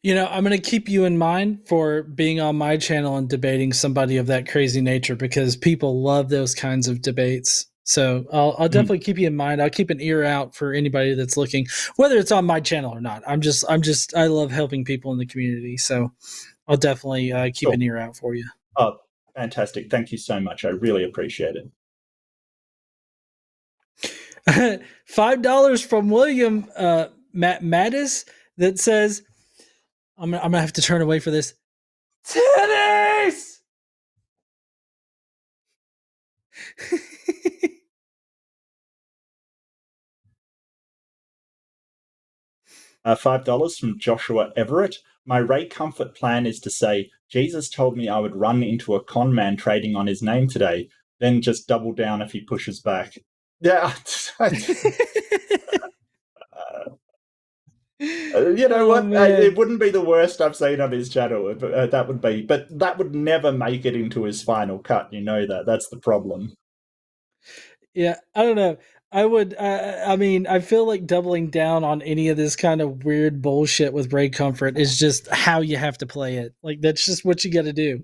You know, I'm going to keep you in mind for being on my channel and debating somebody of that crazy nature, because people love those kinds of debates. So I'll definitely keep you in mind. I'll keep an ear out for anybody that's looking, whether it's on my channel or not. I love helping people in the community. So I'll definitely keep an ear out for you. Oh, fantastic. Thank you so much. I really appreciate it. $5 from William Mattis that says, I'm gonna have to turn away for this. Titties! $5 from Joshua Everett. My Ray Comfort plan is to say, Jesus told me I would run into a con man trading on his name today, then just double down if he pushes back. Yeah. You know what? It wouldn't be the worst I've seen on his channel. That would be, but that would never make it into his final cut. You know that. That's the problem. Yeah, I don't know. I would. I mean, I feel like doubling down on any of this kind of weird bullshit with Ray Comfort is just how you have to play it. Like that's just what you got to do.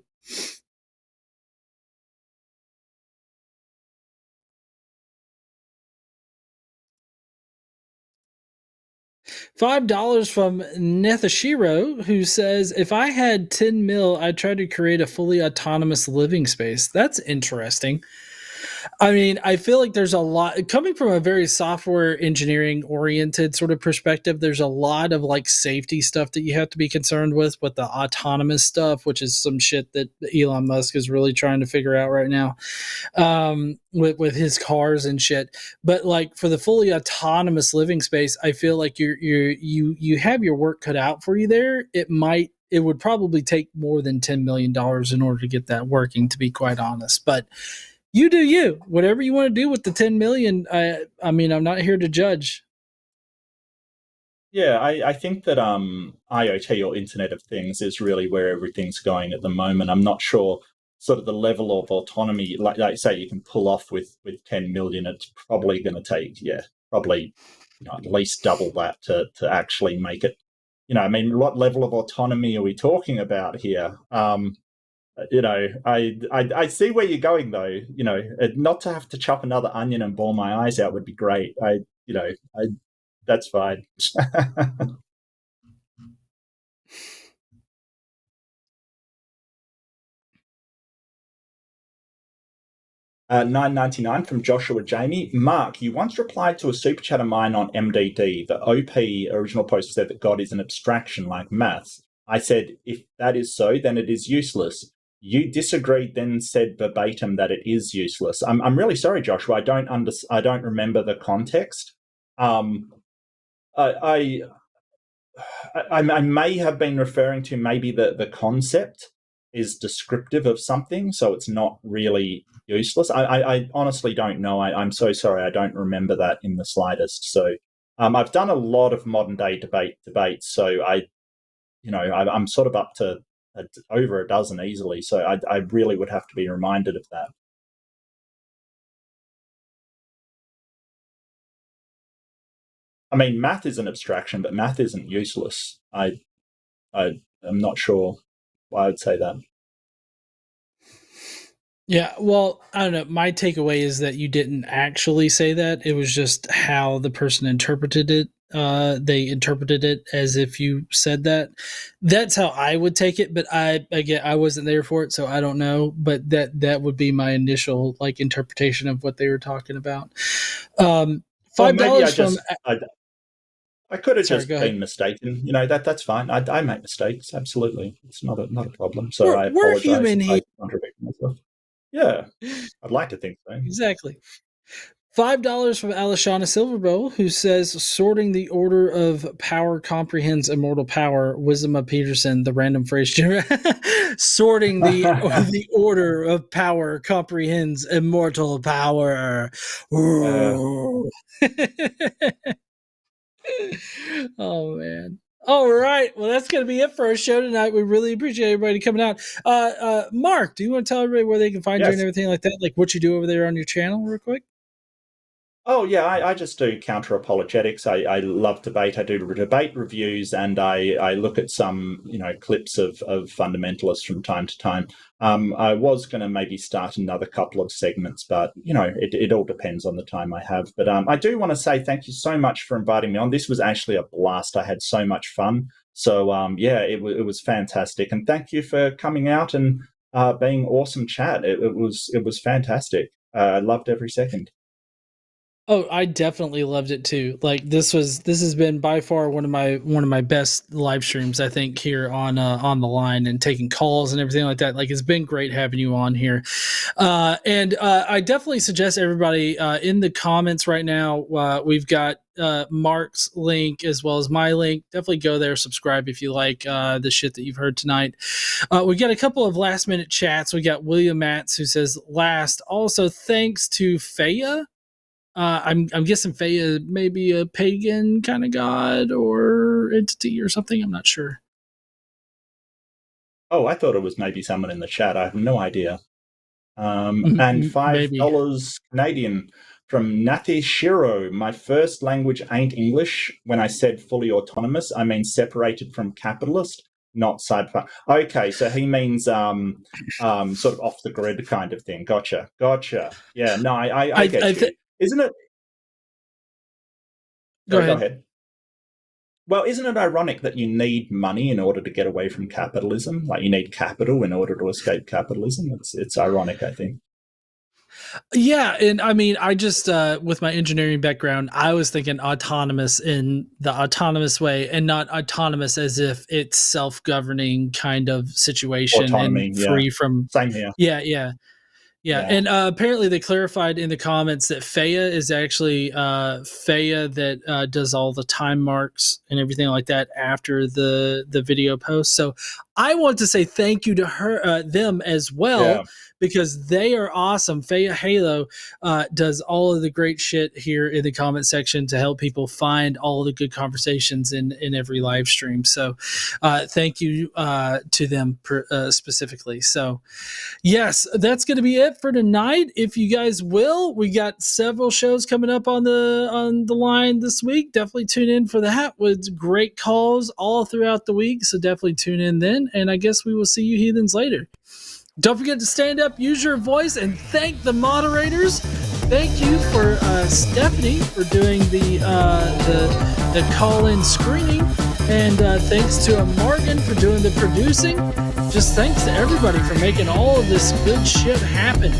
$5 from Nethashiro, who says, "If I had 10 mil, I'd try to create a fully autonomous living space." That's interesting. I mean, I feel like there's a lot coming from a very software engineering oriented sort of perspective. There's a lot of like safety stuff that you have to be concerned with the autonomous stuff, which is some shit that Elon Musk is really trying to figure out right now, with his cars and shit. But like for the fully autonomous living space, I feel like you have your work cut out for you there. It would probably take more than $10 million in order to get that working, to be quite honest. But you do you. Whatever you want to do with the 10 million. I mean, I'm not here to judge. Yeah, I think that IoT, or Internet of Things, is really where everything's going at the moment. I'm not sure sort of the level of autonomy, like say, you can pull off with 10 million. It's probably going to take, probably at least double that to actually make it. I mean, what level of autonomy are we talking about here? I see where you're going, though. Not to have to chop another onion and bore my eyes out would be great. That's fine. $9.99 from Joshua Jamie. Mark, you once replied to a super chat of mine on MDD. The OP original post said that God is an abstraction like maths. I said, if that is so, then it is useless. You disagreed, then said verbatim that it is useless. I'm really sorry, Joshua. I don't remember the context. I may have been referring to maybe the concept is descriptive of something, so it's not really useless. I honestly don't know. I'm so sorry. I don't remember that in the slightest. So I've done a lot of modern day debates, so I'm sort of up to over a dozen easily. So I really would have to be reminded of that. I mean, math is an abstraction, but math isn't useless. I'm not sure why I would say that. Yeah, well, I don't know. My takeaway is that you didn't actually say that. It was just how the person interpreted it. They interpreted it as if you said that. That's how I would take it. But I wasn't there for it, so I don't know. But that would be my initial interpretation of what they were talking about. $5 from. I could have just been mistaken. That's fine. I make mistakes. Absolutely, it's not a problem. So I apologize. We're human here. I contradict myself. Yeah, I'd like to think so. Exactly. $5 from Alishana Silverbow, who says, sorting the order of power comprehends immortal power. Wisdom of Peterson, the random phrase. Sorting the order of power comprehends immortal power. Oh, man. All right. Well, that's going to be it for our show tonight. We really appreciate everybody coming out. Mark, do you want to tell everybody where they can find you and everything like that? Like what you do over there on your channel real quick? Oh, yeah, I just do counter apologetics. I love debate. I do debate reviews, and I look at some, clips of fundamentalists from time to time. I was going to maybe start another couple of segments, but, it all depends on the time I have. But I do want to say thank you so much for inviting me on. This was actually a blast. I had so much fun. So, it was fantastic. And thank you for coming out and being awesome chat. It was fantastic. I loved every second. Oh, I definitely loved it too. Like this has been by far one of my best live streams, I think, here on the line and taking calls and everything like that. Like it's been great having you on here. And I definitely suggest everybody in the comments right now, we've got Mark's link as well as my link. Definitely go there, subscribe if you like the shit that you've heard tonight. We got a couple of last minute chats. We got William Matz who says last. Also, thanks to Faya. I'm guessing Faya may be a pagan kind of god or entity or something. I'm not sure. Oh, I thought it was maybe someone in the chat. I have no idea. And $5 Canadian from Nati Shiro. My first language ain't English. When I said fully autonomous, I mean separated from capitalist, not side-by. Okay, so he means sort of off the grid kind of thing. Gotcha. Yeah, no, I get you. Isn't it? Go ahead. Well, isn't it ironic that you need money in order to get away from capitalism? Like you need capital in order to escape capitalism. It's ironic, I think. Yeah, and I mean, I just with my engineering background, I was thinking autonomous in the autonomous way, and not autonomous as if it's self-governing kind of situation Autonomy, and free from. Same here. Yeah, and apparently they clarified in the comments that Faya is actually Faya that does all the time marks and everything like that after the video post. So I want to say thank you to her, them as well, because they are awesome. Faya Halo does all of the great shit here in the comment section to help people find all the good conversations in every live stream. So thank you to them specifically. So yes, that's going to be it for tonight. If you guys will, we got several shows coming up on the line this week. Definitely tune in for that with great calls all throughout the week. So definitely tune in then. And I guess we will see you heathens later. Don't forget to stand up, use your voice, and thank the moderators. Thank you for Stephanie for doing the call-in screening, and thanks to Morgan for doing the producing. Just thanks to everybody for making all of this good shit happen.